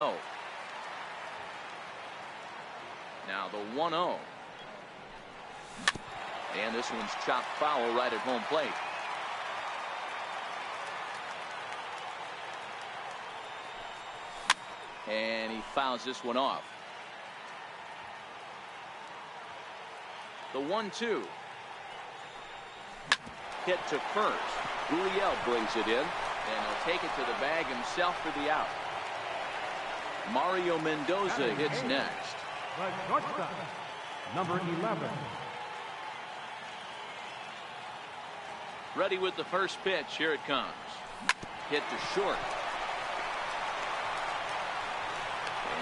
Oh. Now the 1-0. And this one's chopped foul right at home plate. And he fouls this one off. The 1-2. Hit to first. Gurriel brings it in, and he'll take it to the bag himself for the out. Mario Mendoza hits next. Number 11. Ready with the first pitch. Here it comes. Hit to short.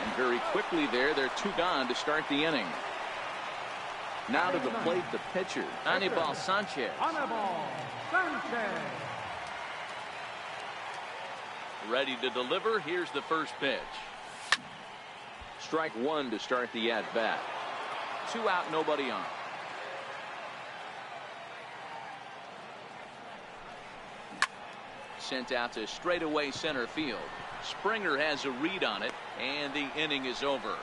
And very quickly they're two gone to start the inning. Now to the plate, the pitcher, Anibal Sanchez. Ready to deliver. Here's the first pitch. Strike one to start the at-bat. 2 out, nobody on. Sent out to straightaway center field. Springer has a read on it, and the inning is over.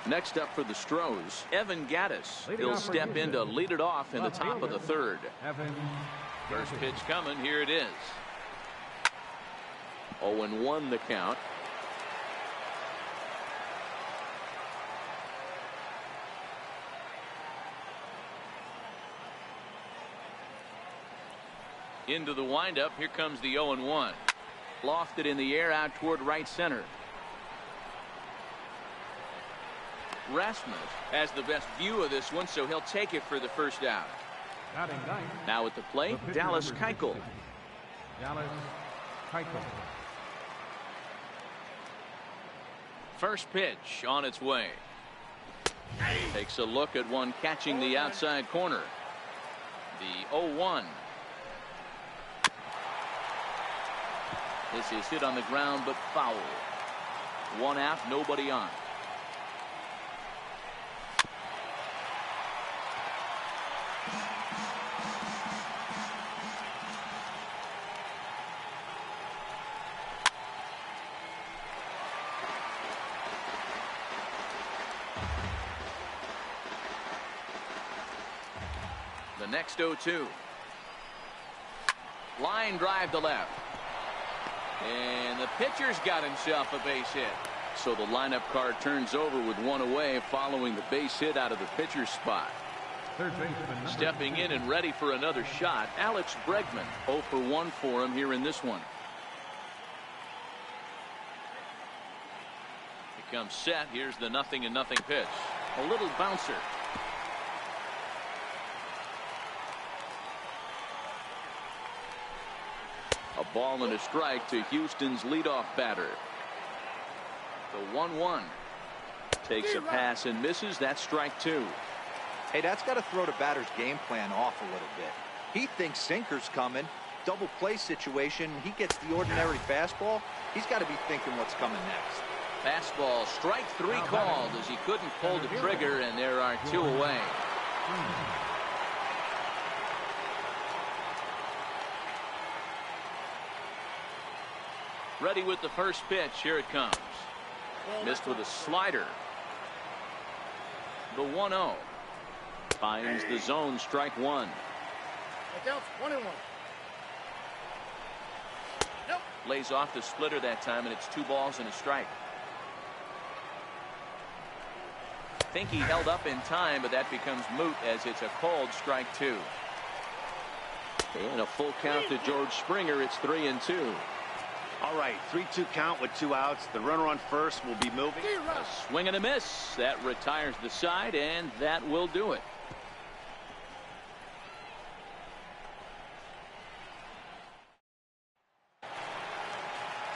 Next up for the Stros, Evan Gattis. He'll step in to lead it off in the top of the third. First pitch coming. Here it is. 0-1 the count. Into the windup. Here comes the 0-1. Lofted in the air out toward right center. Rasmus has the best view of this one, so he'll take it for the first out. Now at the plate, Dallas Keuchel. First pitch on its way. Takes a look at one catching the outside corner. The 0-1. This is hit on the ground but foul. 1 out, nobody on. The next 0-2. Line drive to left. And the pitcher's got himself a base hit. So the lineup card turns over with 1 away following the base hit out of the pitcher's spot. Stepping in and ready for another shot, Alex Bregman. 0 for 1 for him here in this one. He comes set. Here's the 0-0 pitch. A little bouncer. A ball and a strike to Houston's leadoff batter. The 1-1. Takes a pass and misses. That's strike 2. Hey, that's got to throw the batter's game plan off a little bit. He thinks sinker's coming. Double play situation. He gets the ordinary fastball. He's got to be thinking what's coming next. Fastball, strike 3 called as he couldn't pull the trigger, and there are 2 away. Ready with the first pitch. Here it comes. Missed with a slider. The 1-0. Finds the zone. Strike 1. Counts 1-1. Nope. Lays off the splitter that time, and it's 2 balls and a strike. Think he held up in time, but that becomes moot as it's a called strike 2. And a full count to George Springer. It's 3-2. All right, 3-2 count with 2 outs. The runner on first will be moving. A swing and a miss. That retires the side, and that will do it.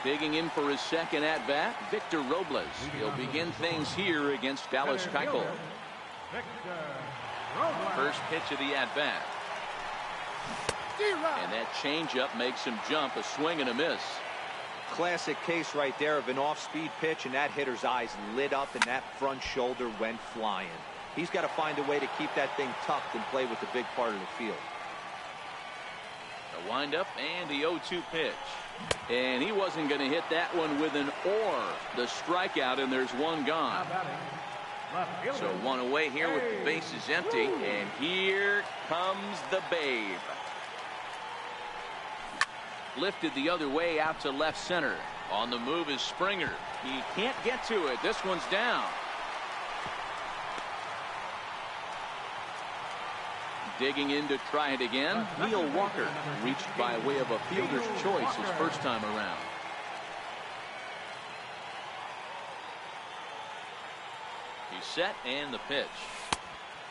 Digging in for his second at-bat, Victor Robles. He'll begin things here against Dallas Keuchel. First pitch of the at-bat. And that changeup makes him jump. A swing and a miss. Classic case right there of an off-speed pitch, and that hitter's eyes lit up and that front shoulder went flying. He's got to find a way to keep that thing tucked and play with the big part of the field. The windup and the 0-2 pitch. And he wasn't going to hit that one with an or. The strikeout, and there's one gone. So one away here with the bases empty. And here comes the Babe. Lifted the other way out to left center. On the move is Springer. He can't get to it. This one's down. Digging in to try it again. Neil Walker reached by way of a fielder's choice his first time around. He's set and the pitch.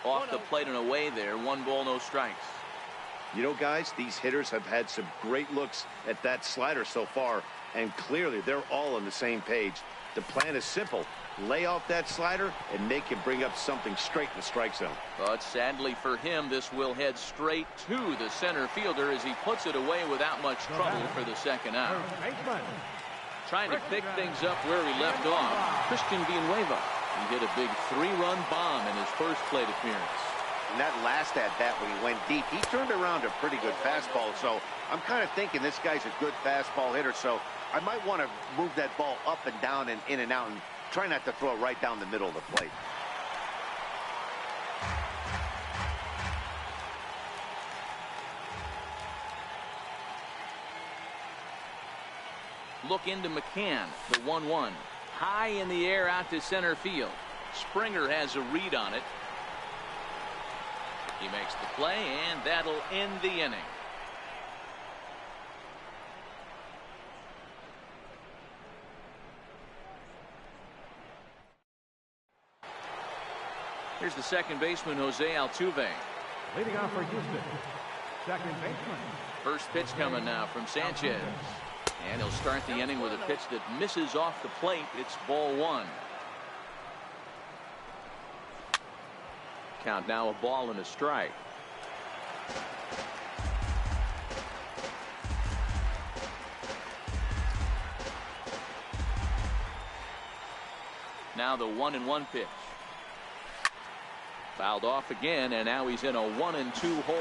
Off the plate and away there. 1 ball, no strikes. You know, guys, these hitters have had some great looks at that slider so far, and clearly they're all on the same page. The plan is simple. Lay off that slider and make him bring up something straight in the strike zone. But sadly for him, this will head straight to the center fielder as he puts it away without much trouble for the second out. Trying to pick things up where he left off, Christian Villanueva. He hit a big 3-run bomb in his first plate appearance. And that last at-bat when he went deep, he turned around a pretty good fastball. So I'm kind of thinking this guy's a good fastball hitter. So I might want to move that ball up and down and in and out and try not to throw it right down the middle of the plate. Look into McCann, the 1-1. High in the air out to center field. Springer has a read on it. He makes the play, and that'll end the inning. Here's the second baseman, Jose Altuve. Leading off for Houston, second baseman. First pitch coming now from Sanchez. And he'll start the inning with a pitch that misses off the plate. It's ball 1. Count now a ball and a strike. Now the 1-1 pitch. Fouled off again, and now he's in a 1-2 hole.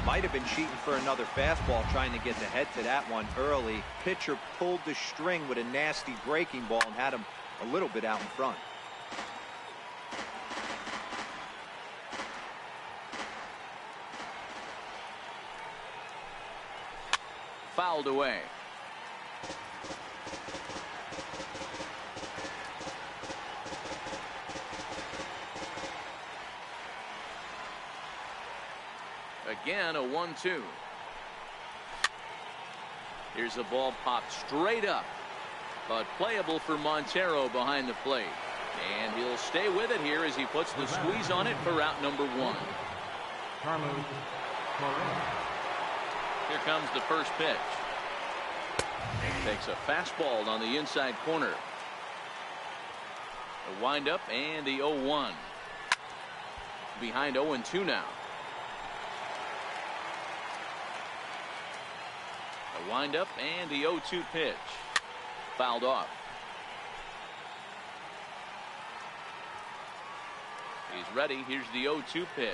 Might have been cheating for another fastball, trying to get the head to that one early. Pitcher pulled the string with a nasty breaking ball and had him a little bit out in front. Fouled away. Again, a 1-2. Here's a ball popped straight up, but playable for Montero behind the plate. And he'll stay with it here as he puts the squeeze on it for out number 1. Here comes the first pitch. Takes a fastball on the inside corner. The windup and the 0-1. Behind 0-2 now. The windup and the 0-2 pitch. Fouled off. He's ready. Here's the 0-2 pitch.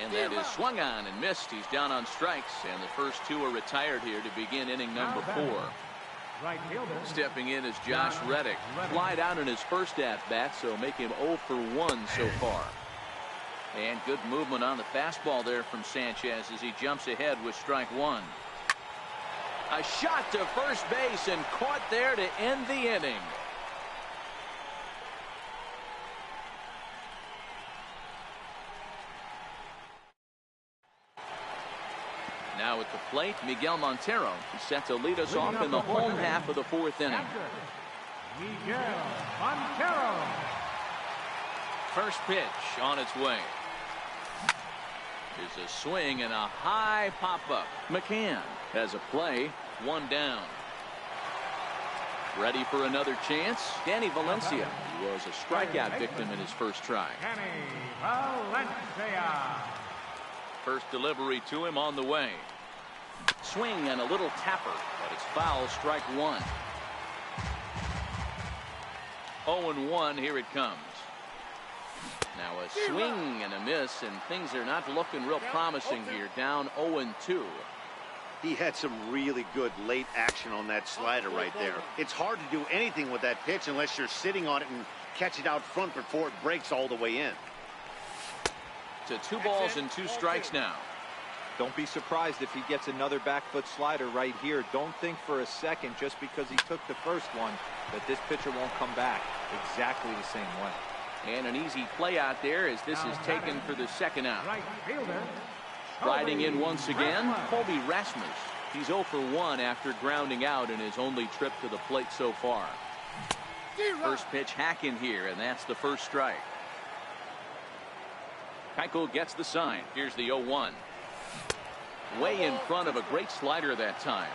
And that is swung on and missed. He's down on strikes, and the first 2 are retired here to begin inning number 4. Stepping in is Josh Reddick. Flied out in his first at-bat, so make him 0 for 1 so far. And good movement on the fastball there from Sanchez as he jumps ahead with strike 1. A shot to first base and caught there to end the inning. Now at the plate, Miguel Montero is set to lead us off in the home half of the 4th inning. Miguel Montero. First pitch on its way. There's a swing and a high pop-up. McCann has a play, 1 down. Ready for another chance? Danny Valencia. He was a strikeout victim in his first try. Danny Valencia. First delivery to him on the way. Swing and a little tapper, but it's foul, strike 1. 0-1, here it comes. Now a swing and a miss, and things are not looking real promising here. Down 0-2. He had some really good late action on that slider right there. It's hard to do anything with that pitch unless you're sitting on it and catch it out front before it breaks all the way in. To 2 balls and 2 strikes now. Don't be surprised if he gets another back foot slider right here. Don't think for a second, just because he took the first one, that this pitcher won't come back exactly the same way. And an easy play out there as this is taken for the second out. Right fielder. Riding in once again, Colby Rasmus. He's 0 for 1 after grounding out in his only trip to the plate so far. First pitch hack in here, and that's the first strike. Keuchel gets the sign. Here's the 0-1. Way in front of a great slider that time.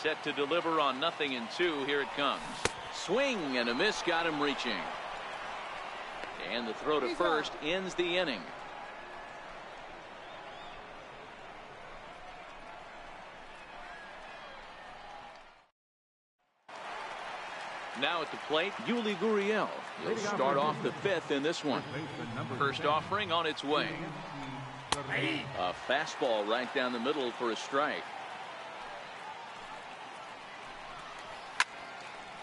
Set to deliver on 0-2. Here it comes. Swing and a miss, got him reaching. And the throw to first ends the inning. Now at the plate, Yuli Gurriel. He'll start off the 5th in this one. First offering on its way. A fastball right down the middle for a strike.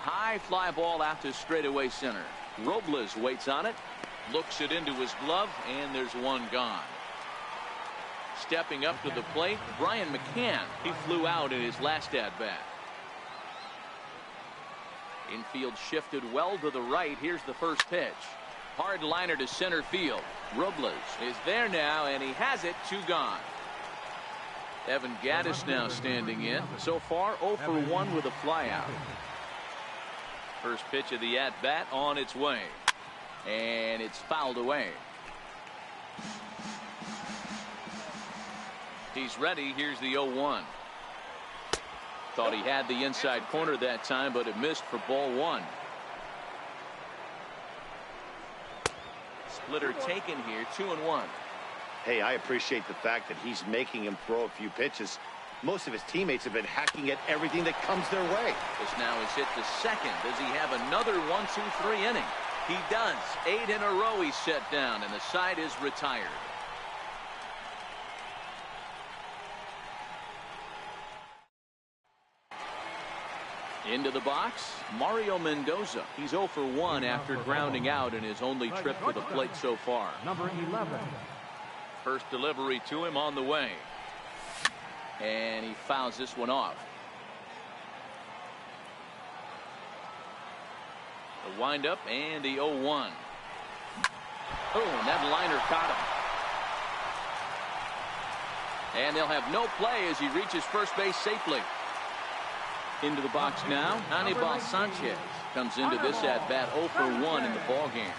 High fly ball out to straightaway center. Robles waits on it, looks it into his glove, and there's one gone. Stepping up to the plate, Brian McCann. He flew out in his last at-bat. Infield shifted well to the right. Here's the first pitch. Hard liner to center field. Robles is there now, and he has it. 2 gone. Evan Gattis now standing in. So far 0 for 1 with a flyout. First pitch of the at-bat on its way. And it's fouled away. He's ready. Here's the 0-1. Thought he had the inside corner that time, but it missed for ball 1. Splitter taken here, 2-1. Hey, I appreciate the fact that he's making him throw a few pitches. Most of his teammates have been hacking at everything that comes their way. This now is hit to second. Does he have another 1-2-3 inning? He does. 8 in a row he's set down, and the side is retired. Into the box, Mario Mendoza. He's 0 for 1 after grounding out in his only trip to the plate so far. Number 11. First delivery to him on the way. And he fouls this one off. The windup and the 0-1. Oh, and that liner caught him. And they'll have no play as he reaches first base safely. Into the box now, Anibal Sanchez comes into this at-bat 0 for 1 in the ballgame.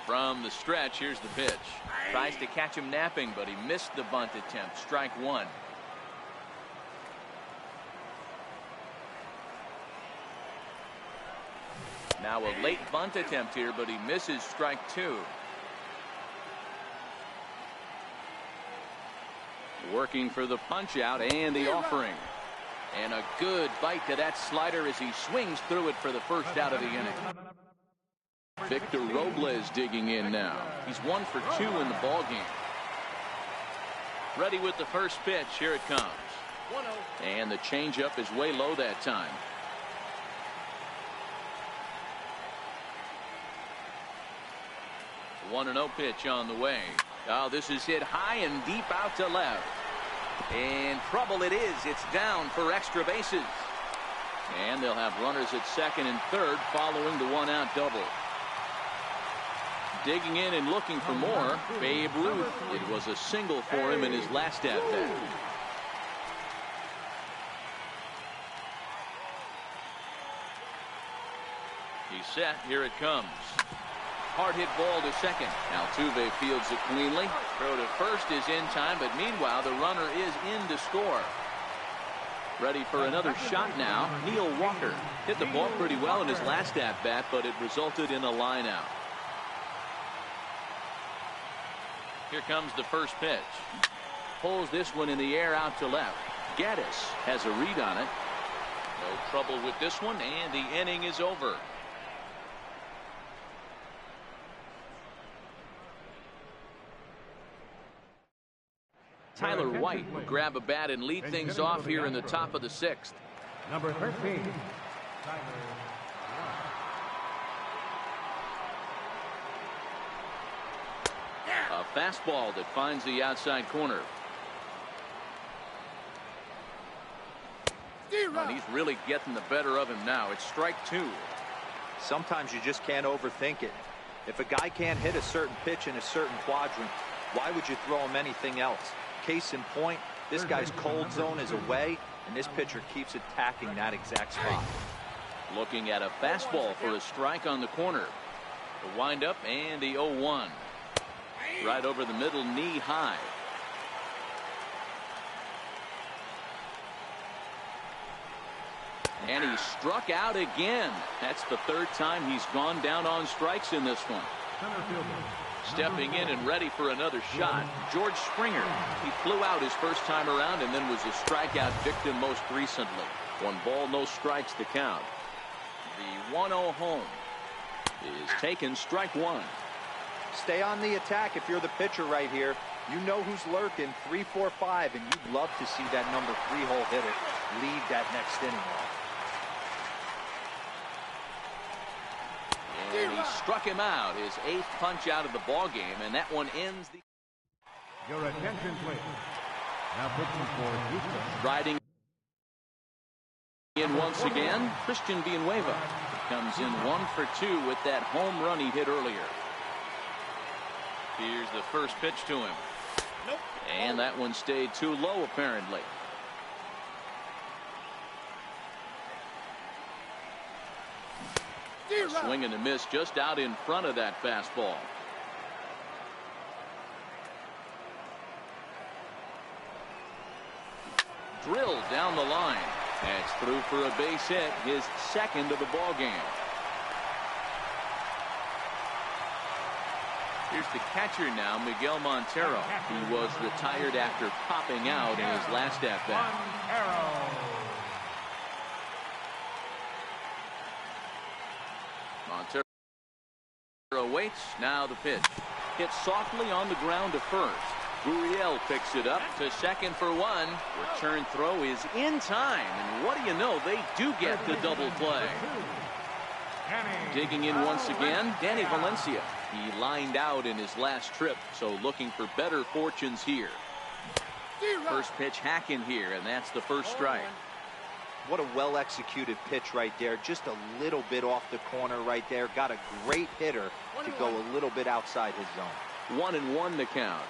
From the stretch, here's the pitch. Tries to catch him napping, but he missed the bunt attempt. Strike 1. Now a late bunt attempt here, but he misses strike 2. Working for the punch out and the offering. And a good bite to that slider as he swings through it for the first out of the inning. Victor Robles digging in now. He's 1 for 2 in the ballgame. Ready with the first pitch. Here it comes. And the changeup is way low that time. The 1-0 pitch on the way. Oh, this is hit high and deep out to left. And trouble it is. It's down for extra bases. And they'll have runners at second and third following the 1-out double. Digging in and looking for more, Babe Ruth. It was a single for him in his last at-bat. He's set. Here it comes. Hard hit ball to second. Altuve fields it cleanly. Throw to first is in time, but meanwhile the runner is in to score. Ready for another shot now. Neil Walker hit the ball pretty well in his last at-bat, but it resulted in a line out. Here comes the first pitch. Pulls this one in the air out to left. Gattis has a read on it. No trouble with this one, and the inning is over. Tyler White will grab a bat and lead things off here in the top of the 6th. Number 13. A fastball that finds the outside corner. And he's really getting the better of him now. It's strike 2. Sometimes you just can't overthink it. If a guy can't hit a certain pitch in a certain quadrant, why would you throw him anything else? Case in point, this guy's cold zone is away, and this pitcher keeps attacking that exact spot. Looking at a fastball for a strike on the corner. The windup and the 0-1. Right over the middle, knee high. And he struck out again. That's the 3rd time he's gone down on strikes in this one. Stepping in and ready for another shot, George Springer. He flew out his first time around and then was a strikeout victim most recently. 1 ball, no strikes to count. The 1-0 home is taken, strike 1. Stay on the attack if you're the pitcher right here. You know who's lurking, 3, 4, 5, and you'd love to see that number 3-hole hitter lead that next inning off. And he struck him out, his 8th punch out of the ball game, and that one ends the. Your attention, please. Now pitching for Houston. Riding in once again, Christian Villanueva comes in 1 for 2 with that home run he hit earlier. Here's the first pitch to him. Nope. And that one stayed too low, apparently. A swing and a miss just out in front of that fastball. Drilled down the line. That's through for a base hit, his 2nd of the ball game. Here's the catcher now, Miguel Montero. He was retired after popping out in his last at-bat. Montero waits. Now the pitch. Hit softly on the ground to first. Gurriel picks it up to second for 1. Return throw is in time. And what do you know? They do get the double play. Digging in once again, Danny Valencia. He lined out in his last trip, so looking for better fortunes here. First pitch hack in here, and that's the first strike. What a well-executed pitch right there. Just a little bit off the corner right there. Got a great hitter to go a little bit outside his zone. 1-1 the count.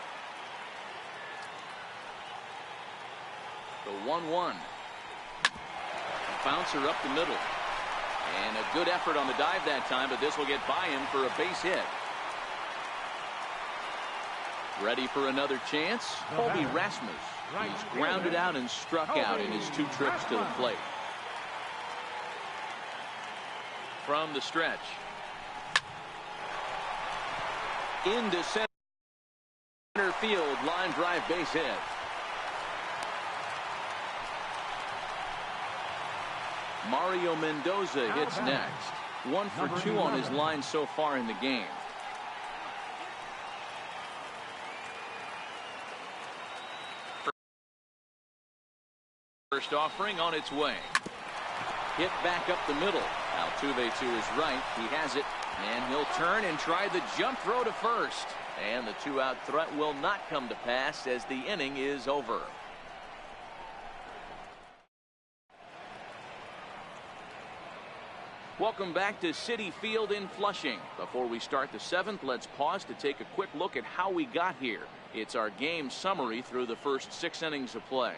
The 1-1. Bouncer up the middle. And a good effort on the dive that time, but this will get by him for a base hit. Ready for another chance? Colby Rasmus. He's grounded out and struck out in his 2 trips to the plate. From the stretch. Into center field, line drive base hit. Mario Mendoza hits next. 1 for 2 on his line so far in the game. First offering on its way. Hit back up the middle. Altuve to his right. He has it. And he'll turn and try the jump throw to first. And the 2-out threat will not come to pass as the inning is over. Welcome back to Citi Field in Flushing. Before we start the 7th, let's pause to take a quick look at how we got here. It's our game summary through the first 6 innings of play.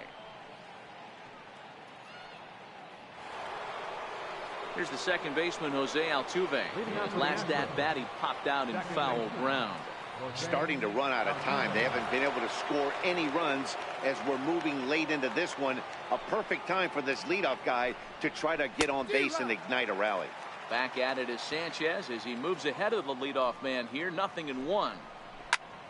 Here's the second baseman, Jose Altuve. In his last at-bat, he popped out in foul ground. Starting to run out of time. They haven't been able to score any runs as we're moving late into this one. A perfect time for this leadoff guy to try to get on base and ignite a rally. Back at it is Sanchez as he moves ahead of the leadoff man here. 0-1.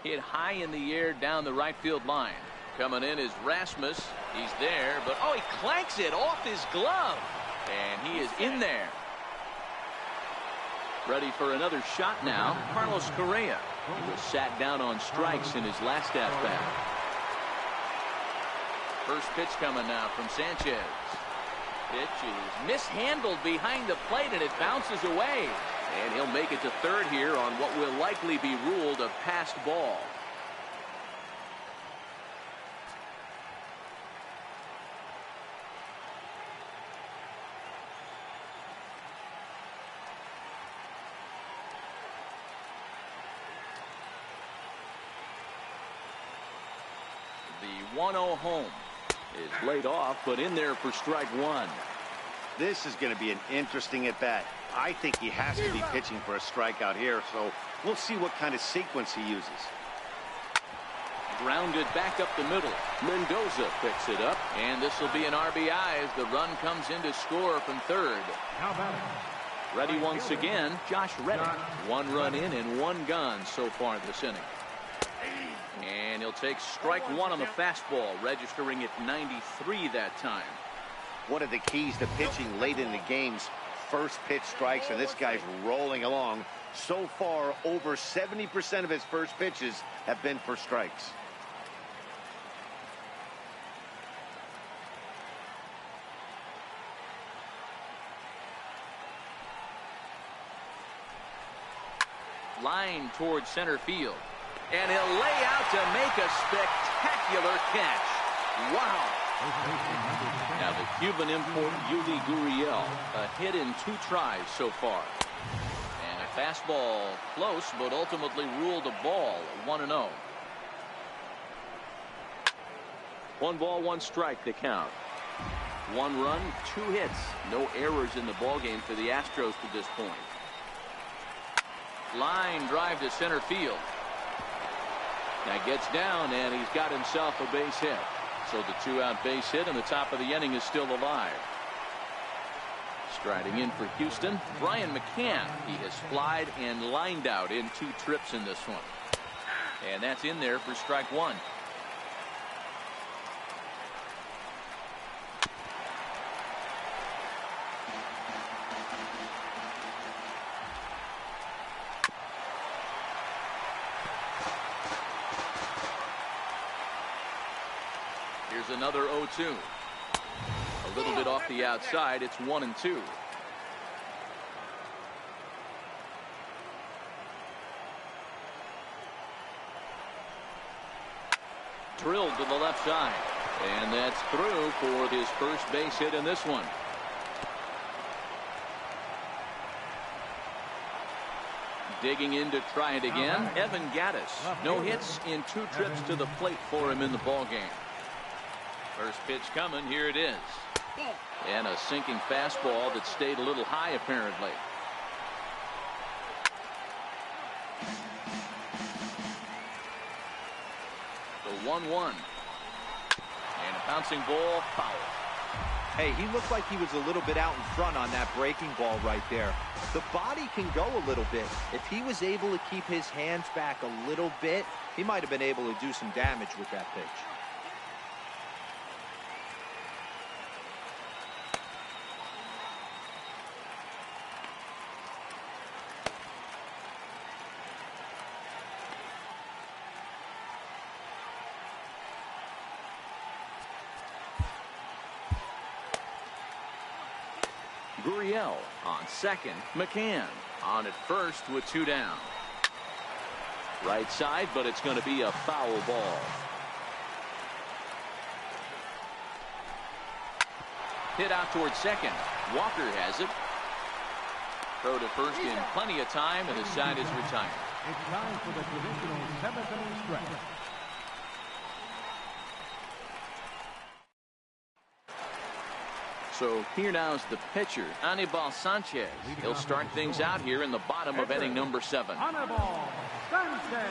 Hit high in the air down the right field line. Coming in is Rasmus. He's there, but oh, he clanks it off his glove. And he is in there. Ready for another shot now. Carlos Correa. He was sat down on strikes in his last at-bat. First pitch coming now from Sanchez. Pitch is mishandled behind the plate, and it bounces away. And he'll make it to third here on what will likely be ruled a passed ball. The 1-0 home is laid off, but in there for strike one. This is going to be an interesting at bat. I think he has to be pitching for a strikeout here, so we'll see what kind of sequence he uses. Grounded back up the middle. Mendoza picks it up, and this will be an RBI as the run comes in to score from third. Now batting. Ready once again, Josh Reddick. One run in and one gone so far this inning. And he'll take strike one on the fastball, registering at 93 that time. One of the keys to pitching late in the game's first pitch strikes, and this guy's rolling along. So far, over 70% of his first pitches have been for strikes. Line towards center field. And he'll lay out to make a spectacular catch. Wow. Now the Cuban import Yuli Gurriel, a hit in 2 tries so far. And a fastball close, but ultimately ruled a ball, 1-0. 1 ball, 1 strike to count. 1 run, 2 hits. No errors in the ballgame for the Astros to this point. Line drive to center field. Now gets down, and he's got himself a base hit. So the 2-out base hit, and the top of the inning is still alive. Striding in for Houston, Brian McCann. He has flied and lined out in 2 trips in this one. And that's in there for strike one. Here's another 0-2. A little bit off the outside. It's 1-2. Drilled to the left side. And that's through for his first base hit in this one. Digging in to try it again. Evan Gattis. No hits in 2 trips to the plate for him in the ballgame. First pitch coming. Here it is. And a sinking fastball that stayed a little high apparently. The 1-1. And a bouncing ball, foul. Hey, he looked like he was a little bit out in front on that breaking ball right there. The body can go a little bit. If he was able to keep his hands back a little bit, he might have been able to do some damage with that pitch. Gurriel on second. McCann on at first with 2 down. Right side, but it's going to be a foul ball. Hit out towards second. Walker has it. Throw to first in plenty of time, and the side is retired. It's time for the traditional 7th inning stretch. So here now is the pitcher, Anibal Sanchez. He'll start things out here in the bottom of inning number 7. Anibal Sanchez.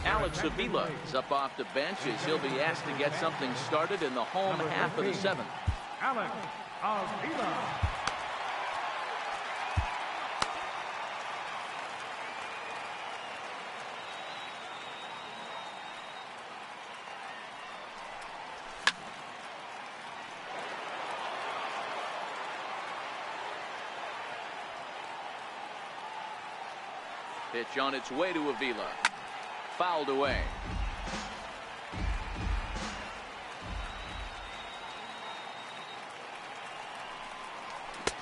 Alex Avila is up off the bench as he'll be asked to get something started in the home half of the 7th. Alex Avila. Pitch on its way to Avila. Fouled away.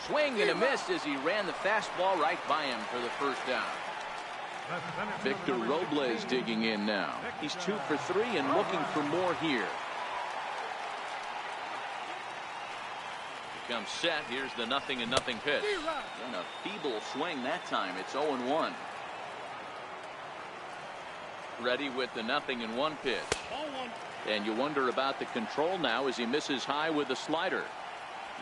Swing and a miss as he ran the fastball right by him for the first down. Victor Robles digging in now. He's 2 for 3 and looking for more here. Becomes set. Here's the 0-0 pitch. And a feeble swing that time. It's 0-1. Ready with the 0-1 pitch. And you wonder about the control now as he misses high with the slider.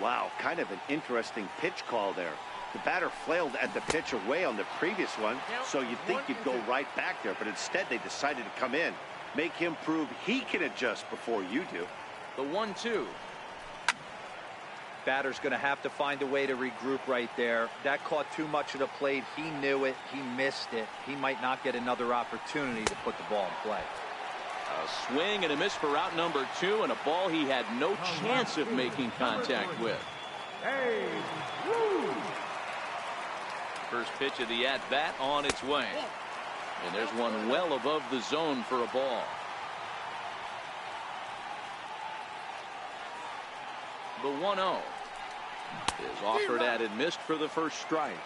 Wow, kind of an interesting pitch call there. The batter flailed at the pitch away on the previous one, so you'd think you'd go right back there, but instead they decided to come in. Make him prove he can adjust before you do. The 1-2. Batter's going to have to find a way to regroup right there. That caught too much of the plate. He knew it. He missed it. He might not get another opportunity to put the ball in play. A swing and a miss for out number 2, and a ball he had no chance of making contact with. First pitch of the at-bat on its way. And there's one well above the zone for a ball. The 1-0 is offered at and missed for the first strike.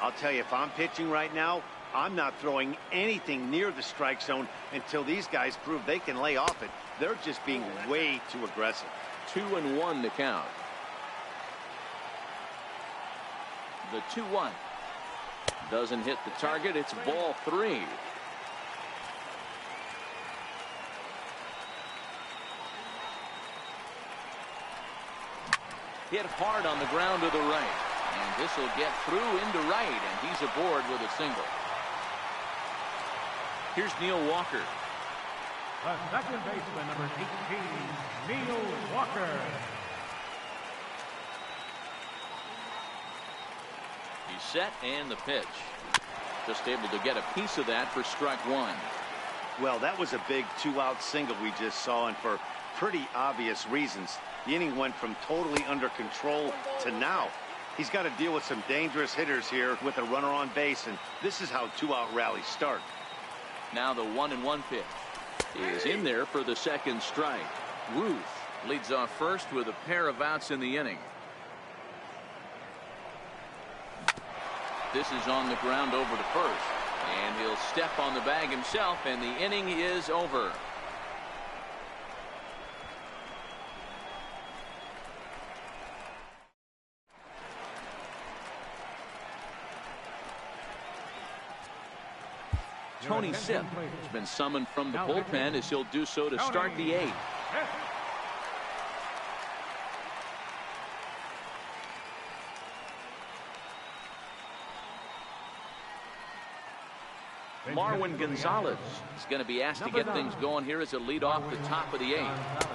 I'll tell you, if I'm pitching right now, I'm not throwing anything near the strike zone until these guys prove they can lay off it. They're just being way too aggressive. 2-1 the count. The 2-1 doesn't hit the target. It's ball 3. Hit hard on the ground to the right, and this will get through into right, and he's aboard with a single. Here's Neil Walker. The second baseman, number 18, Neil Walker. He's set, and the pitch. Just able to get a piece of that for strike 1. Well, that was a big 2-out single we just saw, and for pretty obvious reasons. The inning went from totally under control to now. He's got to deal with some dangerous hitters here with a runner on base, and this is how 2-out rallies start. Now the 1-1 pitch is in there for the second strike. Ruth leads off first with a pair of outs in the inning. This is on the ground over to first, and he'll step on the bag himself, and the inning is over. Tony Sipp has been summoned from the bullpen as he'll do so to start the 8th. Marwin Gonzalez is going to be asked to get things going here as a lead off the top of the 8th.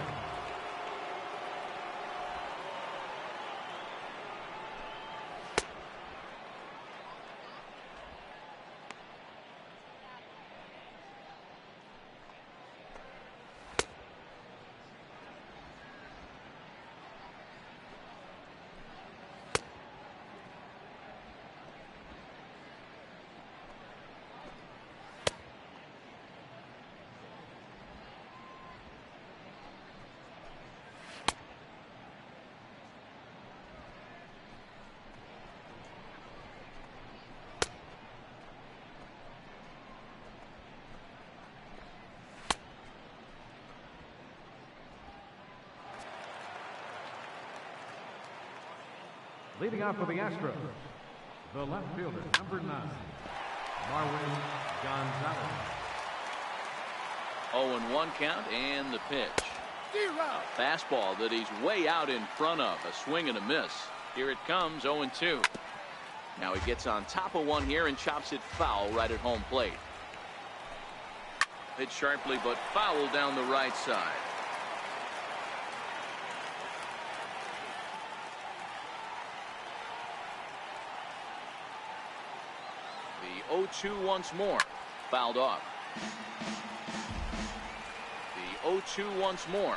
Leading off for the Astros, the left fielder, number 9, Marwin Gonzalez. 0-1 count, and the pitch. A fastball that he's way out in front of. A swing and a miss. Here it comes, 0-2. Now he gets on top of one here and chops it foul right at home plate. Hit sharply, but foul down the right side. The 0-2 once more. Fouled off. The 0-2 once more.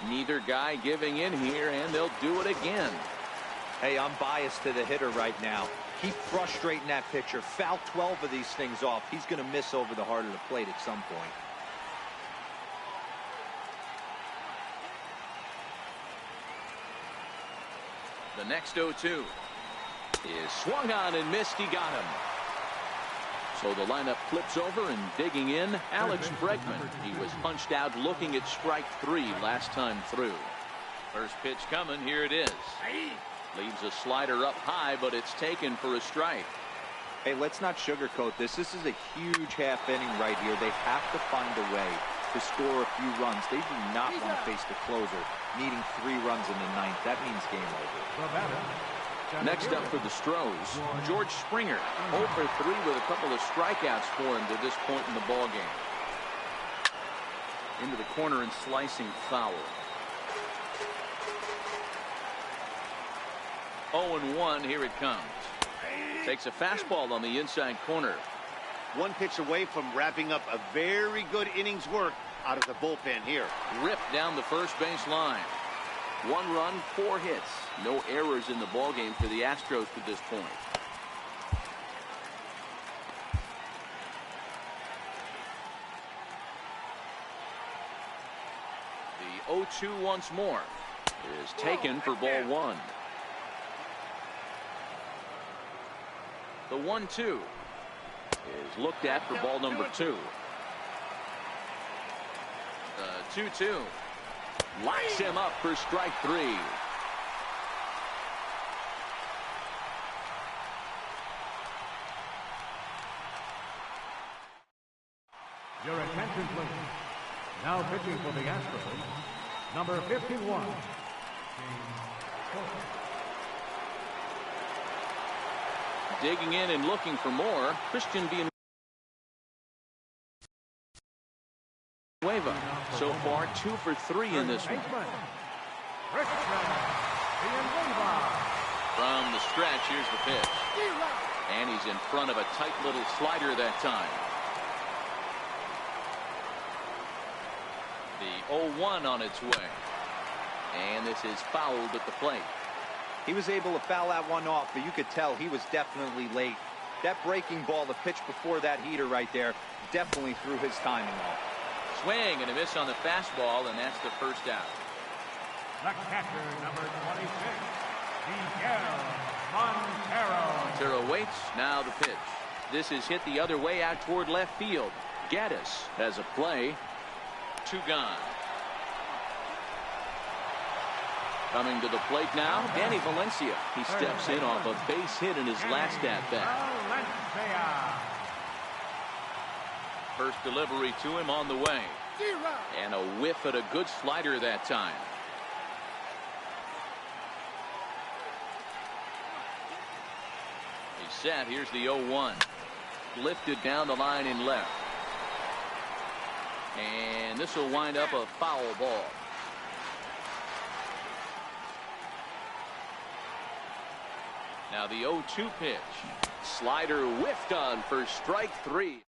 Neither guy giving in here, and they'll do it again. Hey, I'm biased to the hitter right now. Keep frustrating that pitcher. Foul 12 of these things off. He's going to miss over the heart of the plate at some point. The next 0-2 is swung on and missed. He got him. So the lineup flips over, and digging in, Alex Bregman. He was punched out looking at strike 3 last time through. First pitch coming. Here it is. Leaves a slider up high, but it's taken for a strike. Hey, let's not sugarcoat this. This is a huge half inning right here. They have to find a way to score a few runs. They do not want to face the closer, needing 3 runs in the 9th. That means game over. Next up for the Stros, George Springer. 0 for 3 with a couple of strikeouts for him to this point in the ballgame. Into the corner and slicing foul. 0-1. Here it comes. Takes a fastball on the inside corner. One pitch away from wrapping up a very good innings work out of the bullpen here. Ripped down the first base line. 1 run, 4 hits. No errors in the ballgame for the Astros to this point. The 0-2 once more is taken for ball 1. The 1-2 is looked at for ball number 2. The 2-2 locks him up for strike 3. Your attention, please. Now pitching for the Astros, number 51. Digging in and looking for more, Christian Villanueva. So far, 2 for 3 in this one. From the stretch, here's the pitch. And he's in front of a tight little slider that time. The 0-1 on its way. And this is fouled at the plate. He was able to foul that one off, but you could tell he was definitely late. That breaking ball, the pitch before that heater right there, definitely threw his timing off. Swing and a miss on the fastball, and that's the first out. The catcher, number 26, Miguel Montero. Montero waits. Now the pitch. This is hit the other way out toward left field. Gaddis has a play. 2 gone. Coming to the plate now, Danny Valencia. He steps in off a base hit in his last at-bat. First delivery to him on the way. And a whiff at a good slider that time. He's set. Here's the 0-1. Lifted down the line in left. And this will wind up a foul ball. Now the 0-2 pitch. Slider whiffed on for strike 3.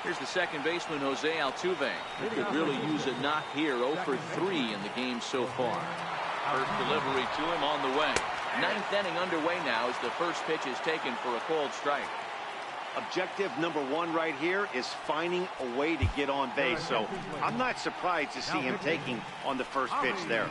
Here's the second baseman, Jose Altuve. He could really use a knock here. 0 for 3 in the game so far. First delivery to him on the way. 9th inning underway now as the first pitch is taken for a called strike. Objective number 1 right here is finding a way to get on base. So I'm not surprised to see him taking on the first pitch there.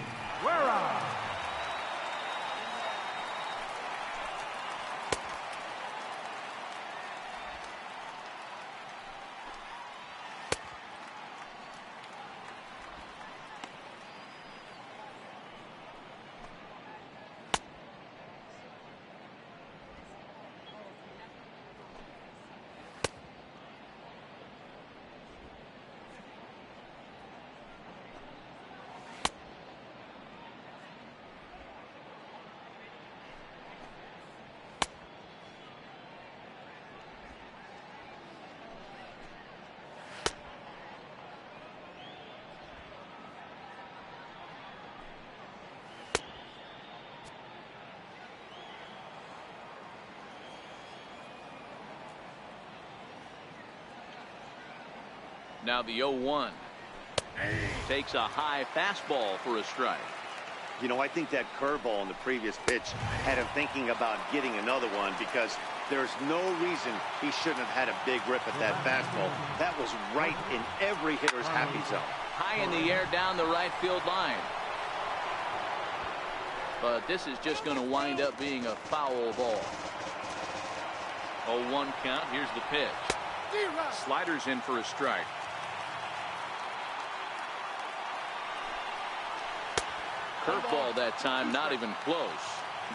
Now the 0-1. Takes a high fastball for a strike. You know, I think that curveball in the previous pitch had him thinking about getting another one, because there's no reason he shouldn't have had a big rip at that fastball. That was right in every hitter's happy zone. High in the air down the right field line. But this is just going to wind up being a foul ball. 0-1 count. Here's the pitch. Sliders in for a strike. Curveball that time, not even close.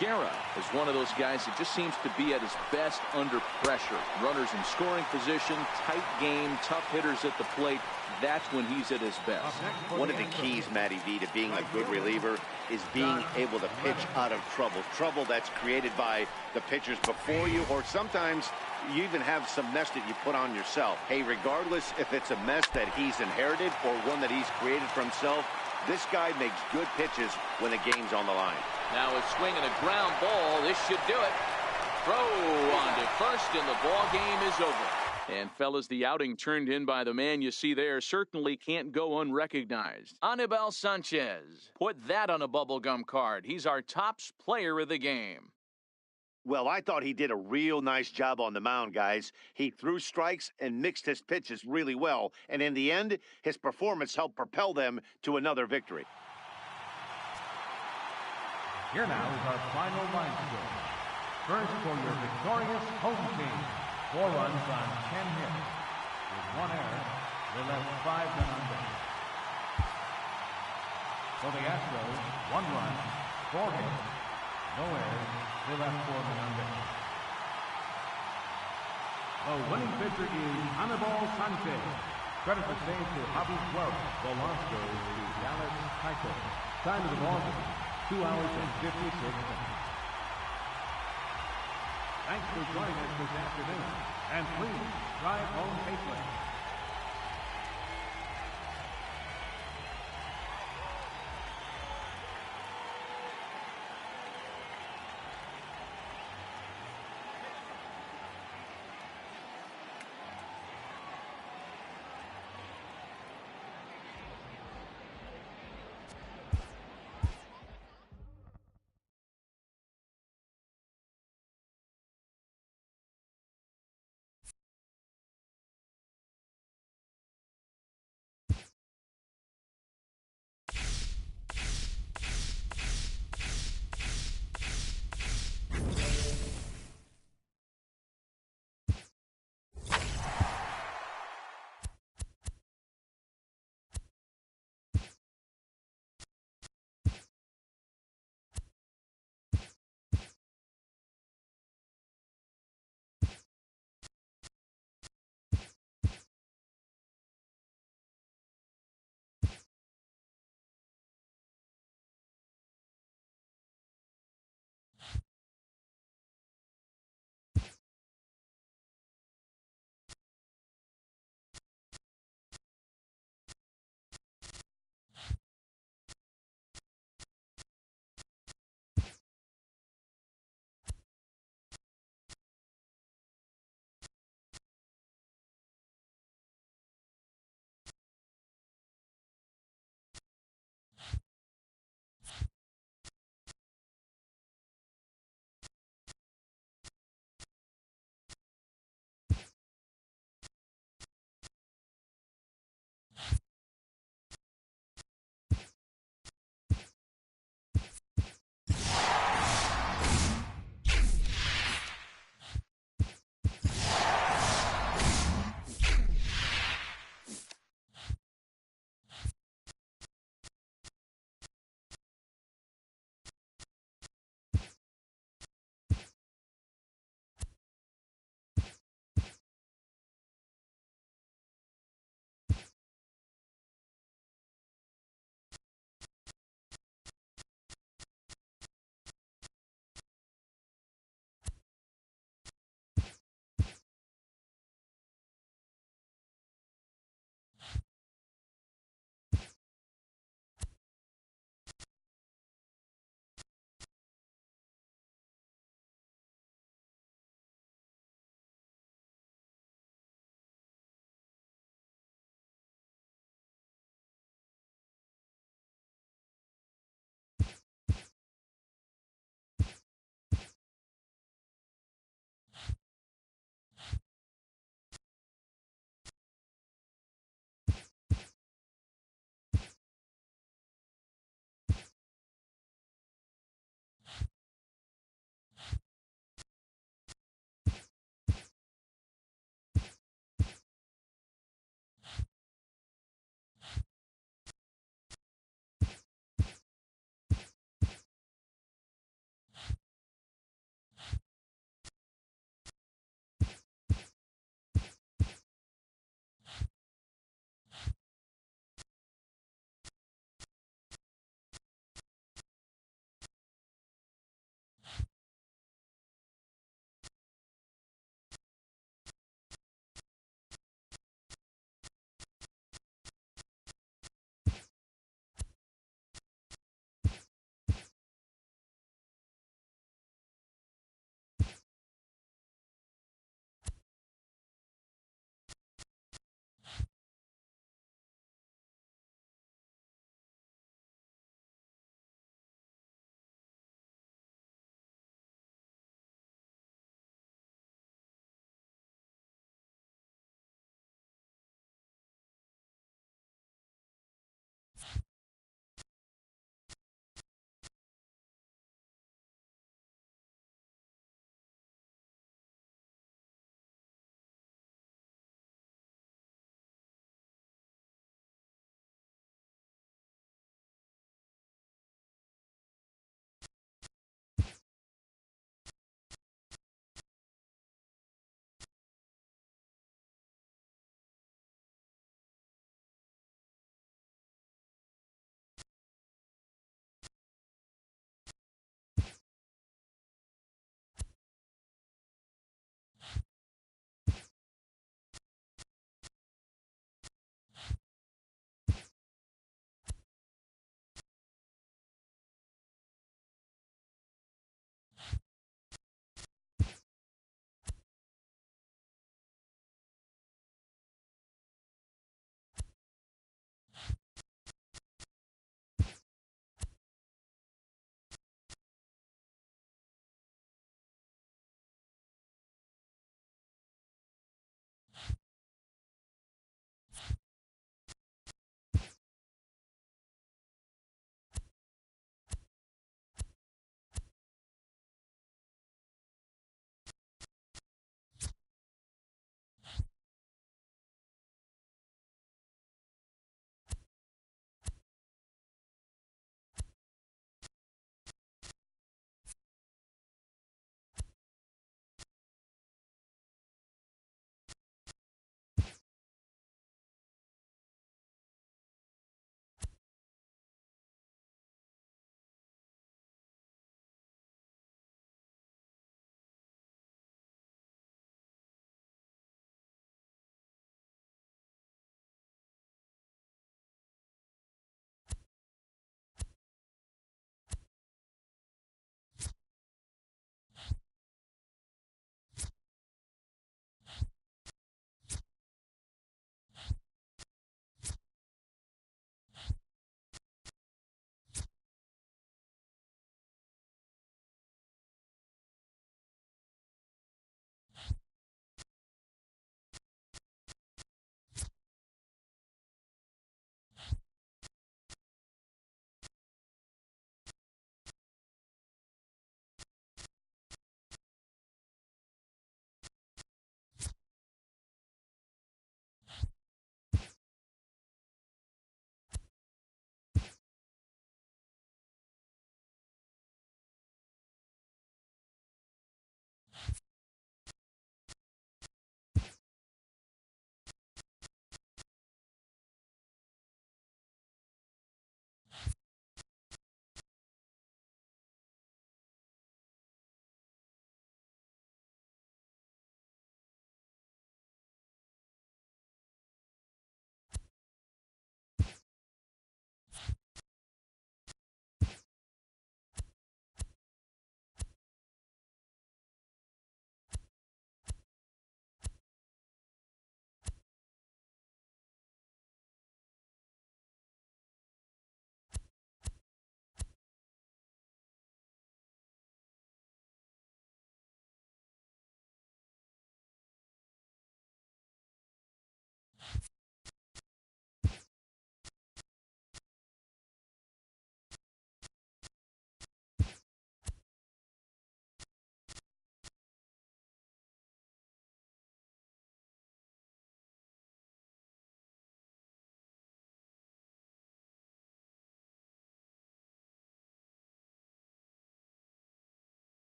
Guerra is one of those guys that just seems to be at his best under pressure. Runners in scoring position, tight game, tough hitters at the plate. That's when he's at his best. One of the keys, Matty V, to being a good reliever is being able to pitch out of trouble. Trouble that's created by the pitchers before you, or sometimes you even have some mess that you put on yourself. Hey, regardless if it's a mess that he's inherited or one that he's created for himself, this guy makes good pitches when the game's on the line. Now a swing and a ground ball. This should do it. Throw on to first, and the ball game is over. And fellas, the outing turned in by the man you see there certainly can't go unrecognized. Anibal Sanchez. Put that on a bubblegum card. He's our top player of the game. Well, I thought he did a real nice job on the mound, guys. He threw strikes and mixed his pitches really well. And in the end, his performance helped propel them to another victory. Here now is our final line score. First, for your victorious home team, 4 runs on 10 hits. With 1 error, they left 5 men on base. For the Astros, 1 run, 4 hits, no errors, they left 4 men on base. The winning pitcher is Anibal Sanchez. Credit for save to Javi Welch. The loss goes to Dallas Keuchel. Time of the ball game, 2 hours and 56 minutes. Thanks for joining us this afternoon. And please drive home safely.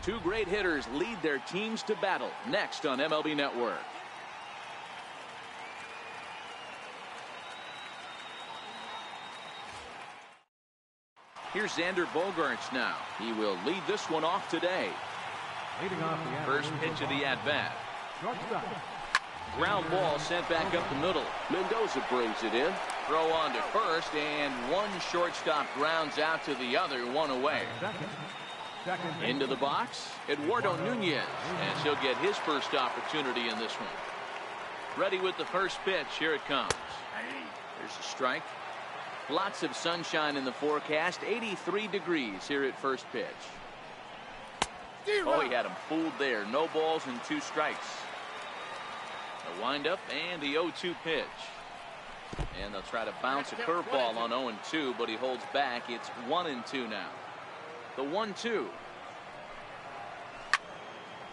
Two great hitters lead their teams to battle next on MLB Network. Here's Xander Bogaerts now. He will lead this one off today. Leading off the First pitch of the at-bat. shortstop. Ground ball sent back up the middle. Mendoza brings it in. Throw on to first, and one shortstop grounds out to the other, one away. Second. Into the box, Eduardo Nunez, and he'll get his first opportunity in this one. Ready with the first pitch. Here it comes. There's a strike. Lots of sunshine in the forecast. 83 degrees here at first pitch. Oh, he had him fooled there. No balls and 2 strikes. The windup and the 0-2 pitch. And they'll try to bounce a curveball on 0-2, but he holds back. It's 1-2 now. The 1-2.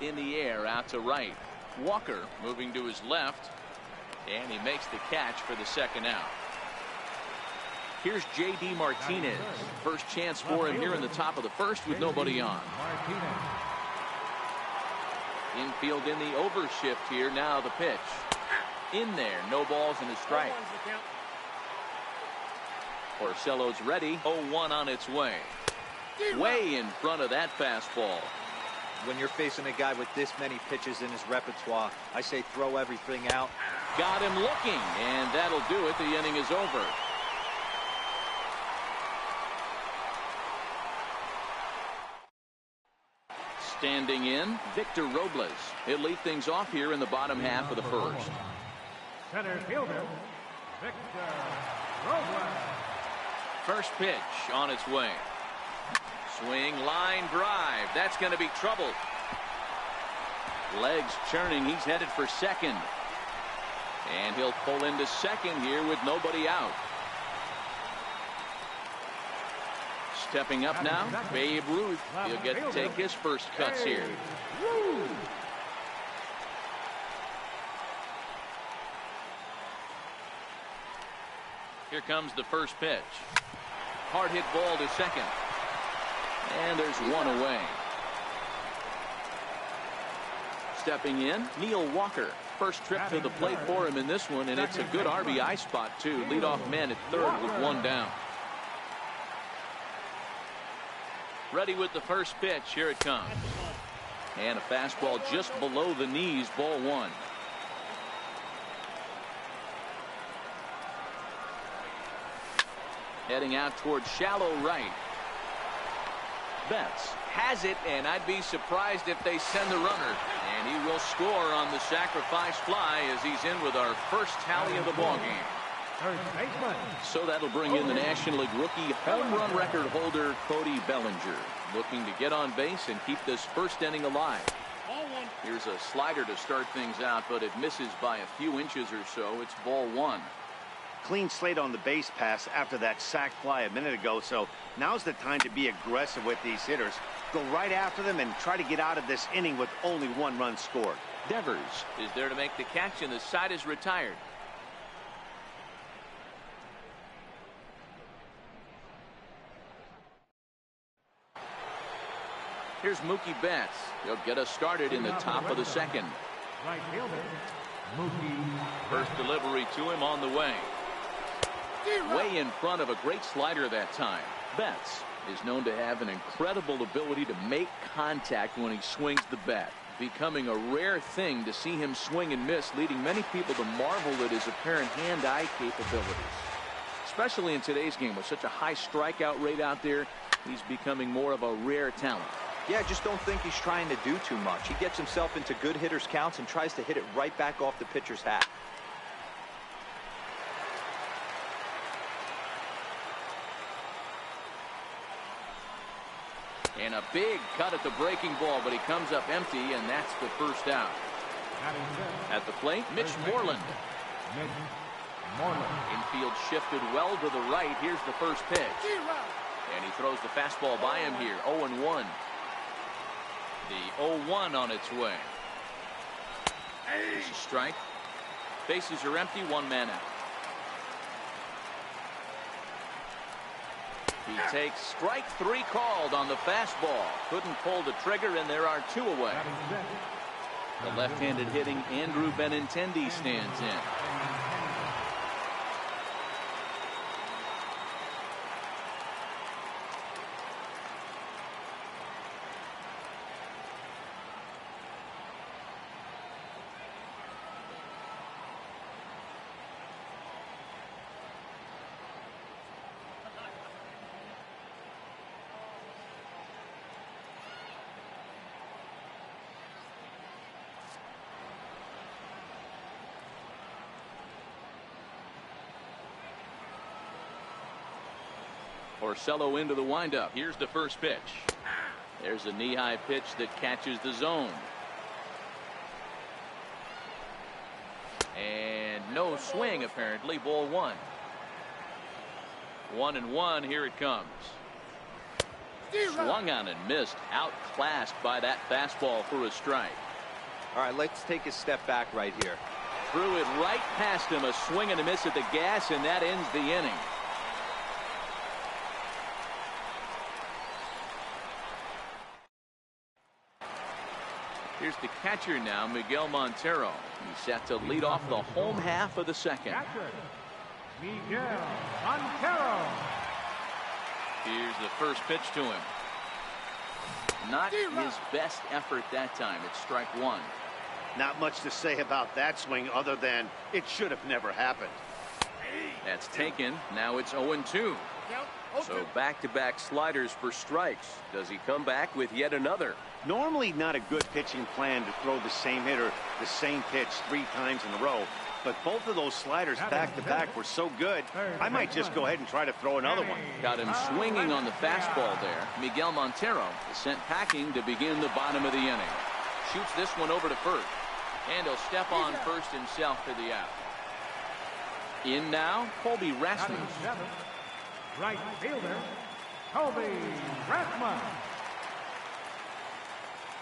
In the air, out to right. Walker moving to his left. And he makes the catch for the second out. Here's J.D. Martinez. First chance for him here in the top of the first with nobody on. Infield in the overshift here. Now the pitch. In there. No balls and a strike. Porcello's ready. 0-1 on its way. Way in front of that fastball. When you're facing a guy with this many pitches in his repertoire, I say throw everything out. Got him looking, and that'll do it. The inning is over. Standing in, Victor Robles. He'll lead things off here in the bottom half of the first. Center fielder, Victor Robles. First pitch on its way. Swing, line drive. That's going to be trouble. Legs churning. He's headed for second. And he'll pull into second here with nobody out. Stepping up now, Babe Ruth. He'll get to take his first cuts here. Here comes the first pitch. Hard hit ball to second. And there's one away. Stepping in, Neil Walker. First trip to the plate for him in this one, and it's a good RBI spot too. Leadoff man at third with one down. Ready with the first pitch. Here it comes. And a fastball just below the knees. Ball 1. Heading out towards shallow right. Betts has it, and I'd be surprised if they send the runner. And he will score on the sacrifice fly as he's in with our first tally of the ballgame. So that'll bring in the National League rookie home run record holder Cody Bellinger, looking to get on base and keep this first inning alive. Here's a slider to start things out, but it misses by a few inches or so. It's ball 1. Clean slate on the base pass after that sac fly a minute ago, so now's the time to be aggressive with these hitters. Go right after them and try to get out of this inning with only 1 run scored. Devers is there to make the catch, and the side is retired. Here's Mookie Betts. He'll get us started in the top of the second. Right fielder, Mookie. First delivery to him on the way. Way in front of a great slider that time. Betts is known to have an incredible ability to make contact when he swings the bat, becoming a rare thing to see him swing and miss, leading many people to marvel at his apparent hand-eye capabilities. Especially in today's game with such a high strikeout rate out there, he's becoming more of a rare talent. Yeah, I just don't think he's trying to do too much. He gets himself into good hitters' counts and tries to hit it right back off the pitcher's hat. And a big cut at the breaking ball, but he comes up empty, and that's the first out. At the plate, Mitch Moreland. Infield shifted well to the right. Here's the first pitch. And he throws the fastball by him here. 0-1. The 0-1 on its way. There's a strike. Bases are empty. 1 man out. He takes strike 3 called on the fastball. Couldn't pull the trigger, and there are 2 away. The left-handed hitting Andrew Benintendi stands in. Porcello into the windup. Here's the first pitch. There's a knee-high pitch that catches the zone. And no swing, apparently. Ball 1. 1-1. Here it comes. Swung on and missed. Outclassed by that fastball for a strike. All right, let's take a step back right here. Threw it right past him. A swing and a miss at the gas, and that ends the inning. Here's the catcher now, Miguel Montero. He's set to lead off the home half of the second. Catcher, Miguel Montero. Here's the first pitch to him. Not his best effort that time. It's strike 1. Not much to say about that swing other than it should have never happened. That's taken. Now it's 0-2. So back-to-back sliders for strikes. Does he come back with yet another? Normally not a good pitching plan to throw the same hitter the same pitch 3 times in a row, but both of those sliders back-to-back were so good, I might just go ahead and try to throw another one. Got him swinging on the fastball there. Miguel Montero is sent packing to begin the bottom of the inning. Shoots this one over to first, and he'll step on first himself for the out. In now, Colby Rasmus. Right fielder, Colby Rasmus.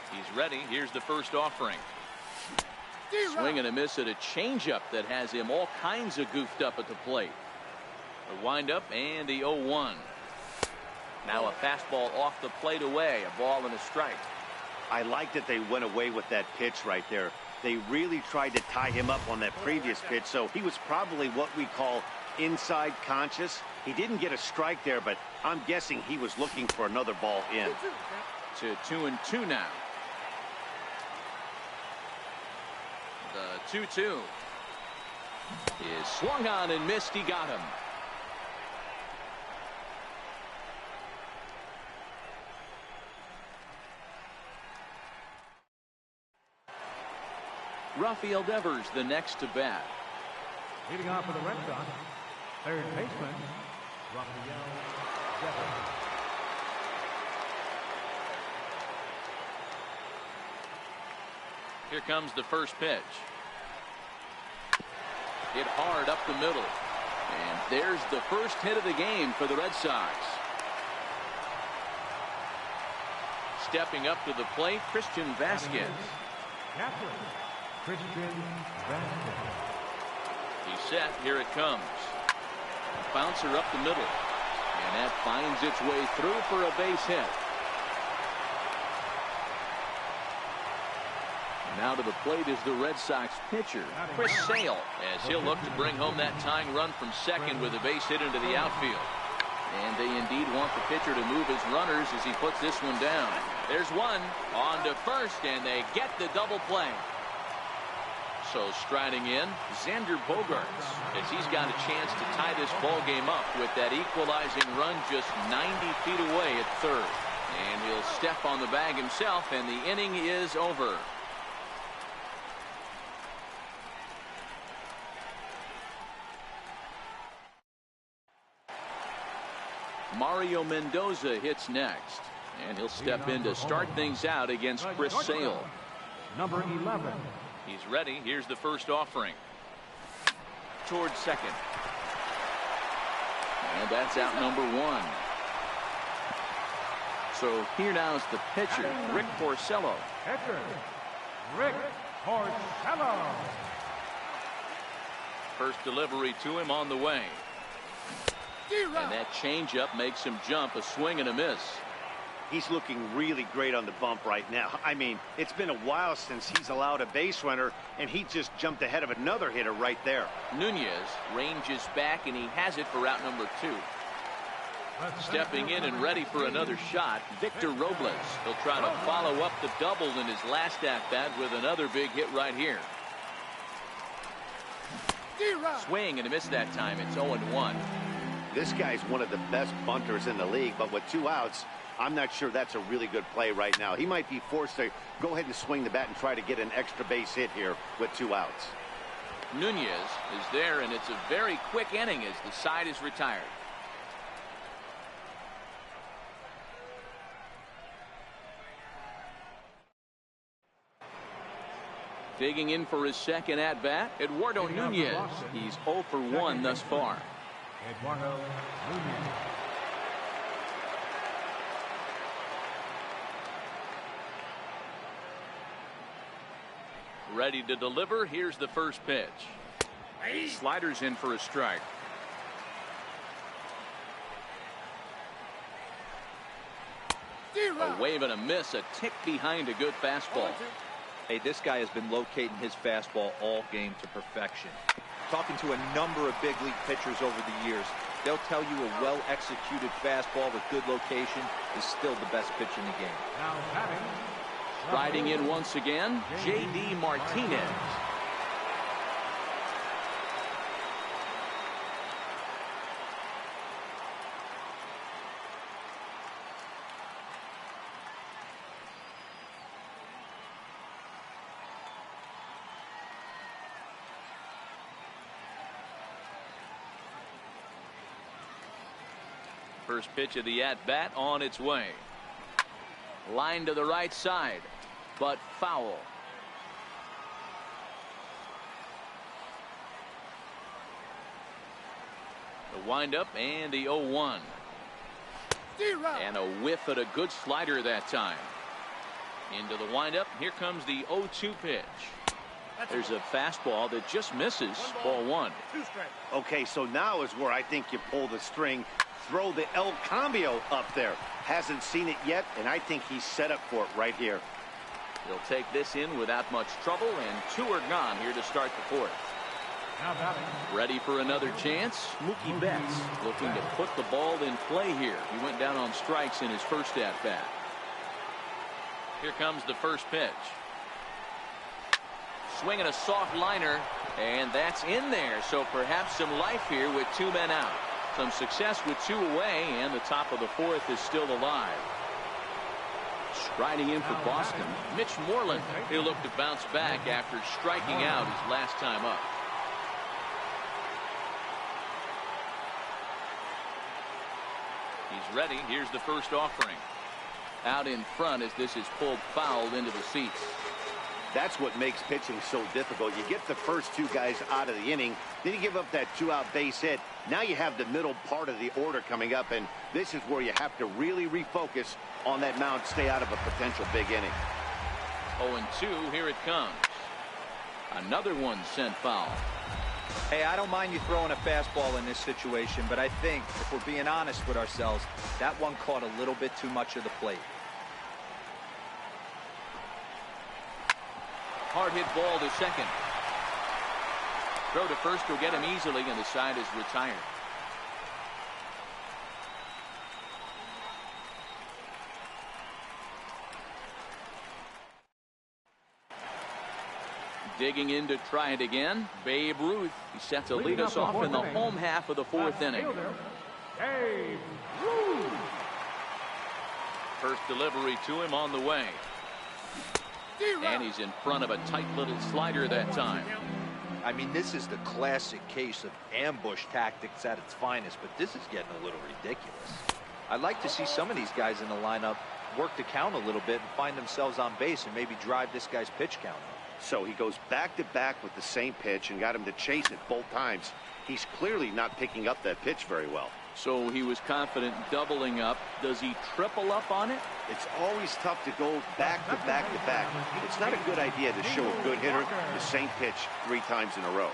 He's ready. Here's the first offering. Swing and a miss at a changeup that has him all kinds of goofed up at the plate. The windup and the 0-1. Now a fastball off the plate away. A ball and a strike. I like that they went away with that pitch right there. They really tried to tie him up on that previous pitch, so he was probably what we call inside conscious. He didn't get a strike there, but I'm guessing he was looking for another ball in. To 2-2 now. The 2-2 is swung on and missed. He got him. Rafael Devers the next to bat. Leading off for the Red Sox, third baseman, Rafael Devers. Here comes the first pitch. Hit hard up the middle. And there's the first hit of the game for the Red Sox. Stepping up to the plate, Christian Vasquez. Catcher, Christian Vasquez. He's set. Here it comes. Bouncer up the middle. And that finds its way through for a base hit. Now to the plate is the Red Sox pitcher, Chris Sale, as he'll look to bring home that tying run from second with a base hit into the outfield. And they indeed want the pitcher to move his runners as he puts this one down. There's one on to first, and they get the double play. So striding in, Xander Bogaerts, as he's got a chance to tie this ball game up with that equalizing run just 90 feet away at third. And he'll step on the bag himself, and the inning is over. Mario Mendoza hits next, and he'll step in to start things out against Chris Sale. Number 11. He's ready. Here's the first offering. Towards second. And that's out number 1. So here now is the pitcher, Rick Porcello. Pitcher, Rick Porcello. First delivery to him on the way. And that changeup makes him jump. A swing and a miss. He's looking really great on the bump right now. I mean, it's been a while since he's allowed a base runner, and he just jumped ahead of another hitter right there. Nunez ranges back, and he has it for out number 2. Stepping in and ready for another shot, Victor Robles. He'll try to follow up the double in his last at-bat with another big hit right here. Swing and a miss that time. It's 0-1. This guy's one of the best bunters in the league, but with 2 outs, I'm not sure that's a really good play right now. He might be forced to go ahead and swing the bat and try to get an extra base hit here with 2 outs. Nunez is there, and it's a very quick inning as the side is retired. Digging in for his second at-bat, Eduardo Nunez. He's 0 for 1 thus far. Eduardo Nunez. Ready to deliver. Here's the first pitch. Sliders in for a strike. A wave and a miss, a tick behind a good fastball. Hey, this guy has been locating his fastball all game to perfection. Talking to a number of big league pitchers over the years, they'll tell you a well-executed fastball with good location is still the best pitch in the game. Now batting. Riding in once again, J.D. Martinez. First pitch of the at-bat on its way. Line to the right side, but foul. The windup and the 0-1. And a whiff at a good slider that time. Into the windup. Here comes the 0-2 pitch. There's a fastball that just misses. Ball 1. Okay, so now is where I think you pull the string. Throw the El Cambio up there. Hasn't seen it yet, and I think he's set up for it right here. He'll take this in without much trouble, and 2 are gone here to start the 4th. Now batting. Ready for another chance. Mookie Betts looking to put the ball in play here. He went down on strikes in his first at-bat. Here comes the first pitch. Swinging a soft liner, and that's in there. So perhaps some life here with 2 men out. Some success with 2 away, and the top of the 4th is still alive. Striding in for Boston, Mitch Moreland. He'll look to bounce back after striking out his last time up. He's ready. Here's the first offering. Out in front as this is pulled foul into the seats. That's what makes pitching so difficult. You get the first 2 guys out of the inning, then you give up that 2-out base hit. Now you have the middle part of the order coming up, and this is where you have to really refocus on that mound, stay out of a potential big inning. 0-2, here it comes. Another one sent foul. Hey, I don't mind you throwing a fastball in this situation, but I think if we're being honest with ourselves, that one caught a little bit too much of the plate. Hard hit ball to second. Throw to first will get him easily, and the side is retired. Digging in to try it again, Babe Ruth. He's set to lead us off in the home half of the 4th inning. Babe Ruth. First delivery to him on the way. And he's in front of a tight little slider that time. I mean, this is the classic case of ambush tactics at its finest, but this is getting a little ridiculous. I'd like to see some of these guys in the lineup work the count a little bit and find themselves on base and maybe drive this guy's pitch count up. So he goes back-to-back with the same pitch and got him to chase it both times. He's clearly not picking up that pitch very well. So he was confident doubling up. Does he triple up on it? It's always tough to go back-to-back-to-back. It's not a good idea to show a good hitter the same pitch 3 times in a row.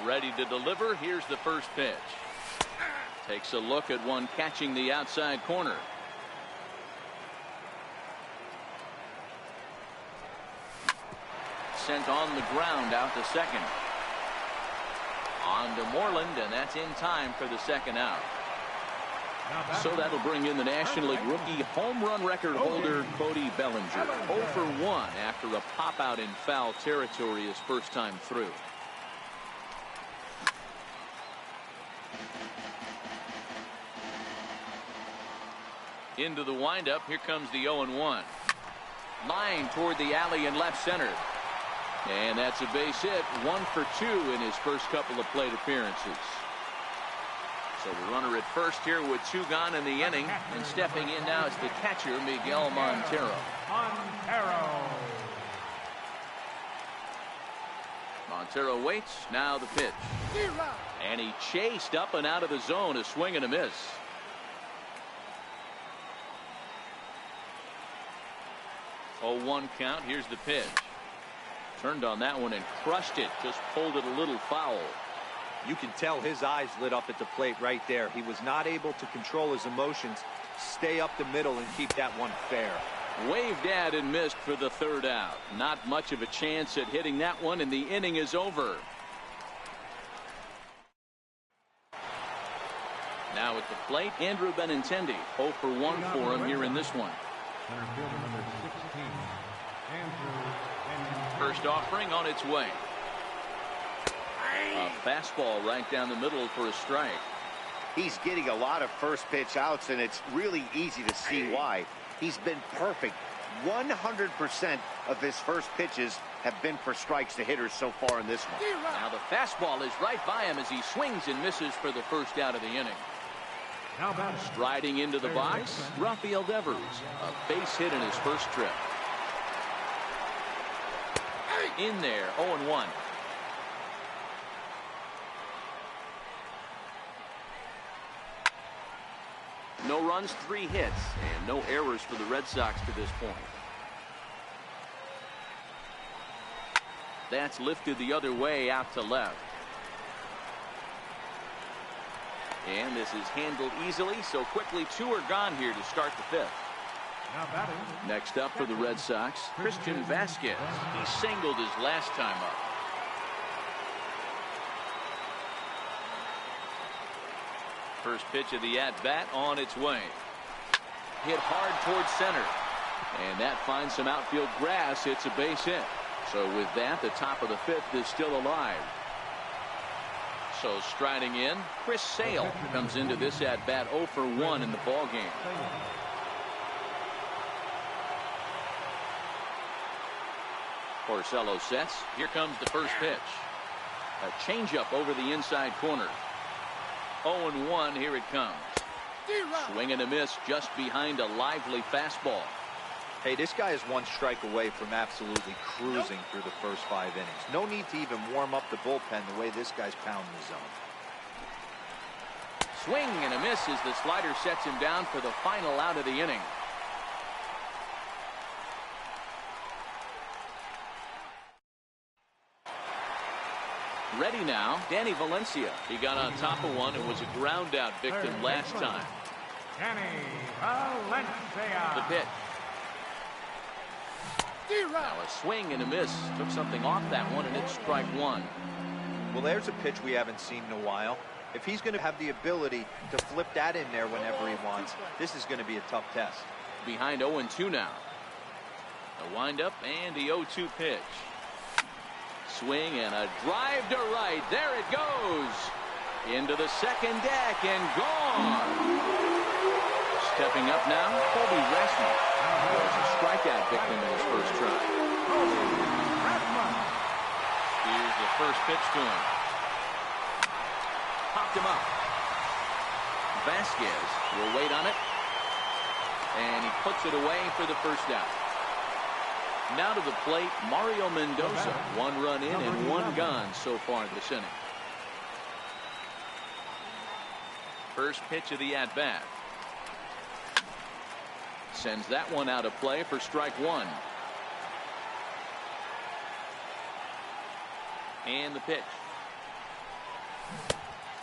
Ready to deliver. Here's the first pitch. Takes a look at one catching the outside corner. Sent on the ground out to second. On to Moreland, and that's in time for the second out. So that'll bring in the National League rookie home run record holder Cody Bellinger. 0 for 1 after a pop out in foul territory his first time through. Into the windup. Here comes the 0-1. Line toward the alley in left center. And that's a base hit. 1 for 2 in his first couple of plate appearances. So the runner at first here with 2 gone in the inning. And stepping in now is the catcher, Miguel Montero. Montero waits. Now the pitch. And he chased up and out of the zone. A swing and a miss. 0-1 count. Here's the pitch. Turned on that one and crushed it. Just pulled it a little foul. You can tell his eyes lit up at the plate right there. He was not able to control his emotions, stay up the middle, and keep that one fair. Waved at and missed for the third out. Not much of a chance at hitting that one, and the inning is over. Now at the plate, Andrew Benintendi. 0 for 1 for him here in this one. First offering on its way. A fastball right down the middle for a strike. He's getting a lot of first pitch outs, and it's really easy to see why. He's been perfect. 100% of his first pitches have been for strikes to hitters so far in this one. Now the fastball is right by him as he swings and misses for the first out of the inning. Striding into the box, Rafael Devers. A base hit in his first trip. In there, 0-1. No runs, 3 hits, and no errors for the Red Sox to this point. That's lifted the other way out to left. And this is handled easily, so quickly 2 are gone here to start the 5th. Next up for the Red Sox, Christian Vasquez. He singled his last time up. First pitch of the at-bat on its way. Hit hard towards center. And that finds some outfield grass. It's a base hit. So with that, the top of the 5th is still alive. So striding in, Chris Sale comes into this at-bat 0 for 1 in the ballgame. Porcello sets. Here comes the first pitch. A changeup over the inside corner. 0-1. Here it comes. Swing and a miss just behind a lively fastball. Hey, this guy is 1 strike away from absolutely cruising through the first 5 innings. No need to even warm up the bullpen the way this guy's pounding the zone. Swing and a miss as the slider sets him down for the final out of the inning. Ready now, Danny Valencia. He got on top of one and was a ground out victim last time. Danny Valencia. The pitch. Now a swing and a miss. Took something off that one, and it's strike 1. Well, there's a pitch we haven't seen in a while. If he's going to have the ability to flip that in there whenever he wants, this is going to be a tough test. Behind 0-2 now. A windup and the 0-2 pitch. Swing and a drive to right. There it goes. Into the second deck and gone. Stepping up now, Colby Rasmus. Was a strikeout victim in his first try. Here's the first pitch to him. Popped him up. Vasquez will wait on it. And he puts it away for the first out. Now to the plate, Mario Mendoza. 1 run in and 1 gone so far this inning. First pitch of the at-bat. Sends that one out of play for strike 1. And the pitch.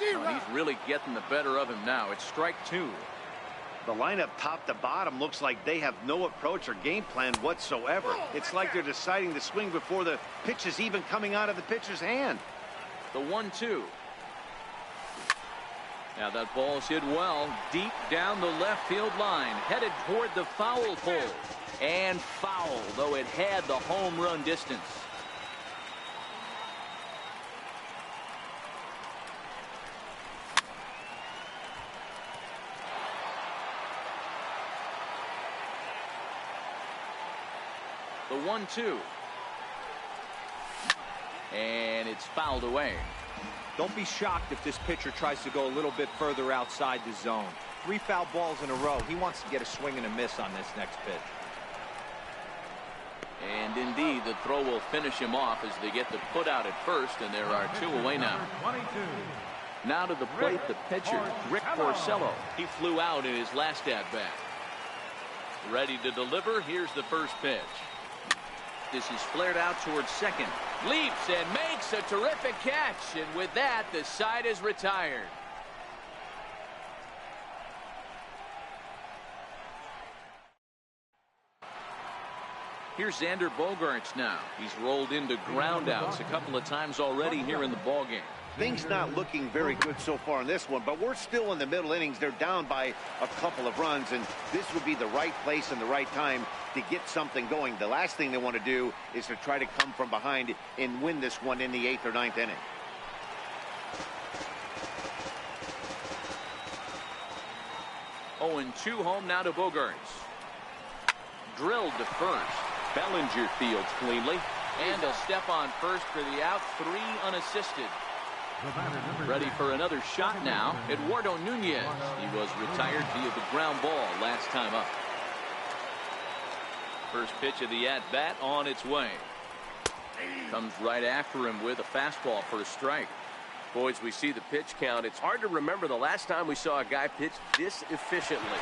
Oh, he's really getting the better of him now. It's strike 2. The lineup top to bottom looks like they have no approach or game plan whatsoever. It's like they're deciding to swing before the pitch is even coming out of the pitcher's hand. The 1-2. Now that ball's hit well deep down the left field line, headed toward the foul pole. And foul, though it had the home run distance. The 1-2. And it's fouled away. Don't be shocked if this pitcher tries to go a little bit further outside the zone. 3 foul balls in a row. He wants to get a swing and a miss on this next pitch. And indeed, the throw will finish him off as they get the put out at first, and there are 2 away now. Now to the plate, the pitcher, Rick Porcello. He flew out in his last at-bat. Ready to deliver. Here's the first pitch. This is flared out towards second. Leaps and makes a terrific catch. And with that, the side is retired. Here's Xander Bogaerts now. He's rolled into groundouts a couple of times already here in the ballgame. Things not looking very good so far in this one, but we're still in the middle innings. They're down by a couple of runs, and this would be the right place and the right time to get something going. The last thing they want to do is to try to come from behind and win this one in the 8th or 9th inning. Oh, and 2 home now to Bogaerts. Drilled to first. Bellinger fields cleanly. And a step on first for the out. 3 unassisted. Ready for another shot now. Eduardo Nunez. He was retired via the ground ball last time up. First pitch of the at-bat on its way. Comes right after him with a fastball for a strike. Boys, we see the pitch count. It's hard to remember the last time we saw a guy pitch this efficiently.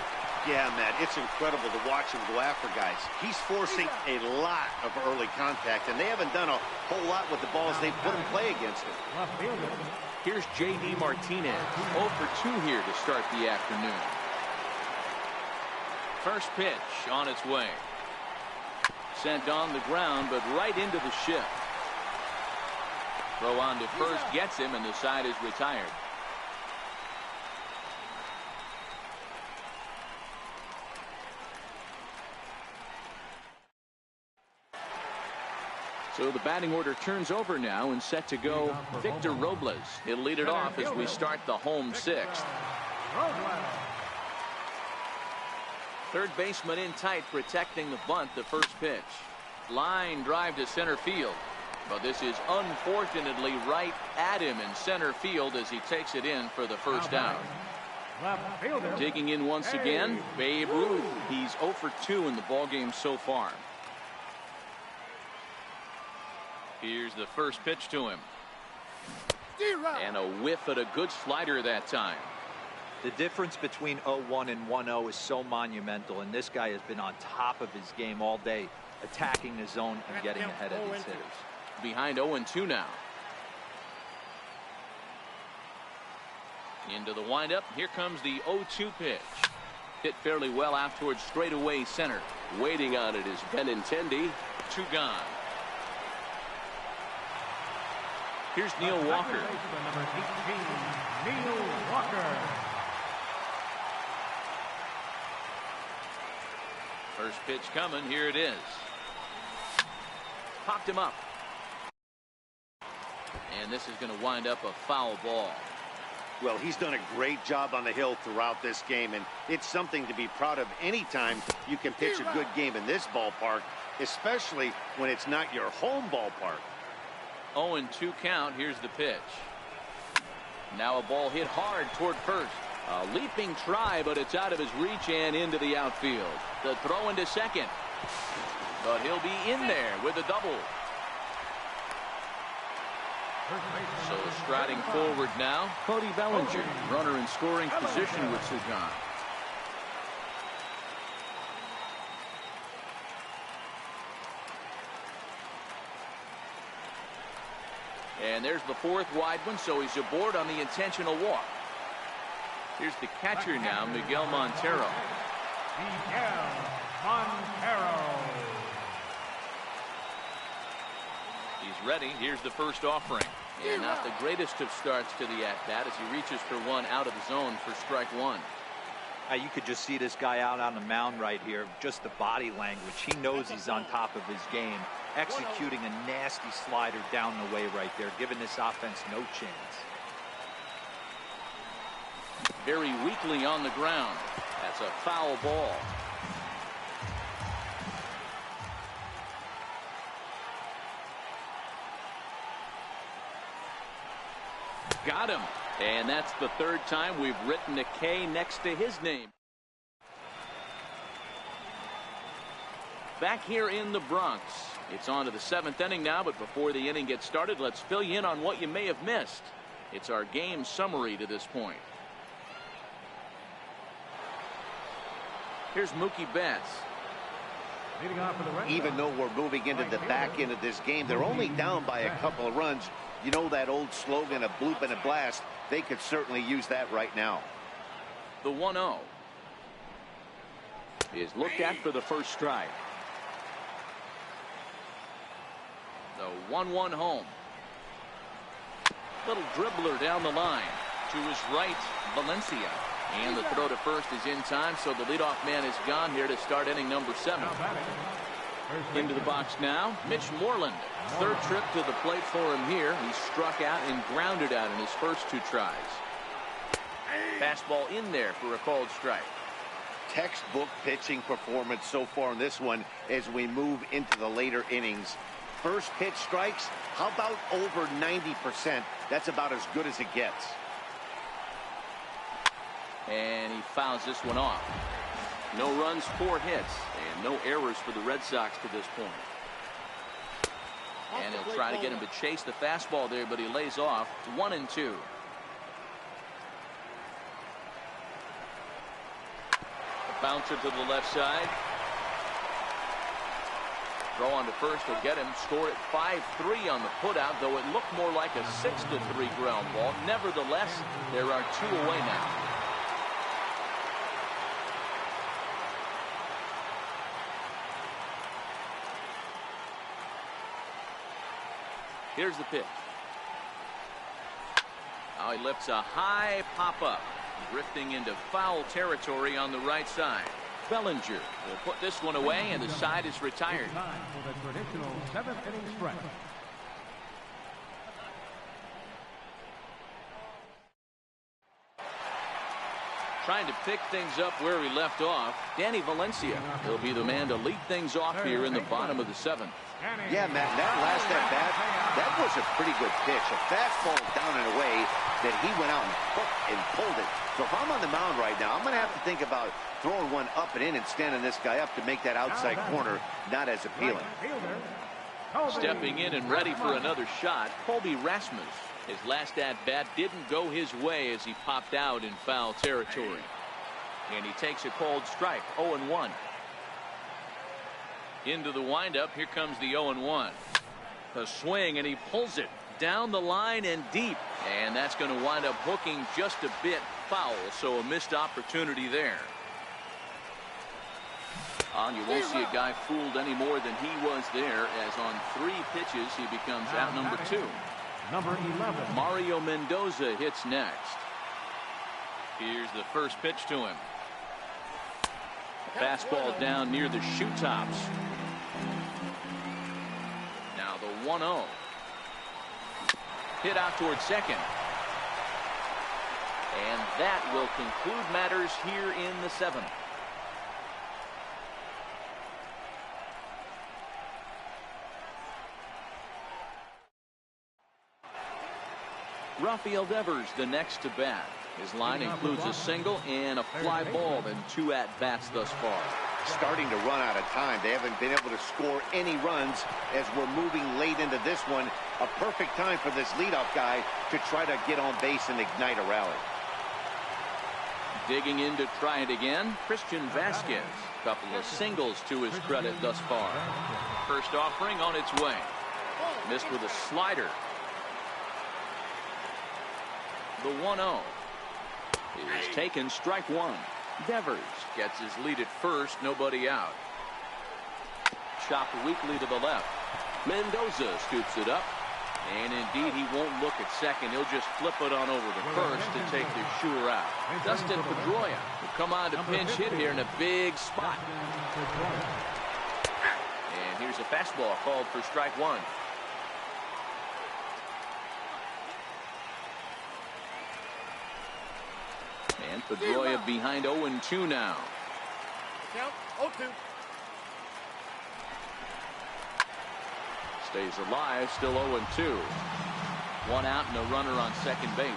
Yeah, Matt, it's incredible to watch him go after guys. He's forcing a lot of early contact, and they haven't done a whole lot with the balls they've put in play against him. Here's J.D. Martinez, 0 for 2 here to start the afternoon. First pitch on its way. Sent on the ground, but right into the shift. Throw on to first gets him, and the side is retired. So the batting order turns over now and set to go Victor Robles. He'll lead it off as we start the home 6th. Third baseman in tight protecting the bunt. The first pitch. Line drive to center field. But this is unfortunately right at him in center field as he takes it in for the first out. Digging in once again, Babe Ruth. He's 0 for 2 in the ballgame so far. Here's the first pitch to him. And a whiff at a good slider that time. The difference between 0-1 and 1-0 is so monumental, and this guy has been on top of his game all day, attacking the zone and getting ahead of these hitters. Behind 0-2 now. Into the windup. Here comes the 0-2 pitch. Hit fairly well out towards straightaway center. Waiting on it is Benintendi. 2 gone. Here's Neil Walker. Number 18, Neil Walker. First pitch coming. Here it is. Popped him up. And this is going to wind up a foul ball. Well, he's done a great job on the hill throughout this game, and it's something to be proud of anytime you can pitch a good game in this ballpark, especially when it's not your home ballpark. 0-2 count. Here's the pitch. Now a ball hit hard toward first. A leaping try, but it's out of his reach and into the outfield. The throw into second. But he'll be in there with a double. So striding forward now, Cody Bellinger. Runner in scoring position with Sugan. And there's the fourth wide one, so he's aboard on the intentional walk. Here's the catcher now, Miguel Montero. Miguel Montero. He's ready. Here's the first offering. And not the greatest of starts to the at-bat as he reaches for one out of the zone for strike one. You could just see this guy out on the mound right here. Just the body language. He knows he's on top of his game. Executing a nasty slider down the way right there, giving this offense no chance. Very weakly on the ground. That's a foul ball. Got him. And that's the third time we've written a K next to his name. Back here in the Bronx. It's on to the seventh inning now, but before the inning gets started, let's fill you in on what you may have missed. It's our game summary to this point. Here's Mookie Betts. Even though we're moving into the back end of this game, they're only down by a couple of runs. You know that old slogan, a bloop and a blast. They could certainly use that right now. The 1-0 is looked at for the first strike. The 1-1 home. Little dribbler down the line to his right, Valencia. And the throw to first is in time, so the leadoff man is gone here to start inning number 7. Into the box now, Mitch Moreland. Third trip to the plate for him here. He struck out and grounded out in his first 2 tries. Fastball in there for a called strike. Textbook pitching performance so far in this one as we move into the later innings. First pitch strikes, how about over 90%? That's about as good as it gets. And he fouls this one off. No runs, 4 hits, and no errors for the Red Sox to this point. And he'll try to get him to chase the fastball there, but he lays off. 1-2. A bouncer to the left side. Throw on to first will get him. Score at 5-3 on the putout, though it looked more like a 6-3 ground ball. Nevertheless, there are 2 away now. Here's the pitch. Now he lifts a high pop-up, drifting into foul territory on the right side. Bellinger will put this one away, and the side is retired. Time for the traditional 7th inning stretch. Trying to pick things up where he left off, Danny Valencia. He'll be the man to lead things off here in the bottom of the 7th. Yeah, Matt, that last at bat, that was a pretty good pitch. A fastball down and away that he went out and hooked and pulled it. So if I'm on the mound right now, I'm going to have to think about throwing one up and in and standing this guy up to make that outside corner not as appealing. Stepping in and ready for another shot, Colby Rasmus. His last at-bat didn't go his way as he popped out in foul territory. And he takes a called strike, 0-1. Into the windup, here comes the 0-1. A swing, and he pulls it down the line and deep. And that's going to wind up hooking just a bit foul, so a missed opportunity there. You won't see a guy fooled any more than he was there, as on 3 pitches he becomes out number 2. Number 11. Mario Mendoza hits next. Here's the first pitch to him. Fastball down near the shoe tops. Now the 1-0. Hit out towards second. And that will conclude matters here in the 7th. Rafael Devers the next to bat. His line includes a single and a fly ball and 2 at-bats thus far. Starting to run out of time. They haven't been able to score any runs as we're moving late into this one. A perfect time for this leadoff guy to try to get on base and ignite a rally. Digging in to try it again, Christian Vasquez. Couple of singles to his credit thus far. First offering on its way. Missed with a slider. The 1-0 is taken, strike one. Devers gets his lead at first, nobody out. Chopped weakly to the left. Mendoza scoops it up. And indeed, he won't look at second. He'll just flip it on over to first to take the sure out. Dustin Pedroia will come on to pinch hit here in a big spot. And here's a fastball called for strike one. And Pedroia behind 0-2 now. Count 0-2. Stays alive, still 0-2. One out and a runner on second base.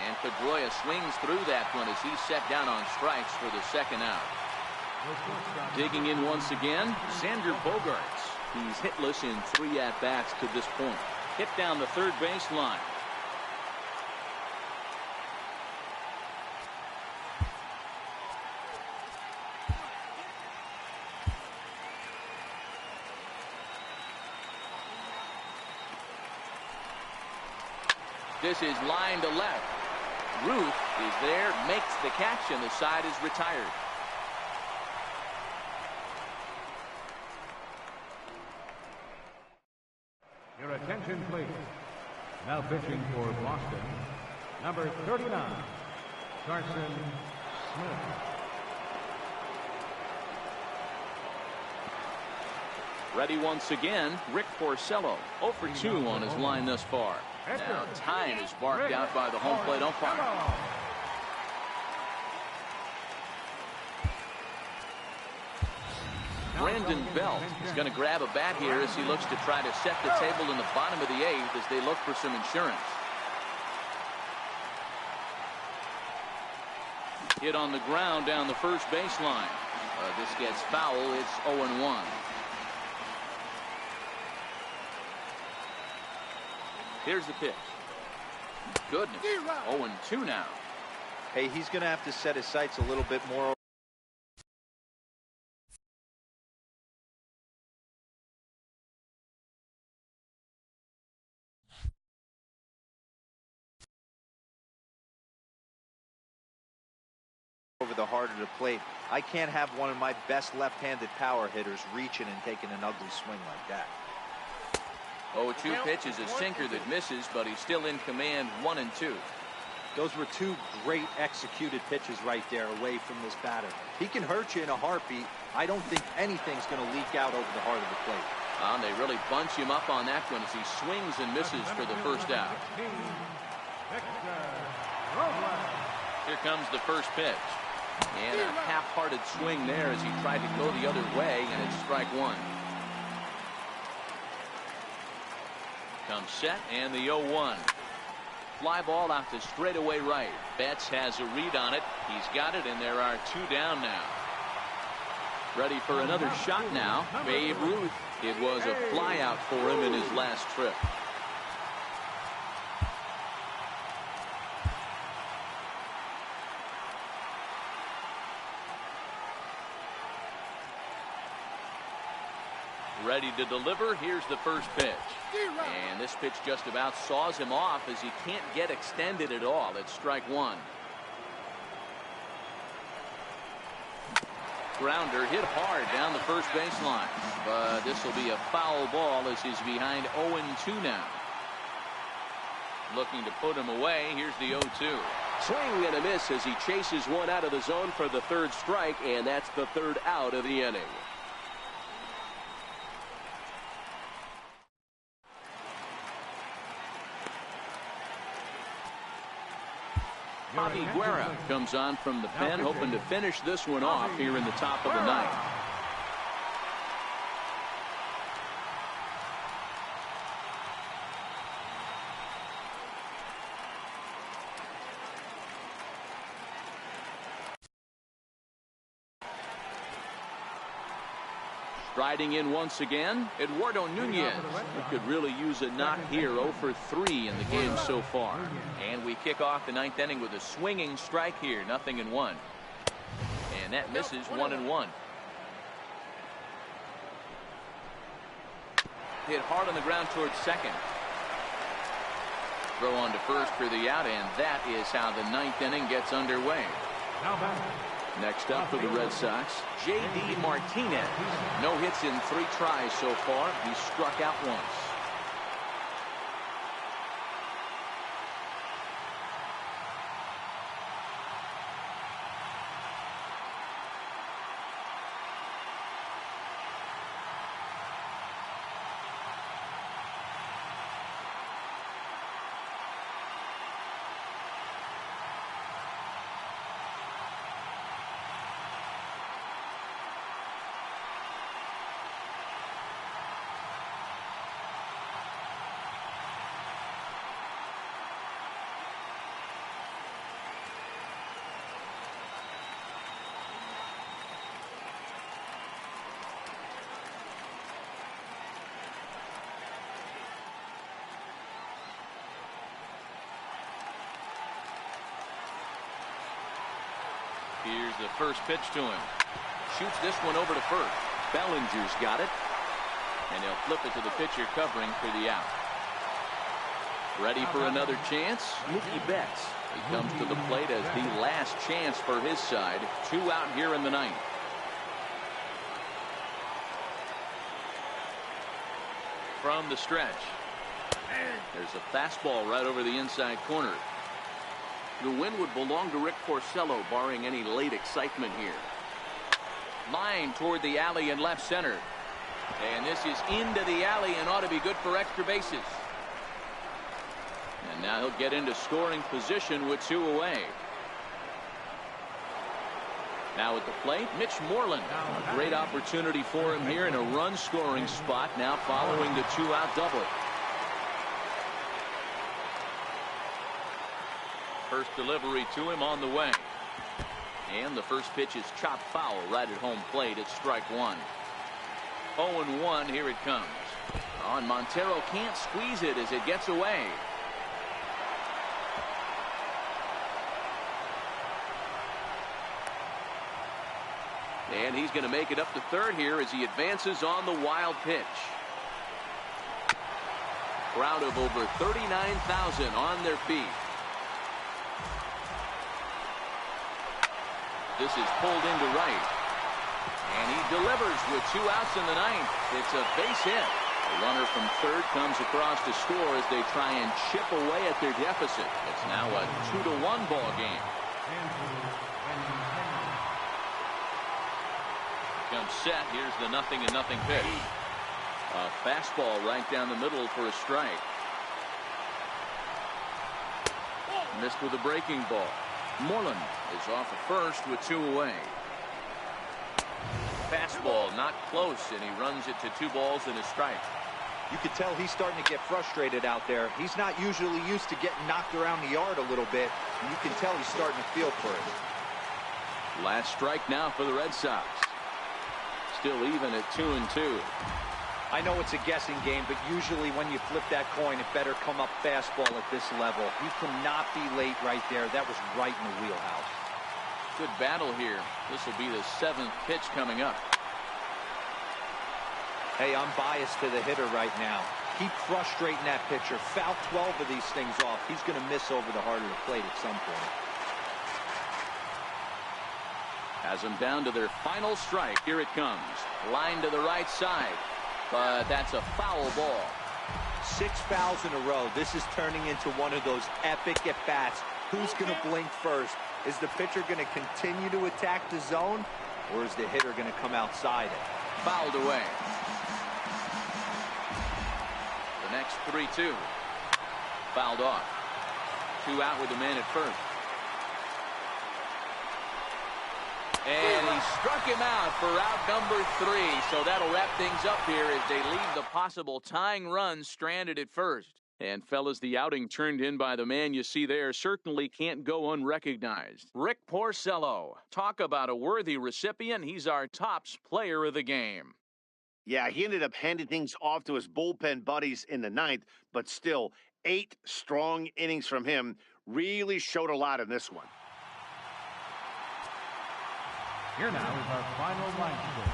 And Pedroia swings through that one as he's set down on strikes for the second out. Digging in once again, Xander Bogaerts. He's hitless in 3 at-bats to this point. Hit down the third base line. This is line to left. Ruth is there, makes the catch, and the side is retired. Your attention, please. Now pitching for Boston, number 39, Carson Smith. Ready once again, Rick Porcello, 0-for-2 on his line thus far. Now time is barked out by the home plate umpire. Brandon Belt is going to grab a bat here as he looks to try to set the table in the bottom of the 8th as they look for some insurance. Hit on the ground down the first baseline. This gets foul. It's 0-1. Here's the pitch. Goodness. 0-2 now. Hey, he's going to have to set his sights a little bit more. Over the heart of the plate. I can't have one of my best left-handed power hitters reaching and taking an ugly swing like that. 0-2 pitch is a sinker that misses, but he's still in command. 1-2. Those were 2 great executed pitches right there away from this batter. He can hurt you in a heartbeat. I don't think anything's going to leak out over the heart of the plate. And they really bunch him up on that one as he swings and misses for the first out. Here comes the first pitch. And a half-hearted swing there as he tried to go the other way, and it's strike one. Comes set, and the 0-1. Fly ball out to straightaway right. Betts has a read on it. He's got it, and there are 2 down now. Ready for another shot now. Babe Ruth. It was a fly out for him in his last trip. Ready to deliver. Here's the first pitch. And this pitch just about saws him off as he can't get extended at all. It's strike one. Grounder hit hard down the first baseline. But this will be a foul ball as he's behind 0-2 now. Looking to put him away. Here's the 0-2. Swing and a miss as he chases one out of the zone for the third strike, and that's the third out of the inning. Javi Guerra comes on from the pen, hoping to finish this one off here in the top of the ninth. Striding in once again, Eduardo Nunez, who could really use a knock here. 0-for-3 in the game so far. And we kick off the ninth inning with a swinging strike here. 0-1. And that misses. 1-1. Hit hard on the ground towards second. Throw on to first for the out, and that is how the ninth inning gets underway. Now back. Next up for the Red Sox, J.D. Martinez. No hits in 3 tries so far. He struck out once. Here's the first pitch to him. Shoots this one over to first. Bellinger's got it. And he'll flip it to the pitcher covering for the out. Ready for another chance? Mookie Betts. He comes to the plate as the last chance for his side. 2 out here in the ninth. From the stretch. There's a fastball right over the inside corner. The win would belong to Rick Porcello, barring any late excitement here. Line toward the alley in left center. And this is into the alley and ought to be good for extra bases. And now he'll get into scoring position with 2 away. Now at the plate, Mitch Moreland. A great opportunity for him here in a run-scoring spot now following the 2-out double. First delivery to him on the way. And the first pitch is chopped foul right at home plate. It's strike 1. 0-1. Here it comes. And Montero can't squeeze it as it gets away. And he's going to make it up to third here as he advances on the wild pitch. Crowd of over 39,000 on their feet. This is pulled into right. And he delivers with 2 outs in the ninth. It's a base hit. The runner from third comes across to score as they try and chip away at their deficit. It's now a 2-1 ball game. Comes set. Here's the 0-0 pitch. A fastball right down the middle for a strike. Missed with a breaking ball. Moreland is off at first with 2 away. Fastball not close, and he runs it to 2 balls and a strike. You can tell he's starting to get frustrated out there. He's not usually used to getting knocked around the yard a little bit. And you can tell he's starting to feel for it. Last strike now for the Red Sox. Still even at 2-2. I know it's a guessing game, but usually when you flip that coin, it better come up fastball at this level. You cannot be late right there. That was right in the wheelhouse. Good battle here. This will be the 7th pitch coming up. Hey, I'm biased to the hitter right now. Keep frustrating that pitcher. Foul 12 of these things off. He's going to miss over the heart of the plate at some point. Has them down to their final strike. Here it comes. Line to the right side. But that's a foul ball. 6 fouls in a row. This is turning into one of those epic at-bats. Who's going to blink first? Is the pitcher going to continue to attack the zone, or is the hitter going to come outside it? Fouled away. The next 3-2. Fouled off. 2 out with a man at first. And he struck him out for out number 3. So that'll wrap things up here as they leave the possible tying run stranded at first. And fellas, the outing turned in by the man you see there certainly can't go unrecognized. Rick Porcello. Talk about a worthy recipient. He's our tops player of the game. Yeah, he ended up handing things off to his bullpen buddies in the ninth, but still 8 strong innings from him really showed a lot in this one. Here now is our final line score.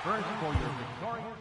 First for your victorious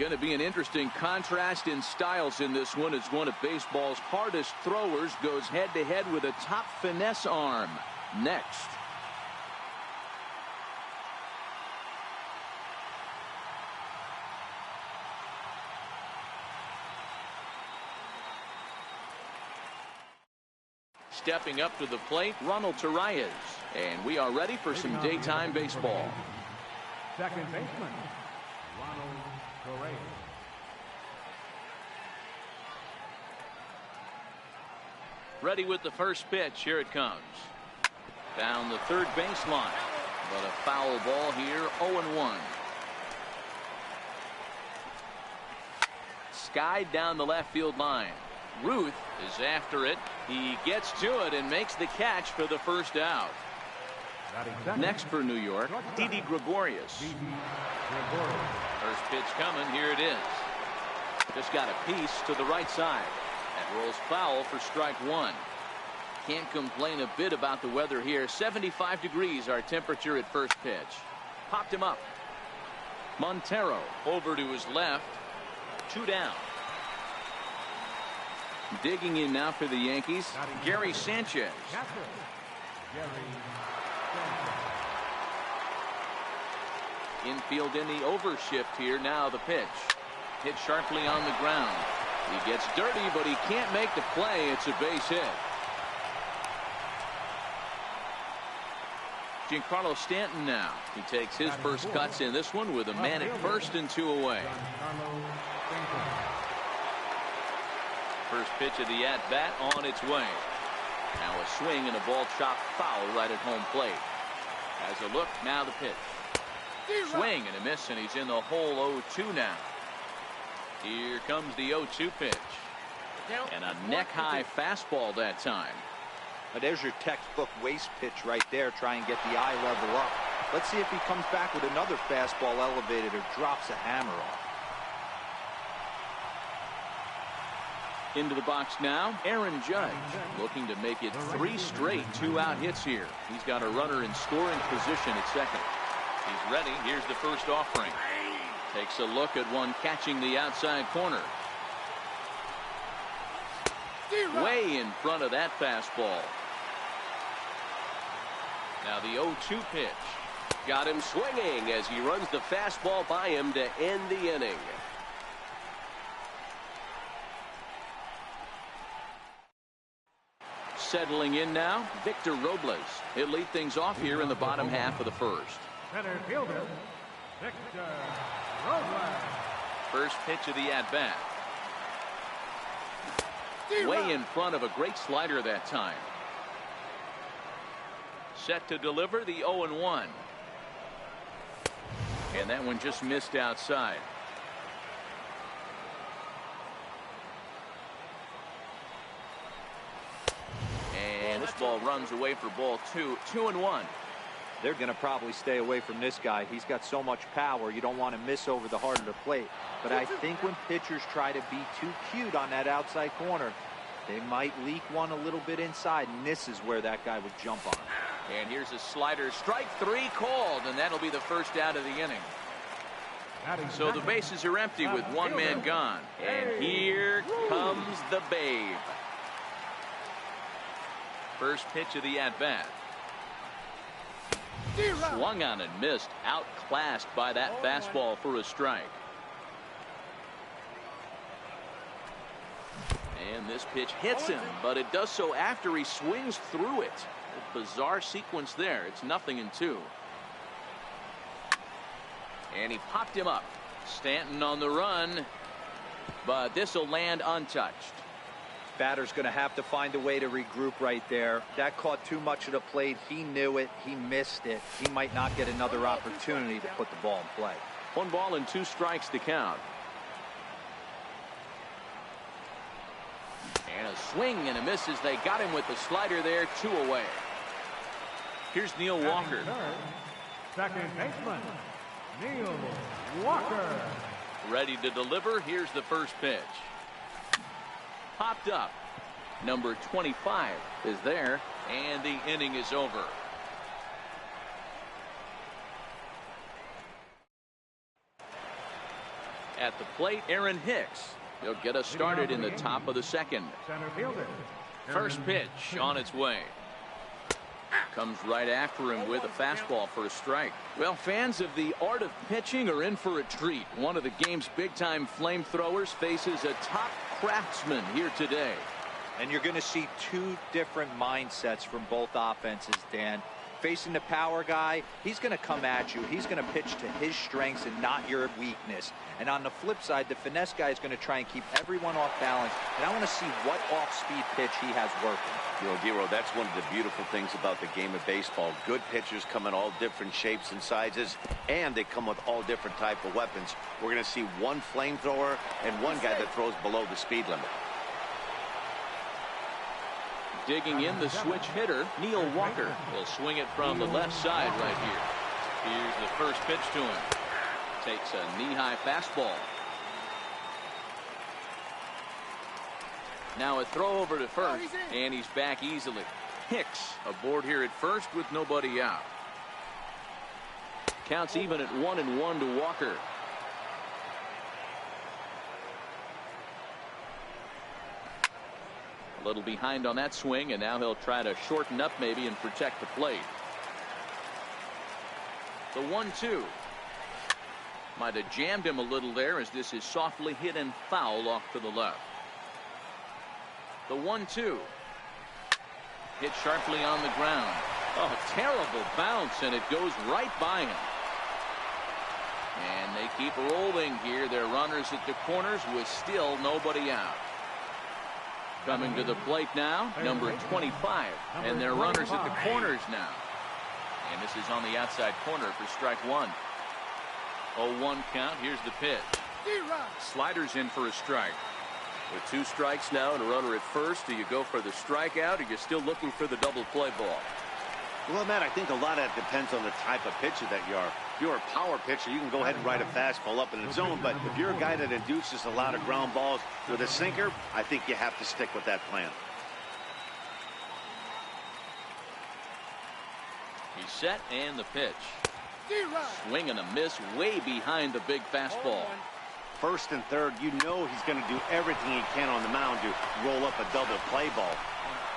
Going to be an interesting contrast in styles in this one, as one of baseball's hardest throwers goes head-to-head with a top finesse arm. Next. Stepping up to the plate, Ronald Torreyes. And we are ready for some daytime baseball. Second baseman, Ronald Torreyes. Ready with the first pitch. Here it comes. Down the third baseline. But a foul ball here, 0-1. Skied down the left field line. Ruth is after it. He gets to it and makes the catch for the first out. Next for New York, Didi Gregorius. First pitch coming. Here it is. Just got a piece to the right side. That rolls foul for strike one. Can't complain a bit about the weather here. 75 degrees our temperature at first pitch. Popped him up. Montero over to his left. 2 down. Digging in now for the Yankees, Gary Sanchez. Infield in the overshift here. Now the pitch. Hit sharply on the ground. He gets dirty, but he can't make the play. It's a base hit. Giancarlo Stanton now. He takes his first cuts in this one with a man at first and 2 away. First pitch of the at-bat on its way. Now a swing and a ball chopped foul right at home plate. As a look, now the pitch. Swing and a miss, and he's in the hole 0-2 now. Here comes the 0-2 pitch. And a neck-high fastball that time. Now there's your textbook waste pitch right there. Try and get the eye level up. Let's see if he comes back with another fastball elevated or drops a hammer off. Into the box now, Aaron Judge, looking to make it 3 straight 2-out hits here. He's got a runner in scoring position at second. He's ready. Here's the first offering. Takes a look at one catching the outside corner. Way in front of that fastball. Now the 0-2 pitch. Got him swinging as he runs the fastball by him to end the inning. Settling in now, Victor Robles. He'll lead things off here in the bottom half of the first. Center fielder, Victor Robles. First pitch of the at-bat. Way in front of a great slider that time. Set to deliver the 0-1. And that one just missed outside. And this ball runs away for ball 2. 2-1. They're going to probably stay away from this guy. He's got so much power. You don't want to miss over the heart of the plate. But I think when pitchers try to be too cute on that outside corner, they might leak one a little bit inside, and this is where that guy would jump on. And here's a slider. Strike 3 called, and that'll be the first out of the inning. So the bases are empty with one man gone. And here comes the Babe. First pitch of the at-bat. Swung on and missed. Outclassed by that fastball for a strike. And this pitch hits him, but it does so after he swings through it. A bizarre sequence there. It's 0-2. And he popped him up. Stanton on the run, but this will land untouched. Batter's going to have to find a way to regroup right there. That caught too much of the plate. He knew it. He missed it. He might not get another opportunity to put the ball in play. 1 ball and 2 strikes to count. And a swing and a miss as they got him with the slider there. 2 away. Here's Neil Walker. Second baseman, Neil Walker. Ready to deliver. Here's the first pitch. Popped up. Number 25 is there, and the inning is over. At the plate, Aaron Hicks. He'll get us started in the top of the second. Center fielder. First pitch on its way. Comes right after him with a fastball for a strike. Well, fans of the art of pitching are in for a treat. One of the game's big-time flamethrowers faces a top craftsman here today. And you're going to see two different mindsets from both offenses, Dan. Facing the power guy, he's going to come at you. He's going to pitch to his strengths and not your weakness. And on the flip side, the finesse guy is going to try and keep everyone off balance. And I want to see what off-speed pitch he has working. You know, Dero, that's one of the beautiful things about the game of baseball. Good pitchers come in all different shapes and sizes, and they come with all different type of weapons. We're going to see one flamethrower and one guy that throws below the speed limit. Digging in, the switch hitter, Neil Walker. Will swing it from the left side right here. Here's the first pitch to him. Takes a knee-high fastball. Now a throw over to first, and he's back easily. Hicks aboard here at first with nobody out. Counts even at 1-1 to Walker. A little behind on that swing, and now he'll try to shorten up maybe and protect the plate. The 1-2. Might have jammed him a little there, as this is softly hit and foul off to the left. The 1-2. Hit sharply on the ground. Oh, terrible bounce, and it goes right by him. And they keep rolling here. They're runners at the corners with still nobody out. Coming to the plate now, number 25, and they're runners at the corners now. And this is on the outside corner for strike one. 0-1 count. Here's the pitch. Sliders in for a strike. With 2 strikes now and a runner at first, do you go for the strikeout, or you're still looking for the double play ball? Well, Matt, I think a lot of that depends on the type of pitcher that you are. If you're a power pitcher, you can go ahead and ride a fastball up in the zone. But if you're a guy that induces a lot of ground balls with a sinker, I think you have to stick with that plan. He's set, and the pitch. Swing and a miss way behind the big fastball. First and third, you know he's going to do everything he can on the mound to roll up a double play ball.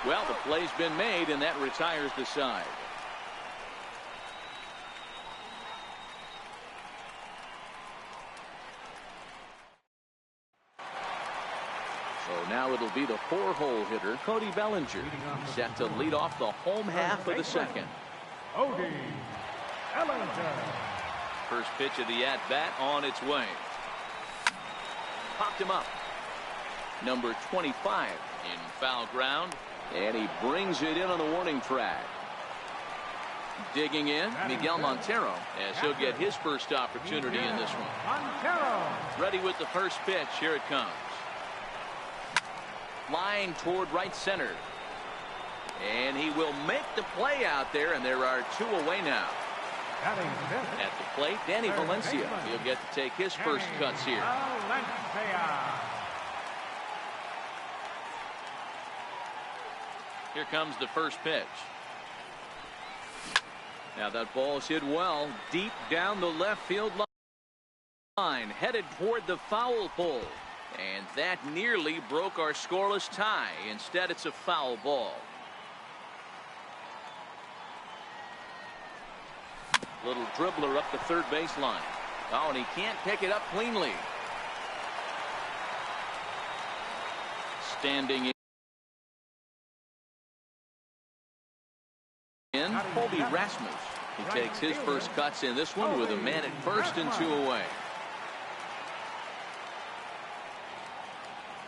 Well, the play's been made, and that retires the side. So now it'll be the 4-hole hitter, Cody Bellinger, set to lead off the home half of the second. Cody Bellinger. First pitch of the at-bat on its way. Popped him up. Number 25 in foul ground, and he brings it in on the warning track. Digging in, Miguel Montero, as he'll get his first opportunity in this one. Montero. Ready with the first pitch. Here it comes. Line toward right center. And he will make the play out there, and there are 2 away now. At the plate, Danny Valencia. He'll get to take his first cuts here. Here comes the first pitch. Now that ball's hit well, deep down the left field line, headed toward the foul pole. And that nearly broke our scoreless tie. Instead, it's a foul ball. Little dribbler up the third baseline. Oh, and he can't pick it up cleanly. Standing in, Colby Rasmus. He takes his first cuts in this one with a man at first and 2 away.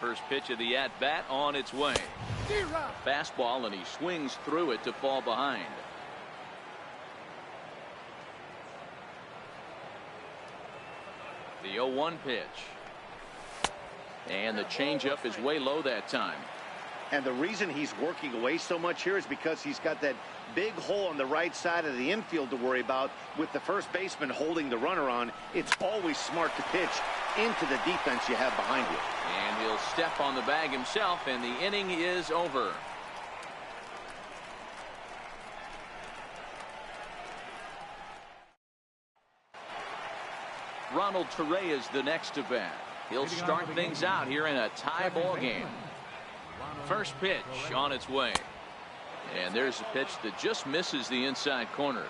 First pitch of the at-bat on its way. Fastball, and he swings through it to fall behind. The 0-1 pitch. And the changeup is way low that time. And the reason he's working away so much here is because he's got that big hole on the right side of the infield to worry about. With the first baseman holding the runner on, it's always smart to pitch into the defense you have behind you. And he'll step on the bag himself, and the inning is over. Ronald Torreyes the next to bat. He'll start things out here in a tie ball game. First pitch on its way. And there's a pitch that just misses the inside corner.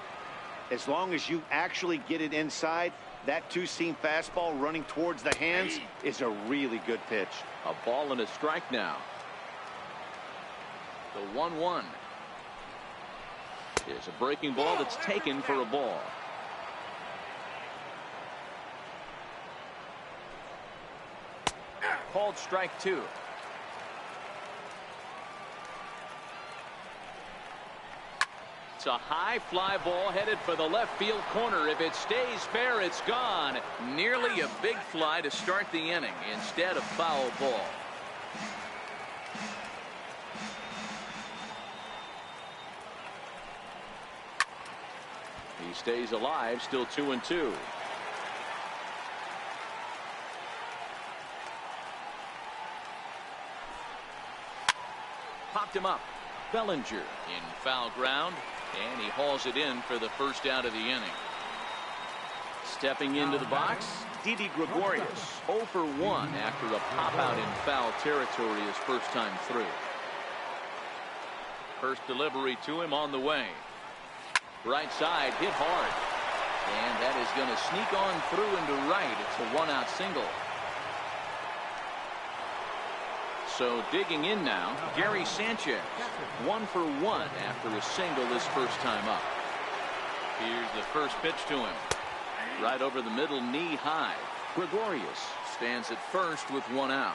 As long as you actually get it inside, that two-seam fastball running towards the hands is a really good pitch. A ball and a strike now. The 1-1 is a breaking ball that's taken for a ball. Called strike 2. It's a high fly ball headed for the left field corner. If it stays fair, it's gone. Nearly a big fly to start the inning instead of foul ball. He stays alive, still 2-2. Popped him up. Bellinger in foul ground, and he hauls it in for the first out of the inning. Stepping into the box, Didi Gregorius, 0 for 1 after a pop out in foul territory his first time through. First delivery to him on the way. Right side hit hard, and that is going to sneak on through into right. It's a 1-out single. So digging in now, Gary Sanchez, 1 for 1 after a single his first time up. Here's the first pitch to him. Right over the middle, knee high. Gregorius stands at first with 1 out.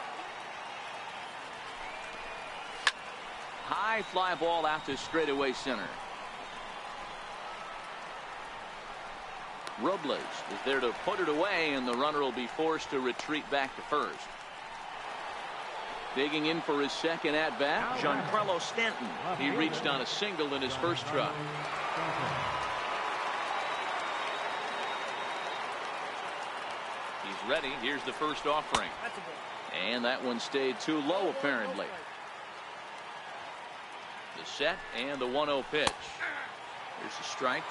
High fly ball out to straightaway center. Robles is there to put it away, and the runner will be forced to retreat back to first. Digging in for his second at-bat, Giancarlo Stanton. He reached on a single in his first try. He's ready. Here's the first offering. And that one stayed too low, apparently. The set and the 1-0 pitch. Here's the strike.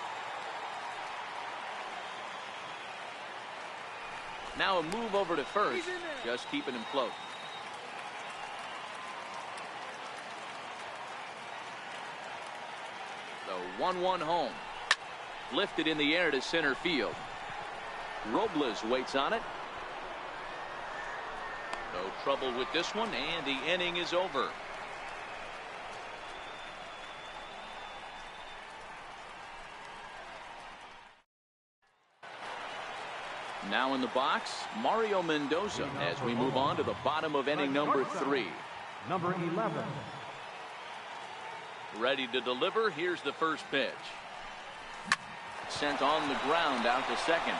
Now a move over to first, just keeping him float. The 1-1 home. Lifted in the air to center field. Robles waits on it. No trouble with this one, and the inning is over. Now in the box, Mario Mendoza as we move on to the bottom of inning number 3. Number 11. Ready to deliver. Here's the first pitch. Sent on the ground out to second.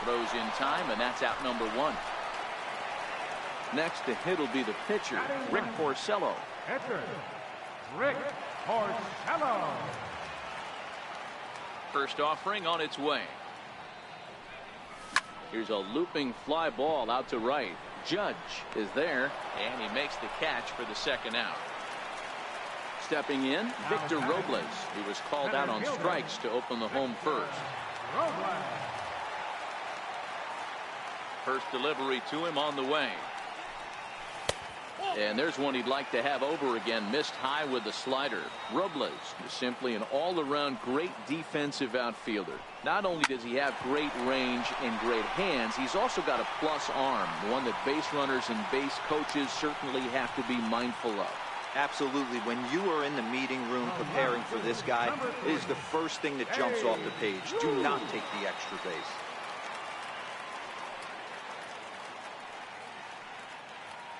Throws in time, and that's out number 1. Next to hit will be the pitcher, Rick Porcello. Pitcher, Rick Porcello. First offering on its way. Here's a looping fly ball out to right. Judge is there, and he makes the catch for the second out. Stepping in, Victor Robles. He was called out on strikes to open the home first. First delivery to him on the way. And there's one he'd like to have over again. Missed high with the slider. Robles is simply an all-around great defensive outfielder. Not only does he have great range and great hands, he's also got a plus arm, one that base runners and base coaches certainly have to be mindful of. Absolutely. When you are in the meeting room preparing for this guy, it is the first thing that jumps off the page. Do not take the extra base.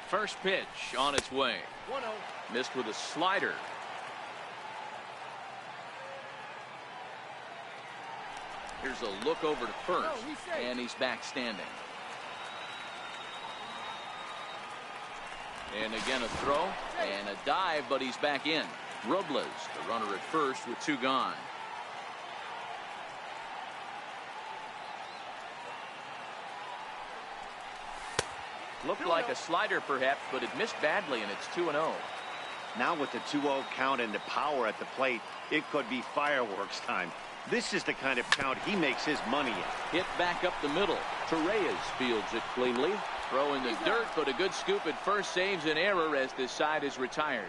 First pitch on its way. 1-0. Missed with a slider. Here's a look over to first, and he's back standing. And again a throw and a dive, but he's back in. Robles, the runner at first with 2 gone. Looked like a slider perhaps, but it missed badly, and it's 2-0. Now with the 2-0 count and the power at the plate, it could be fireworks time. This is the kind of count he makes his money in. Hit back up the middle. Torreyes fields it cleanly. Throw in the dirt, but a good scoop at first saves an error as this side is retired.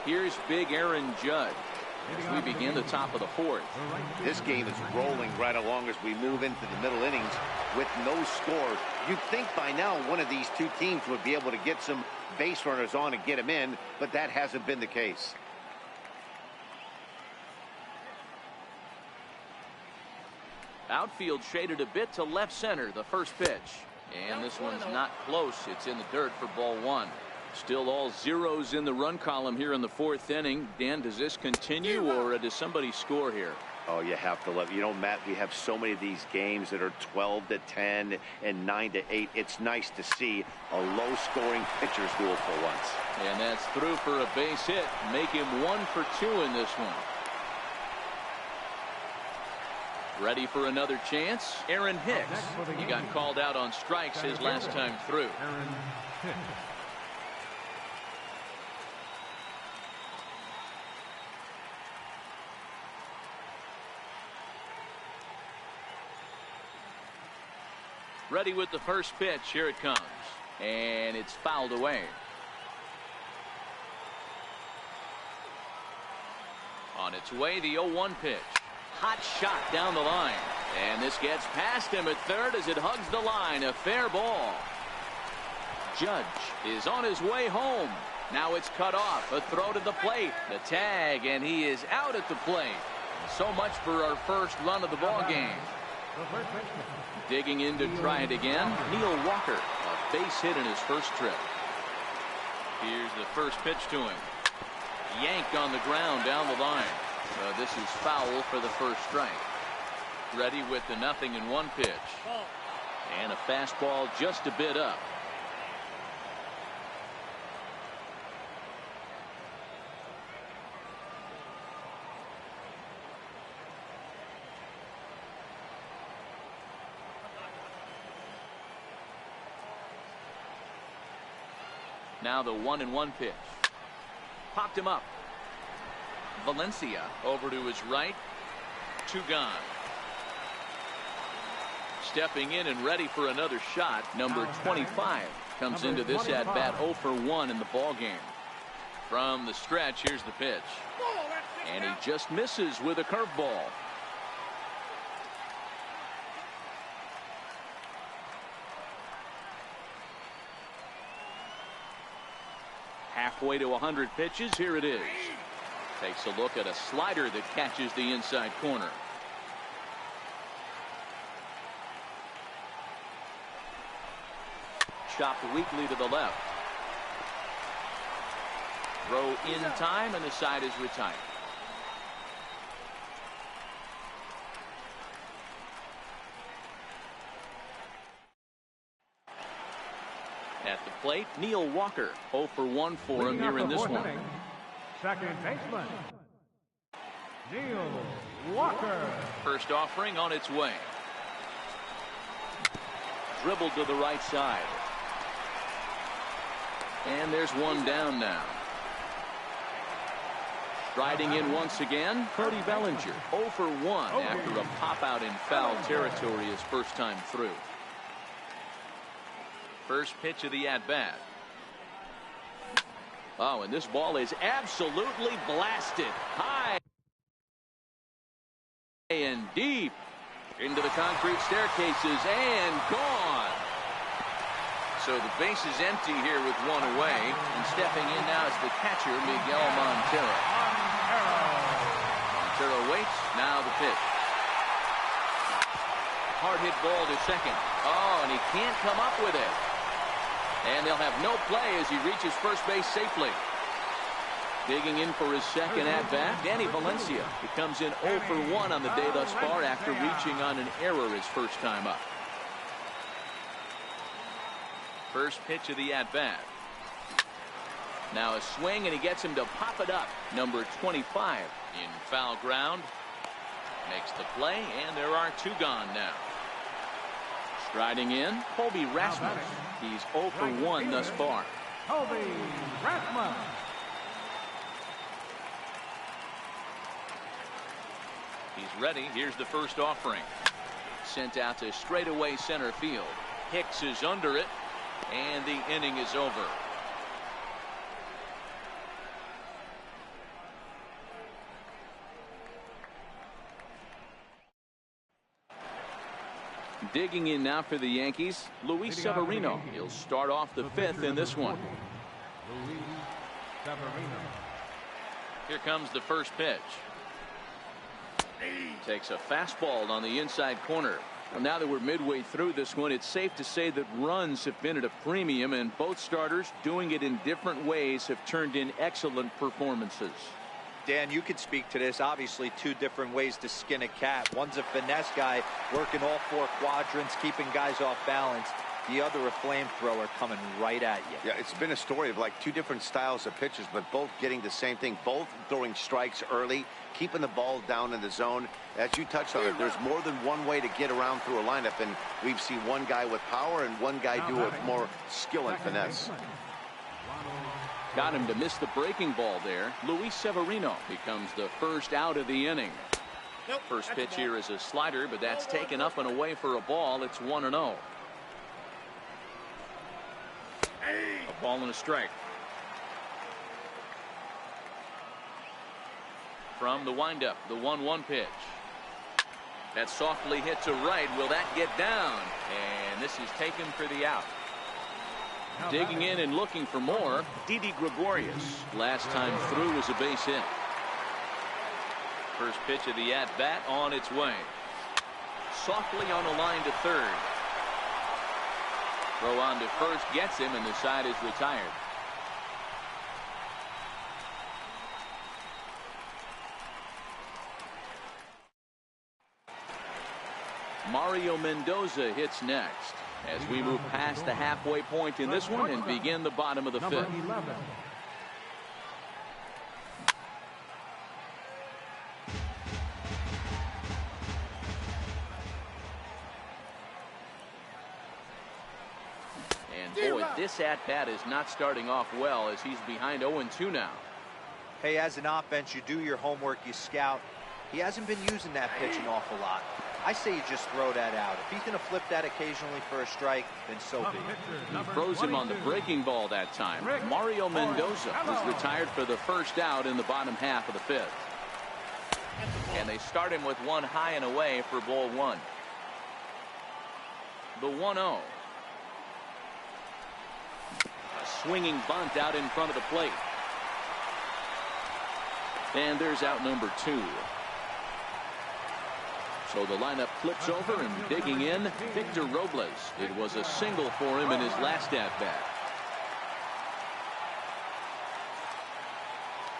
Here's big Aaron Judge as we begin the top of the fourth. This game is rolling right along as we move into the middle innings with no score. You'd think by now one of these two teams would be able to get some base runners on and get them in, but that hasn't been the case. Outfield shaded a bit to left center, the first pitch. And this one's not close. It's in the dirt for ball one. Still all zeros in the run column here in the fourth inning. Dan, does this continue or does somebody score here? Oh, you have to love it. You know, Matt, we have so many of these games that are 12-10 and 9-8. It's nice to see a low-scoring pitcher's duel for once. And that's through for a base hit. Make him 1 for 2 in this one. Ready for another chance. Aaron Hicks. He got called out on strikes his last time through. Aaron Hicks. Ready with the first pitch. Here it comes. And it's fouled away. On its way, the 0-1 pitch. Hot shot down the line. And this gets past him at third as it hugs the line. A fair ball. Judge is on his way home. Now it's cut off. A throw to the plate. The tag, and he is out at the plate. So much for our first run of the ball game. Digging in to try it again. Neil Walker, a base hit in his first trip. Here's the first pitch to him. Yanked on the ground down the line. This is foul for the first strike. Ready with the 0-1 pitch. And a fastball just a bit up. Now the 1-1 pitch. Popped him up. Valencia over to his right. 2 gone. Stepping in and ready for another shot. Number 25 comes into this at bat 0 for 1 in the ball game. From the stretch, here's the pitch. And he just misses with a curveball. Halfway to 100 pitches. Here it is. Takes a look at a slider that catches the inside corner. Chopped weakly to the left. Throw in time, and the side is retired. At the plate, Neil Walker. 0 for 1 for him here in this one. Second baseman, Neil Walker. First offering on its way. Dribbled to the right side. And there's one down now. Striding in once again, Cody Bellinger. 0 for 1 after a pop out in foul territory his first time through. First pitch of the at-bat. Oh, and this ball is absolutely blasted. High and deep into the concrete staircases and gone. So the base is empty here with 1 away. And stepping in now is the catcher, Miguel Montero. Montero waits. Now the pitch. Hard hit ball to second. Oh, and he can't come up with it. And they'll have no play as he reaches first base safely. Digging in for his second at-bat, Danny Valencia. He comes in 0 for 1 on the day thus far after reaching on an error his first time up. First pitch of the at-bat. Now a swing, and he gets him to pop it up. Number 25 in foul ground. Makes the play, and there are 2 gone now. Striding in, Colby Rasmus. He's 0 for 1 thus far. Toby Rasmus. He's ready. Here's the first offering. Sent out to straightaway center field. Hicks is under it, and the inning is over. Digging in now for the Yankees, Luis Severino. He'll start off the fifth in this one. Luis Severino. Here comes the first pitch. Takes a fastball on the inside corner. Well, now that we're midway through this one, it's safe to say that runs have been at a premium, and both starters, doing it in different ways, have turned in excellent performances. Dan, you could speak to this. Obviously, two different ways to skin a cat. One's a finesse guy working all four quadrants, keeping guys off balance. The other, a flamethrower coming right at you. Yeah, it's been a story of like two different styles of pitches, but both getting the same thing, both throwing strikes early, keeping the ball down in the zone. As you touched on it, there's more than one way to get around through a lineup, and we've seen one guy with power and one guy do it with more skill and finesse. Got him to miss the breaking ball there. Luis Severino becomes the first out of the inning. First pitch here is a slider, but that's taken up and away for a ball. It's 1-0. A ball and a strike. From the windup, the 1-1 pitch. That's softly hit to right. Will that get down? And this is taken for the out. Digging in and looking for more, Didi Gregorius. Last time through was a base hit. First pitch of the at-bat on its way. Softly on a line to third. Throw on to first gets him, and the side is retired. Mario Mendoza hits next as we move past the halfway point in this one and begin the bottom of the fifth. And boy, this at-bat is not starting off well as he's behind 0-2 now. Hey, as an offense, you do your homework, you scout. He hasn't been using that pitch an awful lot. I say you just throw that out. If he's going to flip that occasionally for a strike, then so be it. He froze him on the breaking ball that time. Mario Mendoza was retired for the first out in the bottom half of the fifth. And they start him with one high and away for ball one. The 1-0. A swinging bunt out in front of the plate. And there's out number two. So the lineup flips over, and digging in, Victor Robles. It was a single for him in his last at-bat.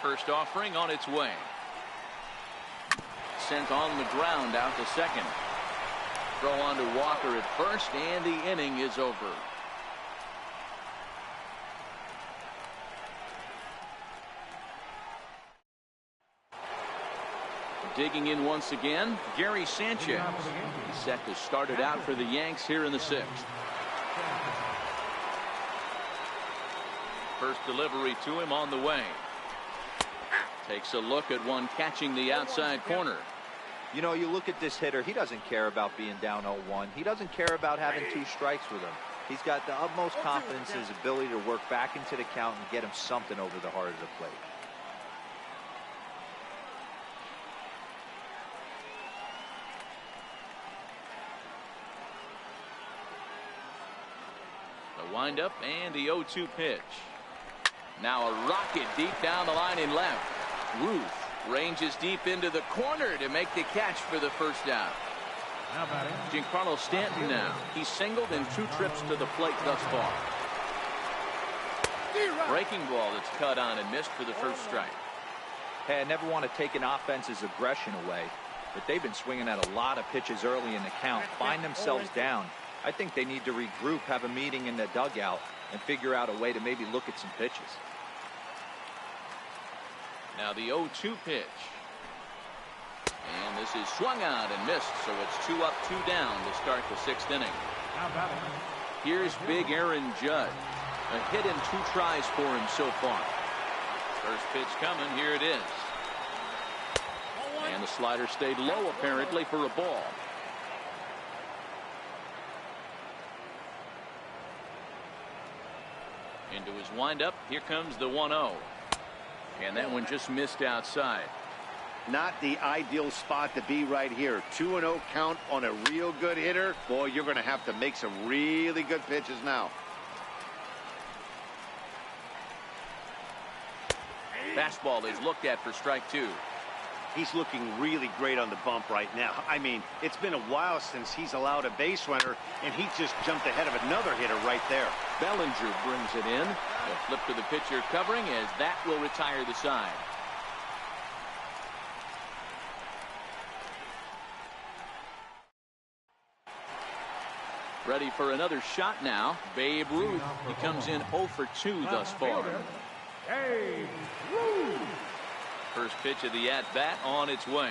First offering on its way. Sent on the ground out to second. Throw on to Walker at first, and the inning is over. Digging in once again, Gary Sanchez. He's set to start it out for the Yanks here in the sixth. First delivery to him on the way. Takes a look at one catching the outside corner. You know, you look at this hitter, he doesn't care about being down 0-1. He doesn't care about having two strikes with him. He's got the utmost confidence in his ability to work back into the count and get him something over the heart of the plate. The windup and the 0-2 pitch. Now a rocket deep down the line in left. Ruth ranges deep into the corner to make the catch for the first out. Giancarlo Stanton now. He's singled in 2 trips to the plate thus far. Breaking ball that's cut on and missed for the first strike. Hey, I never want to take an offense's aggression away, but they've been swinging at a lot of pitches early in the count, find themselves down. I think they need to regroup, have a meeting in the dugout, and figure out a way to maybe look at some pitches. Now the 0-2 pitch. And this is swung out and missed, so it's 2 up, 2 down to start the 6th inning. Here's big Aaron Judge. A hit in 2 tries for him so far. First pitch coming. Here it is. And the slider stayed low apparently for a ball. Into his windup. Here comes the 1-0. And that one just missed outside. Not the ideal spot to be right here. 2-0 count on a real good hitter. Boy, you're going to have to make some really good pitches now. Fastball is looked at for strike 2. He's looking really great on the bump right now. I mean, it's been a while since he's allowed a base runner, and he just jumped ahead of another hitter right there. Bellinger brings it in. A flip to the pitcher covering as that will retire the side. Ready for another shot now. Babe Ruth. He comes in 0 for 2 thus far. Babe Ruth. First pitch of the at-bat on its way.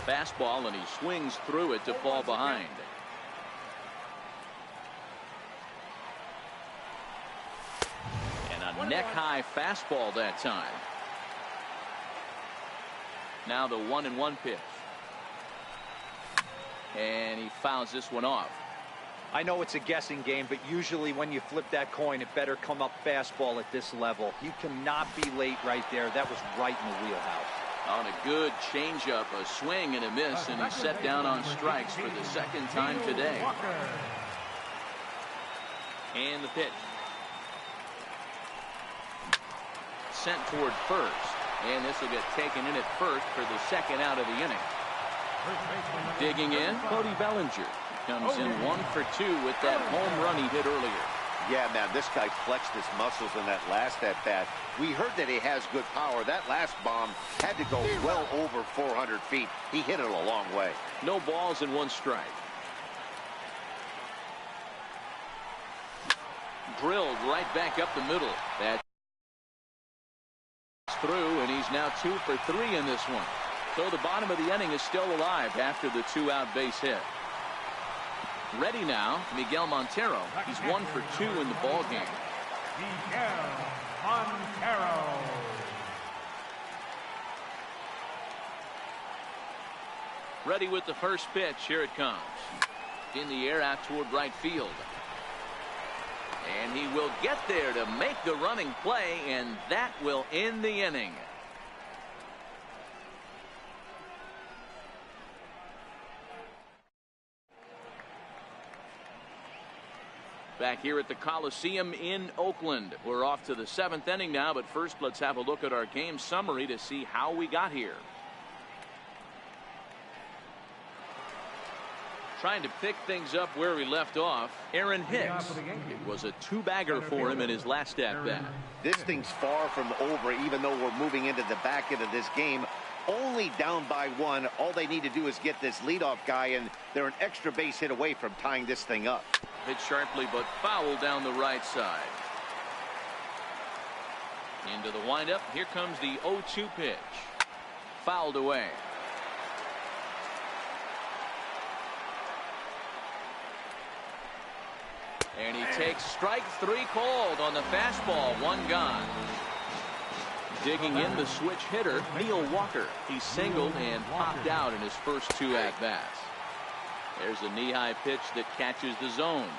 Fastball, and he swings through it to fall behind. And a neck-high fastball that time. Now the 1-1 pitch. And he fouls this one off. I know it's a guessing game, but usually when you flip that coin, it better come up fastball at this level. You cannot be late right there. That was right in the wheelhouse. On a good changeup, a swing and a miss, and he's set down on strikes for the second time today. And the pitch. Sent toward first, and this will get taken in at first for the second out of the inning. Digging in, Cody Bellinger. Comes in 1 for 2 with that home run he hit earlier. Yeah, man, this guy flexed his muscles in that last at-bat. We heard that he has good power. That last bomb had to go well over 400 feet. He hit it a long way. No balls and 1 strike. Drilled right back up the middle. That's through, and he's now 2 for 3 in this one. So the bottom of the inning is still alive after the 2-out base hit. Ready now, Miguel Montero. He's 1 for 2 in the ball game. Miguel Montero. Ready with the first pitch. Here it comes. In the air out toward right field. And he will get there to make the running play, and that will end the inning. Back here at the Coliseum in Oakland. We're off to the 7th inning now, but first let's have a look at our game summary to see how we got here. Trying to pick things up where we left off, Aaron Hicks. It was a 2-bagger for him in his last at-bat. This thing's far from over, even though we're moving into the back end of this game. Only down by 1. All they need to do is get this leadoff guy, and they're an extra base hit away from tying this thing up. Hit sharply, but foul down the right side. Into the windup. Here comes the 0-2 pitch. Fouled away. And he takes strike 3 called on the fastball. 1 gone. Digging in, the switch hitter, Neil Walker. He singled and popped out in his first 2 at-bats. There's a knee-high pitch that catches the zone.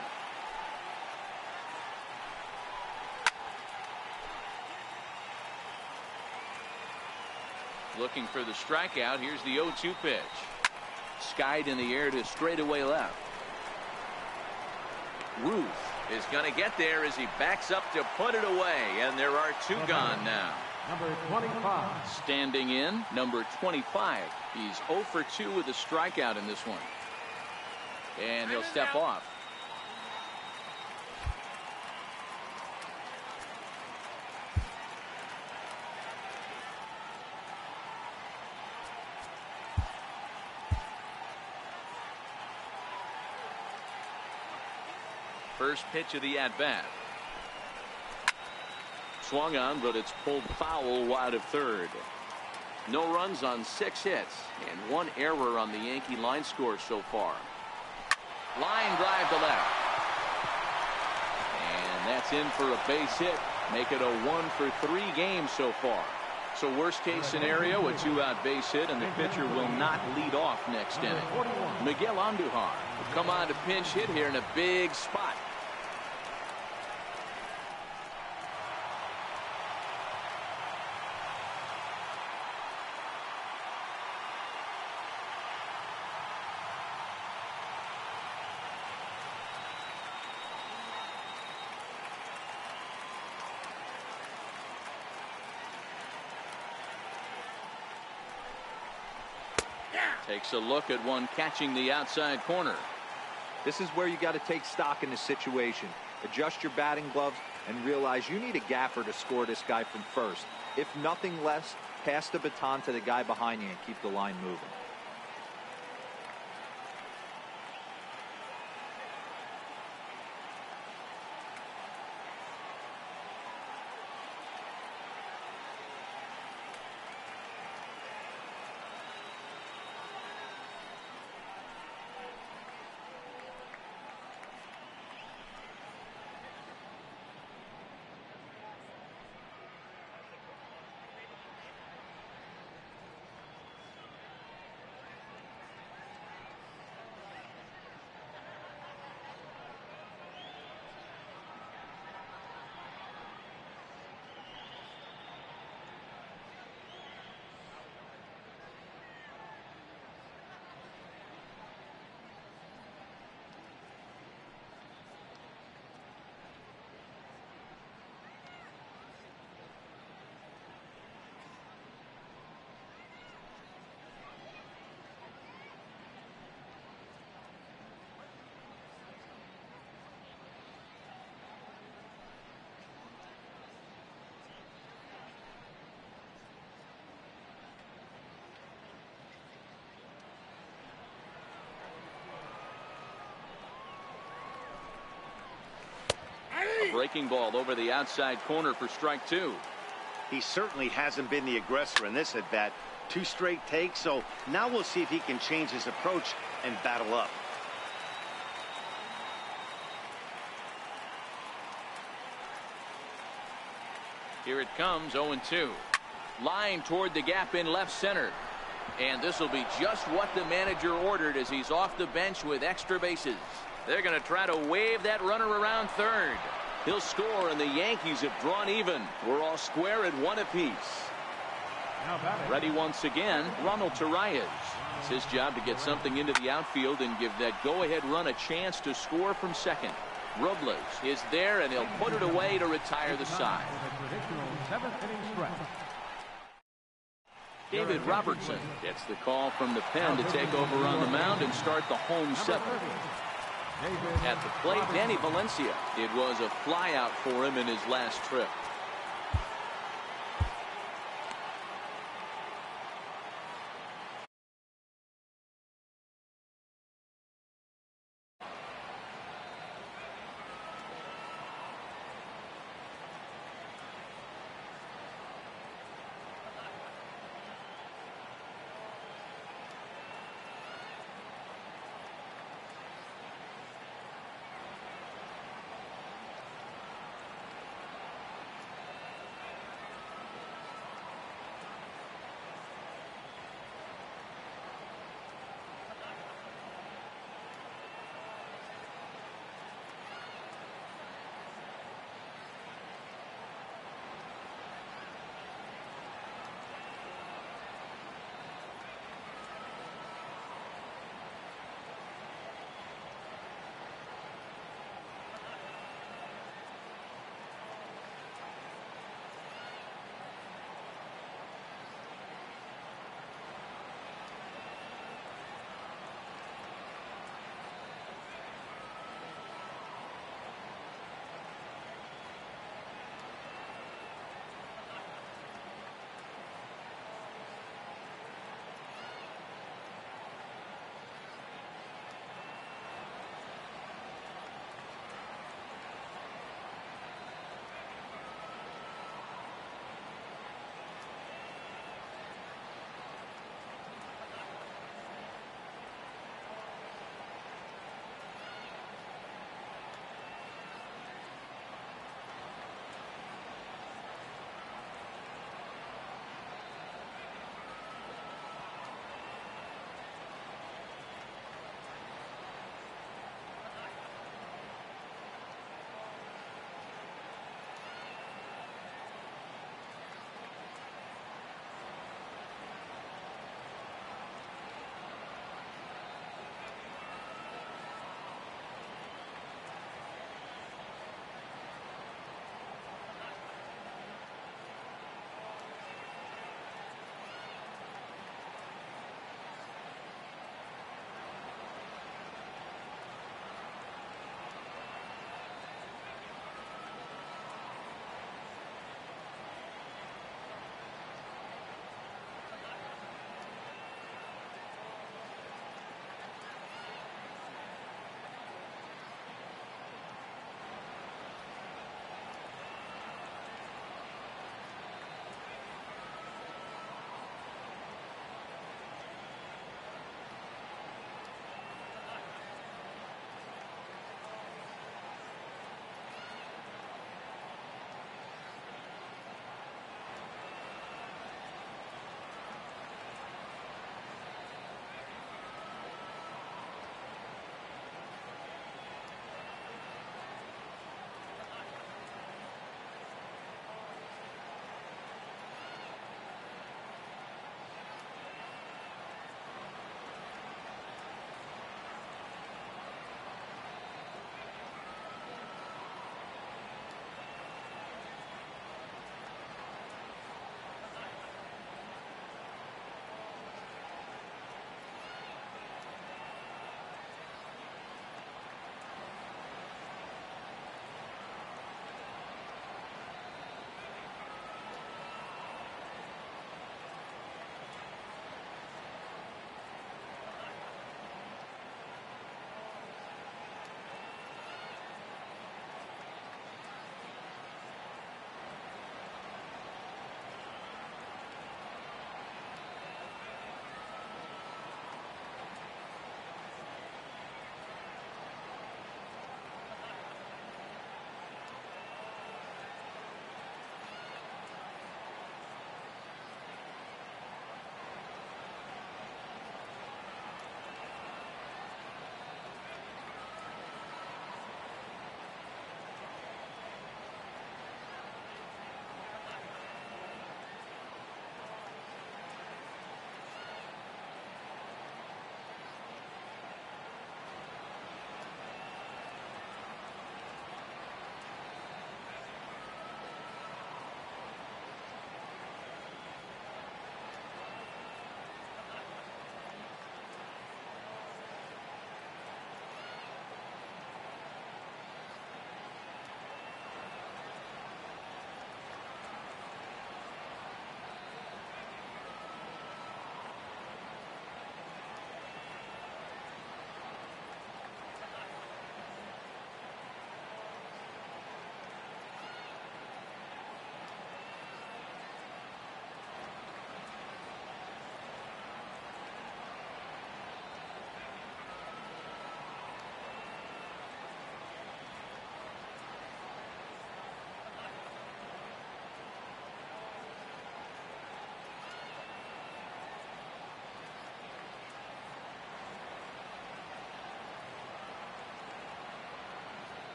Looking for the strikeout. Here's the 0-2 pitch. Skied in the air to straightaway left. Ruth is going to get there as he backs up to put it away, and there are 2 gone now. Number 25. Standing in, number 25. He's 0 for 2 with a strikeout in this one. And he'll step off. First pitch of the at-bat. Swung on, but it's pulled foul wide of third. No runs on 6 hits and 1 error on the Yankee line score so far. Line drive to left. That's in for a base hit. Make it a 1-for-3 game so far. So worst case scenario, a 2-out base hit, and the pitcher will not lead off next inning. Miguel Andujar will come on to pinch hit here in a big spot. Takes a look at one catching the outside corner. This is where you got to take stock in the situation. Adjust your batting gloves and realize you need a gaffer to score this guy from first. If nothing less, pass the baton to the guy behind you and keep the line moving. Breaking ball over the outside corner for strike 2. He certainly hasn't been the aggressor in this at bat. 2 straight takes, so now we'll see if he can change his approach and battle up. Here it comes, 0-2. Line toward the gap in left center. And this will be just what the manager ordered as he's off the bench with extra bases. They're going to try to wave that runner around third. He'll score, and the Yankees have drawn even. We're all square at 1 apiece. Ready once again, Ronald Torreyes. It's his job to get something into the outfield and give that go-ahead run a chance to score from second. Robles is there, and he'll put it away to retire the side. David Robertson gets the call from the pen to take over on the mound and start the home 7th. At the plate, Danny Valencia. It was a flyout for him in his last trip.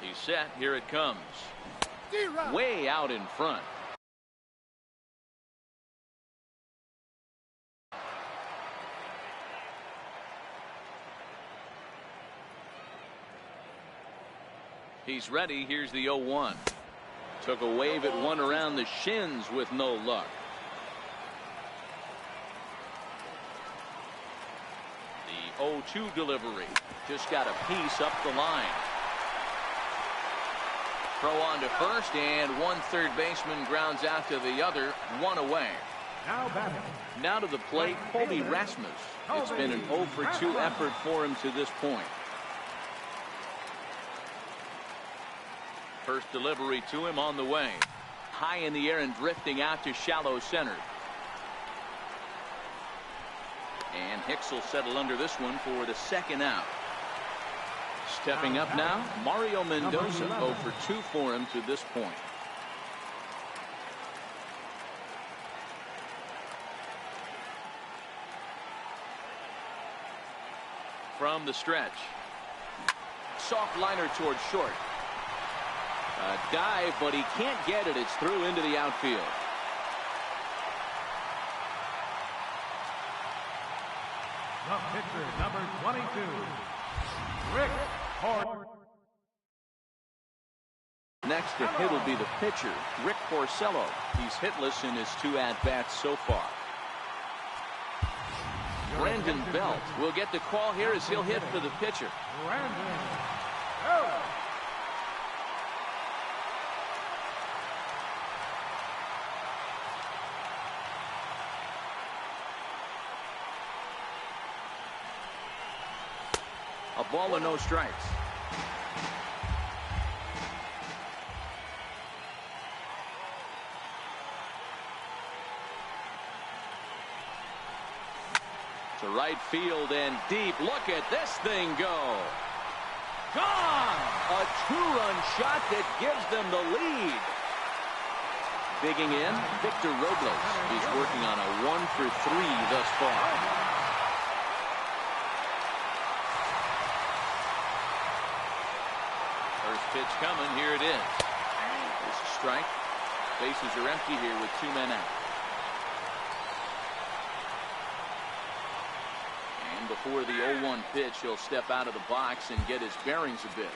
He's set. Here it comes. Way out in front. He's ready. Here's the 0-1. Took a wave at one around the shins with no luck. The 0-2 delivery. Just got a piece up the line. Throw on to first, and one third baseman grounds out to the other. One away. Now to the plate, Colby Rasmus. It's been an 0 for 2 effort for him to this point. First delivery to him on the way. High in the air and drifting out to shallow center. And Hicks will settle under this one for the second out. Stepping up now, Mario Mendoza. 0 for 2 for him to this point. From the stretch. Soft liner towards short. A dive, but he can't get it. It's through into the outfield. The pitcher, number 22, Rick Porcello. Next to hit will be the pitcher, Rick Porcello. He's hitless in his 2 at-bats so far. Brandon Belt will get the call here as he'll hit for the pitcher. Brandon Belt. A ball and no strikes. To right field and deep. Look at this thing go. Gone! A 2-run shot that gives them the lead. Digging in, Victor Robles. He's working on a 1 for 3 thus far. First pitch coming. Here it is. It's a strike. Bases are empty here with 2 men out. And before the 0-1 pitch, he'll step out of the box and get his bearings a bit.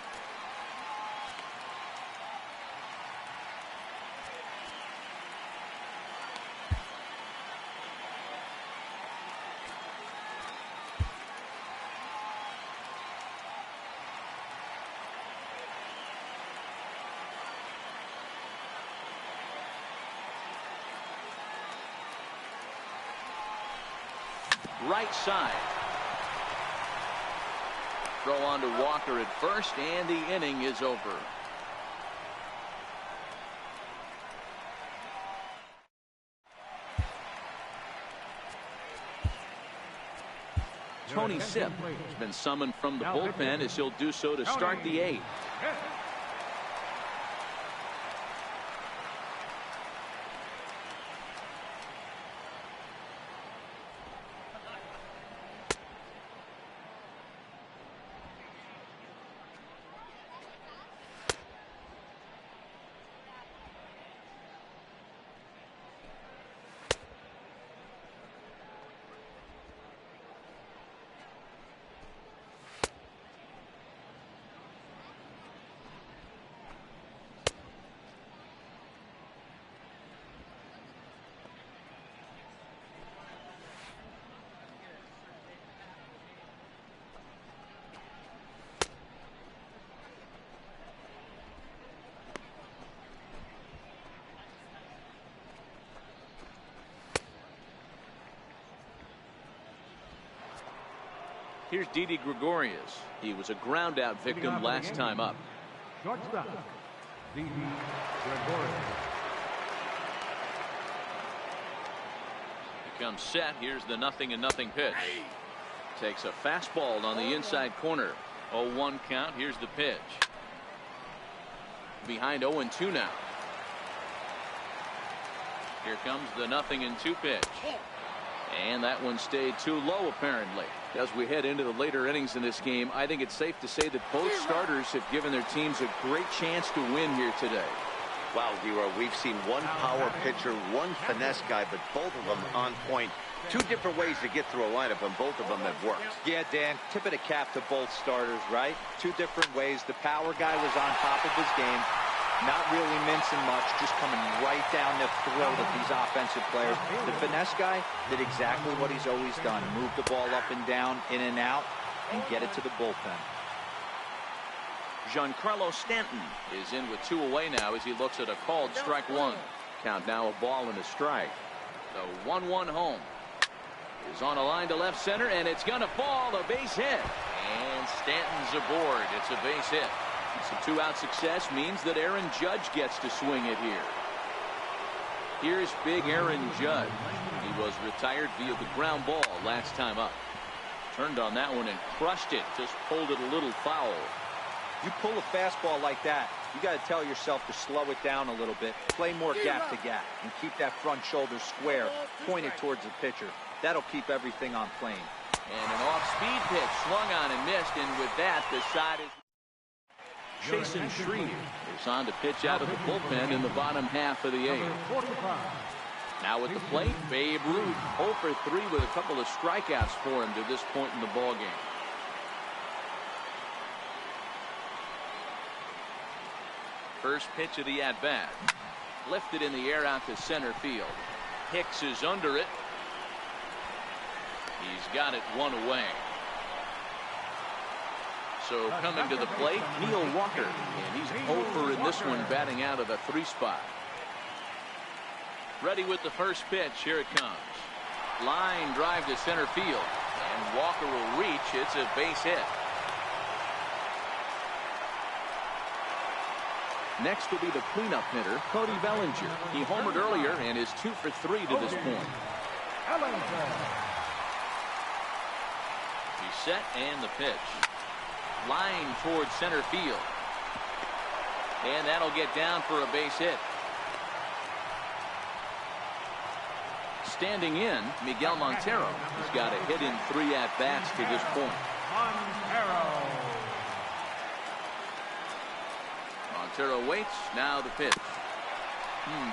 Right side. Throw on to Walker at first, and the inning is over. Tony Sipp has been summoned from the bullpen as he'll do so to start the 8th. Here's Didi Gregorius. He was a ground out victim last time up. Shortstop, Didi Gregorius. He comes set. Here's the 0-0 pitch. Takes a fastball on the inside corner. 0-1 count. Here's the pitch. Behind 0-2 now. Here comes the 0-2 pitch. And that one stayed too low, apparently. As we head into the later innings in this game, I think it's safe to say that both starters have given their teams a great chance to win here today. Wow, Hero, we've seen one power pitcher, one finesse guy, but both of them on point. Two different ways to get through a lineup, and both of them have worked. Yeah, Dan, tip of the cap to both starters, right? Two different ways. The power guy was on top of his game. Not really mincing much, just coming right down the throat of these offensive players. The finesse guy did exactly what he's always done. Move the ball up and down, in and out, and get it to the bullpen. Giancarlo Stanton is in with 2 away now as he looks at a called strike 1. Count now a ball and a strike. The 1-1 home is on a line to left center, and it's going to fall. A base hit. And Stanton's aboard. It's a base hit. Some 2-out success means that Aaron Judge gets to swing it here. Here's big Aaron Judge. He was retired via the ground ball last time up. Turned on that one and crushed it. Just pulled it a little foul. You pull a fastball like that, you got to tell yourself to slow it down a little bit, play more gap to gap, and keep that front shoulder square, pointed towards the pitcher. That'll keep everything on plane. And an off-speed pitch swung on and missed, and with that, the side is. Jason Shreve is on to pitch out of the bullpen in the bottom half of the 8th. Now at the plate, Babe Ruth 0 for 3 with a couple of strikeouts for him to this point in the ballgame. First pitch of the at-bat. Lifted in the air out to center field. Hicks is under it. He's got it 1 away. So coming to the plate, Neil Walker, and he's 0 for in this one, batting out of the 3 spot. Ready with the first pitch. Here it comes. Line drive to center field, and Walker will reach. It's a base hit. Next will be the cleanup hitter, Cody Bellinger. He homered earlier and is 2 for 3 to this point. He's set, and the pitch. Line towards center field. And that'll get down for a base hit. Standing in, Miguel Montero. He's got a hit in 3 at-bats to this point. Montero waits. Now the pitch.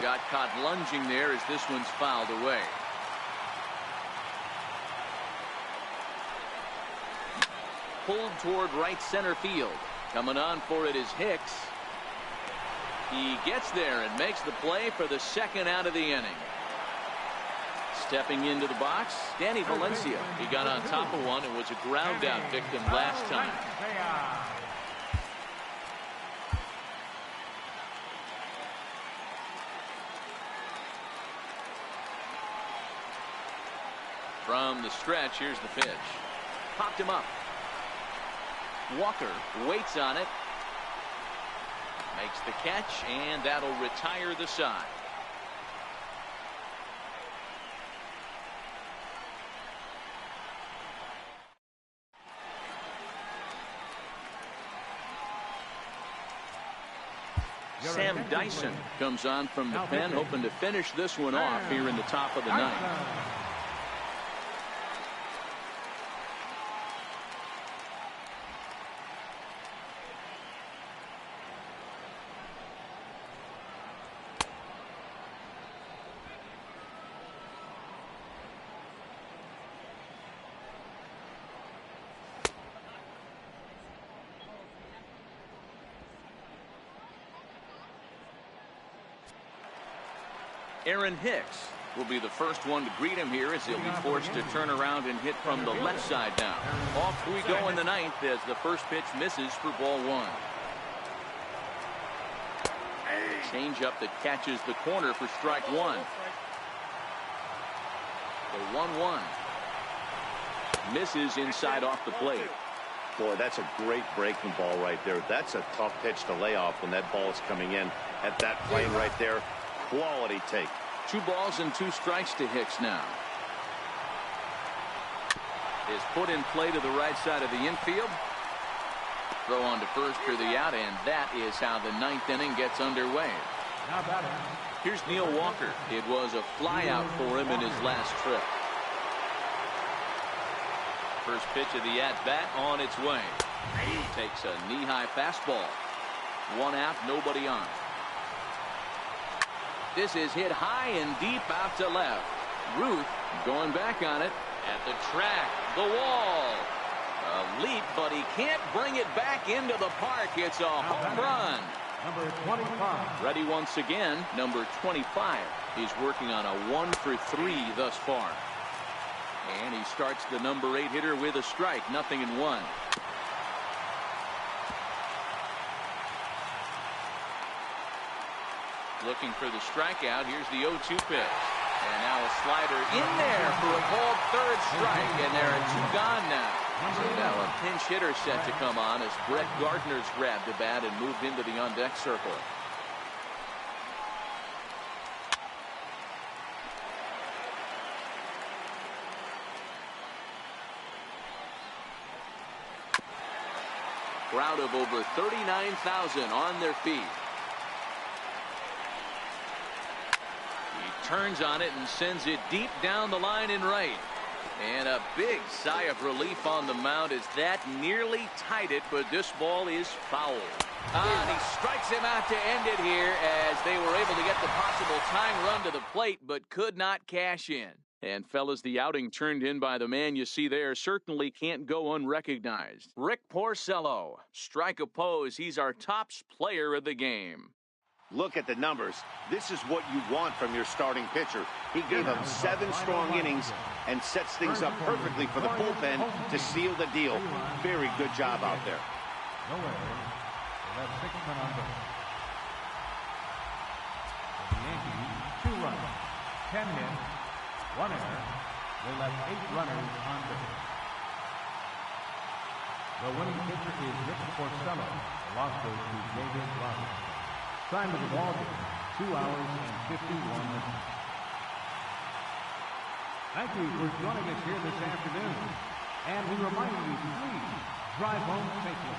Got caught lunging there as this one's fouled away. Pulled toward right center field. Coming on for it is Hicks. He gets there and makes the play for the 2nd out of the inning. Stepping into the box, Danny Valencia. He got on top of one and was a ground out victim last time. From the stretch, here's the pitch. Popped him up. Walker waits on it. Makes the catch, and that'll retire the side. Sam Dyson comes on from the pen, hoping to finish this one off here in the top of the 9th. Aaron Hicks will be the first one to greet him here as he'll be forced to turn around and hit from the left side now. Off we go in the 9th as the first pitch misses for ball 1. Changeup that catches the corner for strike 1. The 1-1 misses inside off the plate. Boy, that's a great breaking ball right there. That's a tough pitch to lay off when that ball is coming in at that plane right there. Quality take. 2 balls and 2 strikes to Hicks now. Is put in play to the right side of the infield. Throw on to first for the out, and that is how the 9th inning gets underway. Here's Neil Walker. It was a fly out for him in his last trip. First pitch of the at-bat on its way. He takes a knee-high fastball. 1 out, nobody on. This is hit high and deep out to left. Ruth going back on it at the track, the wall. A leap, but he can't bring it back into the park. It's a home run. Number 25. Ready once again, number 25. He's working on a 1-for-3 thus far. And he starts the number 8 hitter with a strike, 0-1. Looking for the strikeout. Here's the 0-2 pitch. And now a slider in there for a called third strike. And there are 2 gone now. So now a pinch hitter set to come on as Brett Gardner's grabbed the bat and moved into the on-deck circle. Crowd of over 39,000 on their feet. He turns on it and sends it deep down the line in right. And a big sigh of relief on the mound as that nearly tied it, but this ball is foul. And he strikes him out to end it here as they were able to get the possible tying run to the plate, but could not cash in. And fellas, the outing turned in by the man you see there certainly can't go unrecognized. Rick Porcello, strike oppose. He's our tops player of the game. Look at the numbers. This is what you want from your starting pitcher. He gave them 7 strong innings and sets things up perfectly for the bullpen to seal the deal. Very good job out there. No errors. They left 6 men on base. For the Yankees, 2 runs, 10 hits, 1 error. They left 8 runners on base. The winning pitcher is Rick Porcello. The loss goes to David Robinson. Time of the ball game, 2 hours and 51 minutes. Thank you for joining us here this afternoon. And we remind you, please drive home safely.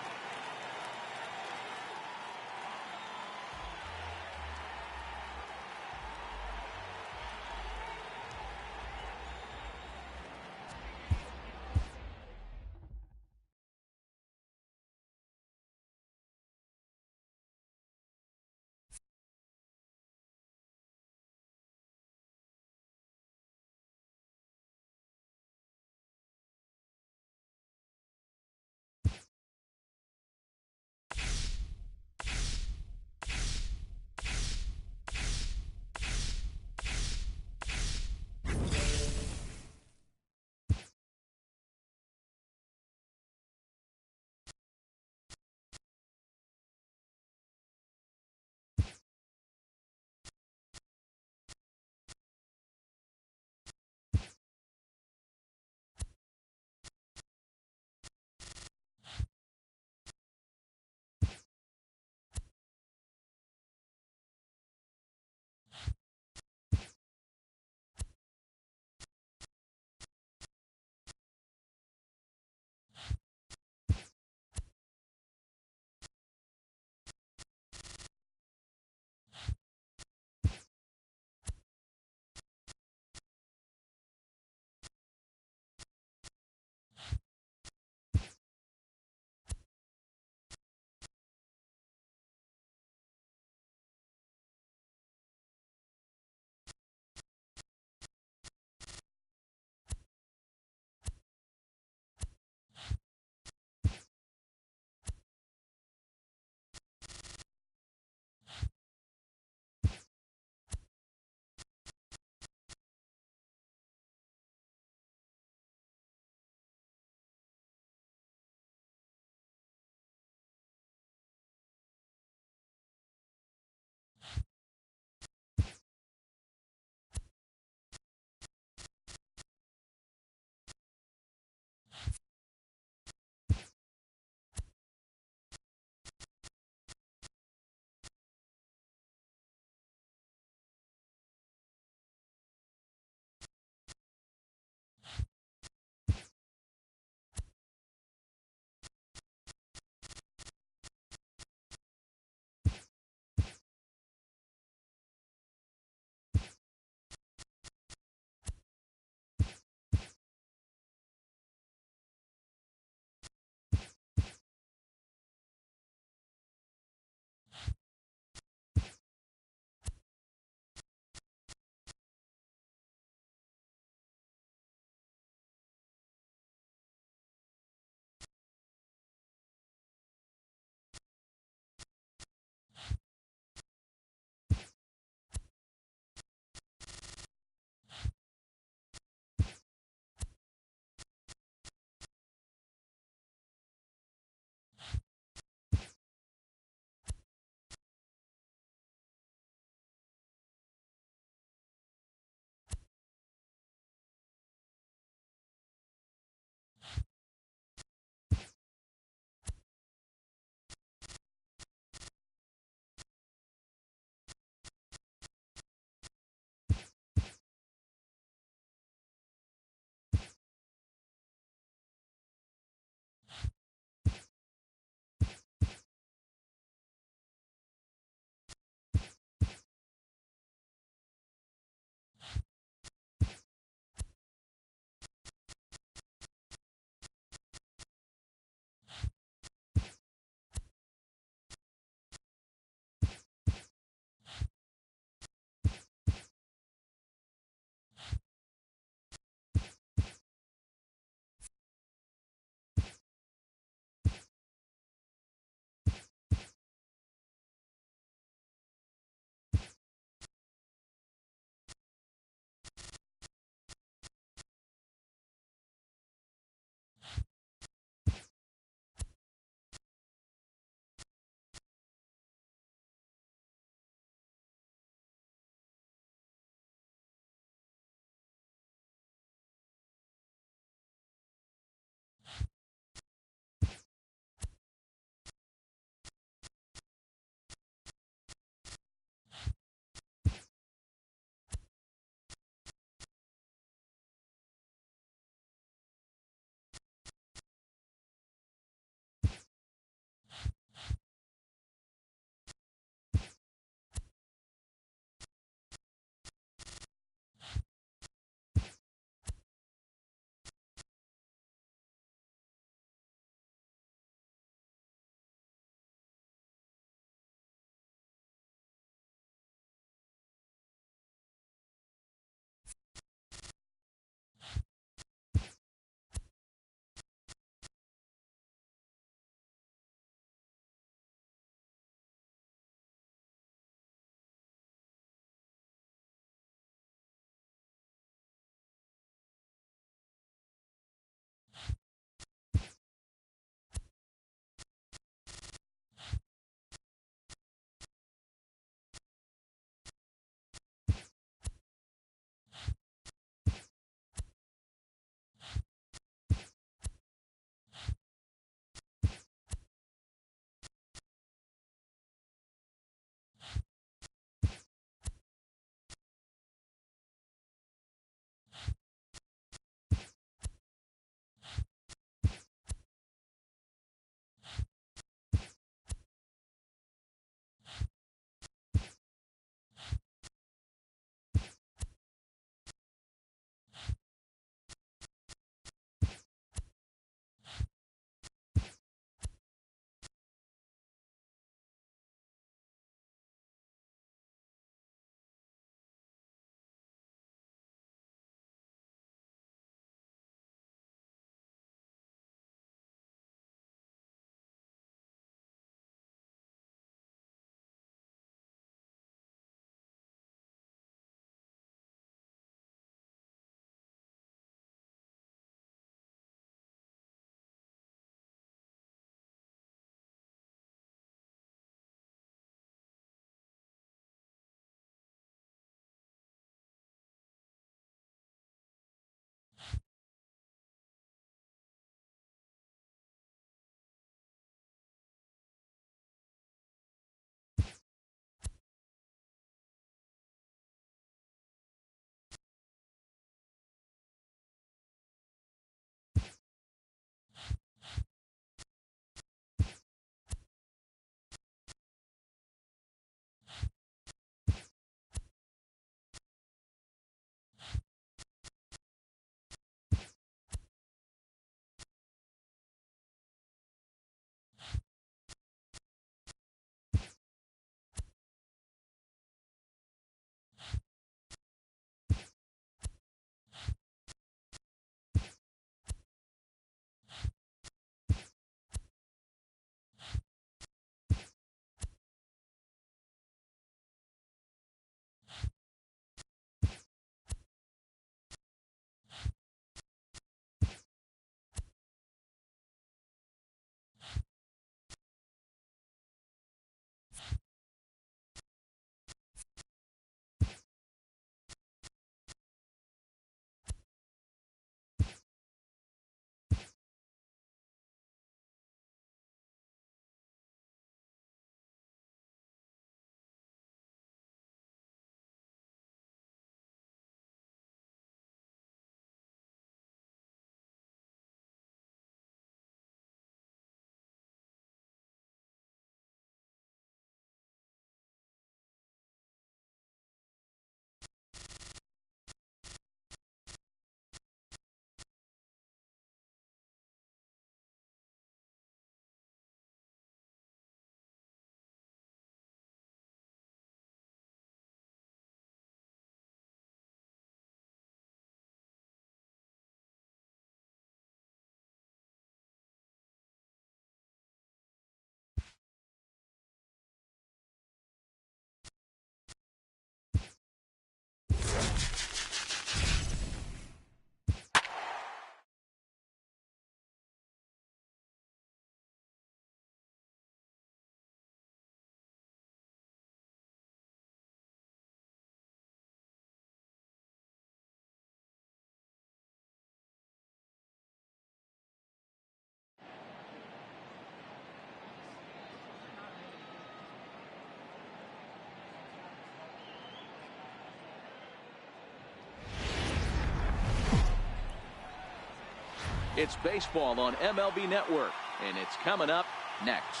It's baseball on MLB Network, and it's coming up next.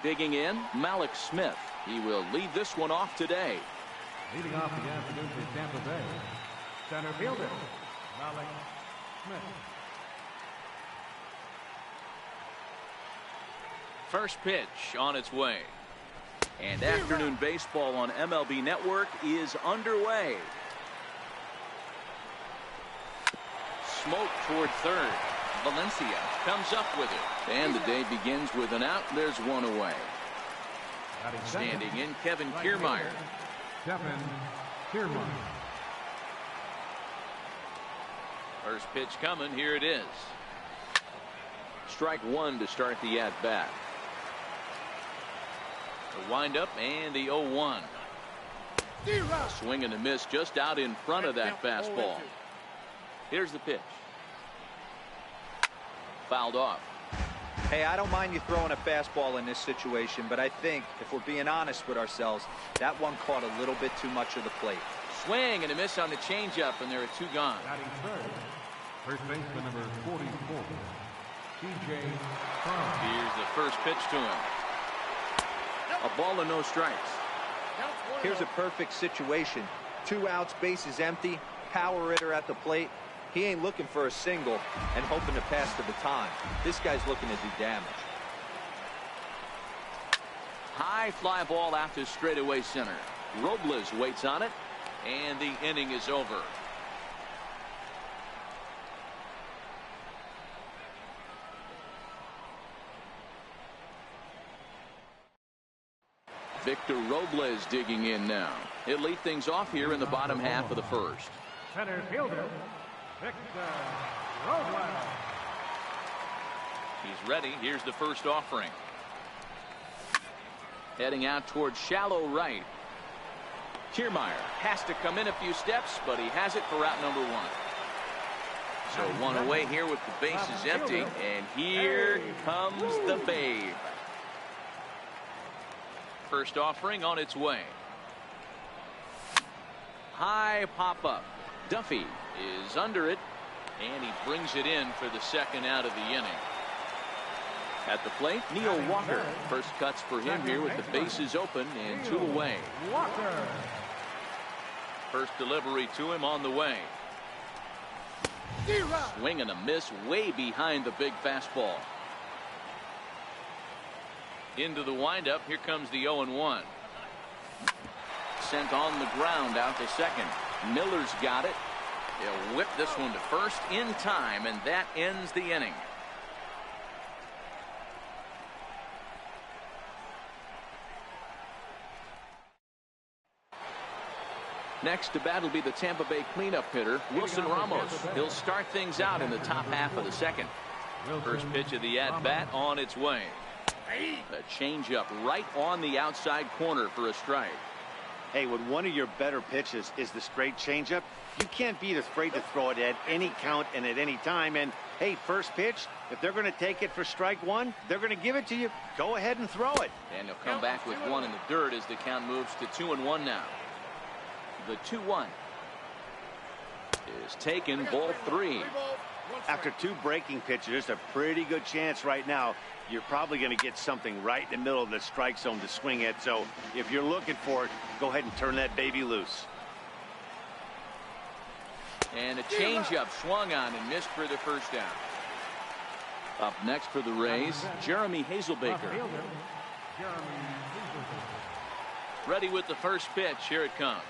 Digging in, Malik Smith. He will lead this one off today. Leading off the afternoon for Tampa Bay, center fielder, Malik Smith. First pitch on its way. And afternoon baseball on MLB Network is underway. Smoke toward third. Valencia comes up with it. And the day begins with an out. There's one away. Standing in, Kevin Kiermaier. Kevin Kiermaier. First pitch coming. Here it is. Strike one to start the at-bat. The windup and the 0-1. Swing and a miss just out in front of that fastball. Here's the pitch. Fouled off. Hey, I don't mind you throwing a fastball in this situation, but I think if we're being honest with ourselves, that one caught a little bit too much of the plate. Swing and a miss on the changeup, and there are two gone. Batting third, first baseman number 44, C.J. Cron. Here's the first pitch to him. A ball and no strikes. Here's a perfect situation. 2 outs, bases empty, power hitter at the plate. He ain't looking for a single and hoping to pass the baton. This guy's looking to do damage. High fly ball out to straightaway center. Robles waits on it, and the inning is over. Victor Robles digging in now. He'll lead things off here in the bottom half of the first. Center fielder, Victor Robles. He's ready. Here's the first offering. Heading out towards shallow right. Kiermaier has to come in a few steps, but he has it for route number one. So one away here with the bases empty, and here comes the babe. First offering on its way. High pop-up. Duffy is under it, and he brings it in for the second out of the inning. At the plate, Neil Walker. First cuts for him here with the bases open and 2 away. Walker. First delivery to him on the way. Swing and a miss way behind the big fastball. Into the windup. Here comes the 0-1. Sent on the ground out to second. Miller's got it. He'll whip this one to first in time, and that ends the inning. Next to bat will be the Tampa Bay cleanup hitter, Wilson Ramos. He'll start things out in the top half of the second. First pitch of the at-bat on its way. A changeup right on the outside corner for a strike. Hey, when one of your better pitches is the straight changeup, you can't be afraid to throw it at any count and at any time. And, hey, first pitch, if they're going to take it for strike one, they're going to give it to you. Go ahead and throw it. And he'll come back with one in the dirt as the count moves to 2-1 now. The 2-1 is taken, ball 3. After 2 breaking pitches, there's a pretty good chance right now you're probably going to get something right in the middle of the strike zone to swing at. So if you're looking for it, go ahead and turn that baby loose. And a changeup swung on and missed for the first down. Up next for the Rays, Jeremy Hazelbaker. Ready with the first pitch. Here it comes.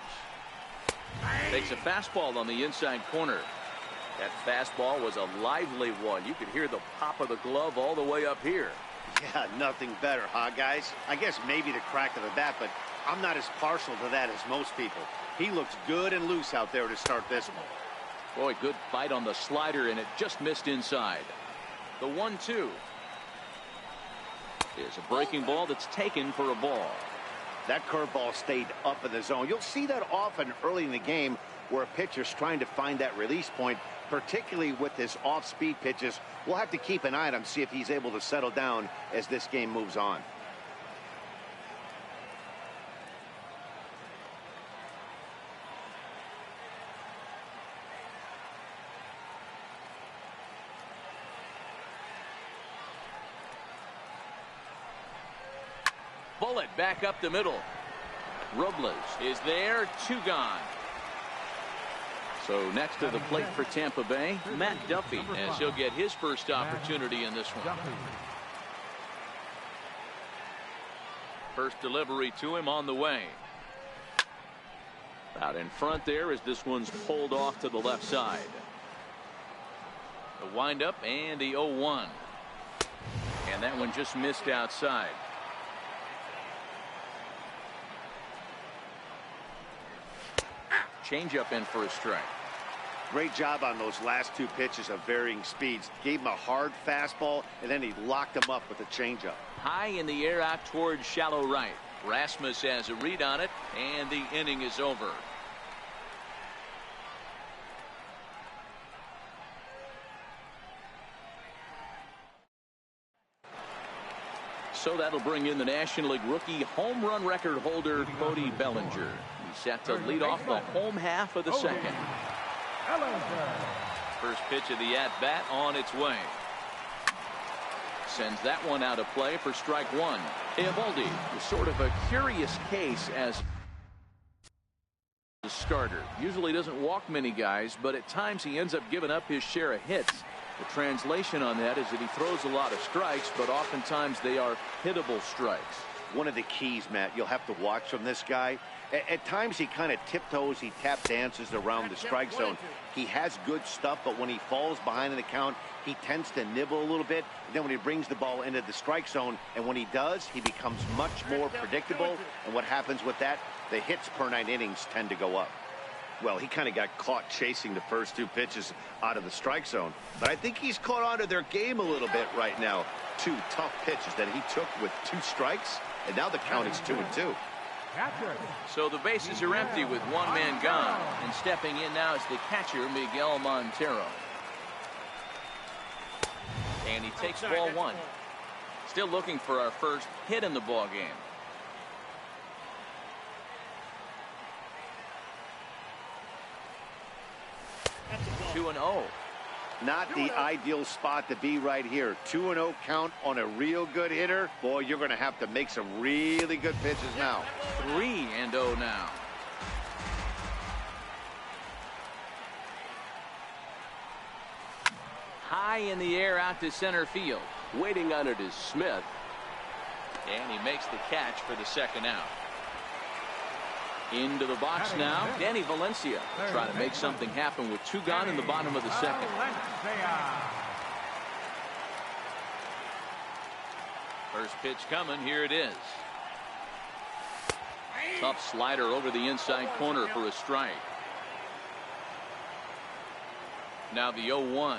Takes a fastball on the inside corner. That fastball was a lively one. You could hear the pop of the glove all the way up here. Yeah, nothing better, huh, guys? I guess maybe the crack of the bat, but I'm not as partial to that as most people. He looks good and loose out there to start this one. Boy, good fight on the slider, and it just missed inside. The 1-2 is a breaking ball that's taken for a ball. That curveball stayed up in the zone. You'll see that often early in the game where a pitcher's trying to find that release point, particularly with his off-speed pitches. We'll have to keep an eye on him, see if he's able to settle down as this game moves on. Bullet back up the middle. Robles is there, 2 gone. So next to the plate for Tampa Bay, Matt Duffy, as he'll get his first opportunity in this one. First delivery to him on the way. Out in front there as this one's pulled off to the left side. The windup and the 0-1. And that one just missed outside. Changeup in for a strike. Great job on those last 2 pitches of varying speeds. Gave him a hard fastball, and then he locked him up with a changeup. High in the air out towards shallow right. Rasmus has a read on it, and the inning is over. So that'll bring in the National League rookie home run record holder Cody Bellinger. He's set to lead off the home half of the second. First pitch of the at-bat on its way. Sends that one out of play for strike 1. Eovaldi is sort of a curious case as a starter. Usually doesn't walk many guys, but at times he ends up giving up his share of hits. The translation on that is that he throws a lot of strikes, but oftentimes they are hittable strikes. One of the keys, Matt, you'll have to watch from this guy. At times he kind of tiptoes, he tap dances around the strike zone. He has good stuff, but when he falls behind in the count, he tends to nibble a little bit. And then when he brings the ball into the strike zone, and when he does, he becomes much more predictable. And what happens with that? The hits per 9 innings tend to go up. Well, he kind of got caught chasing the first 2 pitches out of the strike zone. But I think he's caught on to their game a little bit right now. 2 tough pitches that he took with 2 strikes, and now the count is 2-2. So the bases are empty with 1 man gone. And stepping in now is the catcher, Miguel Montero. And he takes ball 1. Still looking for our first hit in the ball game. That's 2-0. Not the ideal spot to be right here. 2-0 count on a real good hitter. Boy, you're going to have to make some really good pitches now. 3-0 now. High in the air out to center field. Waiting on it is Smith. And he makes the catch for the second out. Into the box now, Danny Valencia trying to make something happen with 2 gone in the bottom of the second. First pitch coming, here it is. Tough slider over the inside corner for a strike. Now the 0-1.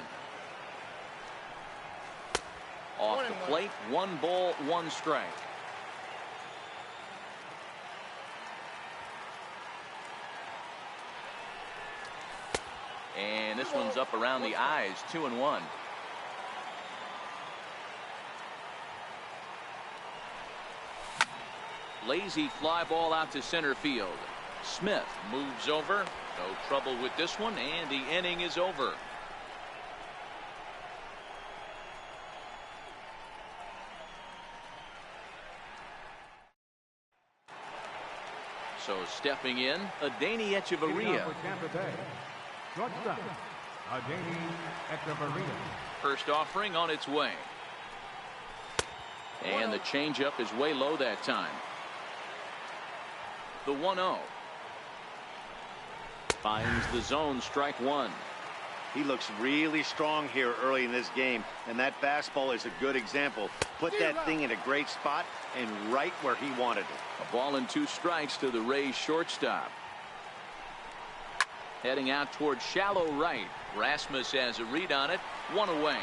Off the plate, 1 ball, 1 strike. And this one's up around the eyes, 2-1. Lazy fly ball out to center field. Smith moves over. No trouble with this one, and the inning is over. So stepping in, Adeiny Echeverria. First offering on its way. And the changeup is way low that time. The 1-0. Finds the zone, strike 1. He looks really strong here early in this game, and that fastball is a good example. Put that thing in a great spot and right where he wanted it. A ball and 2 strikes to the Rays shortstop. Heading out towards shallow right. Rasmus has a read on it. 1 away.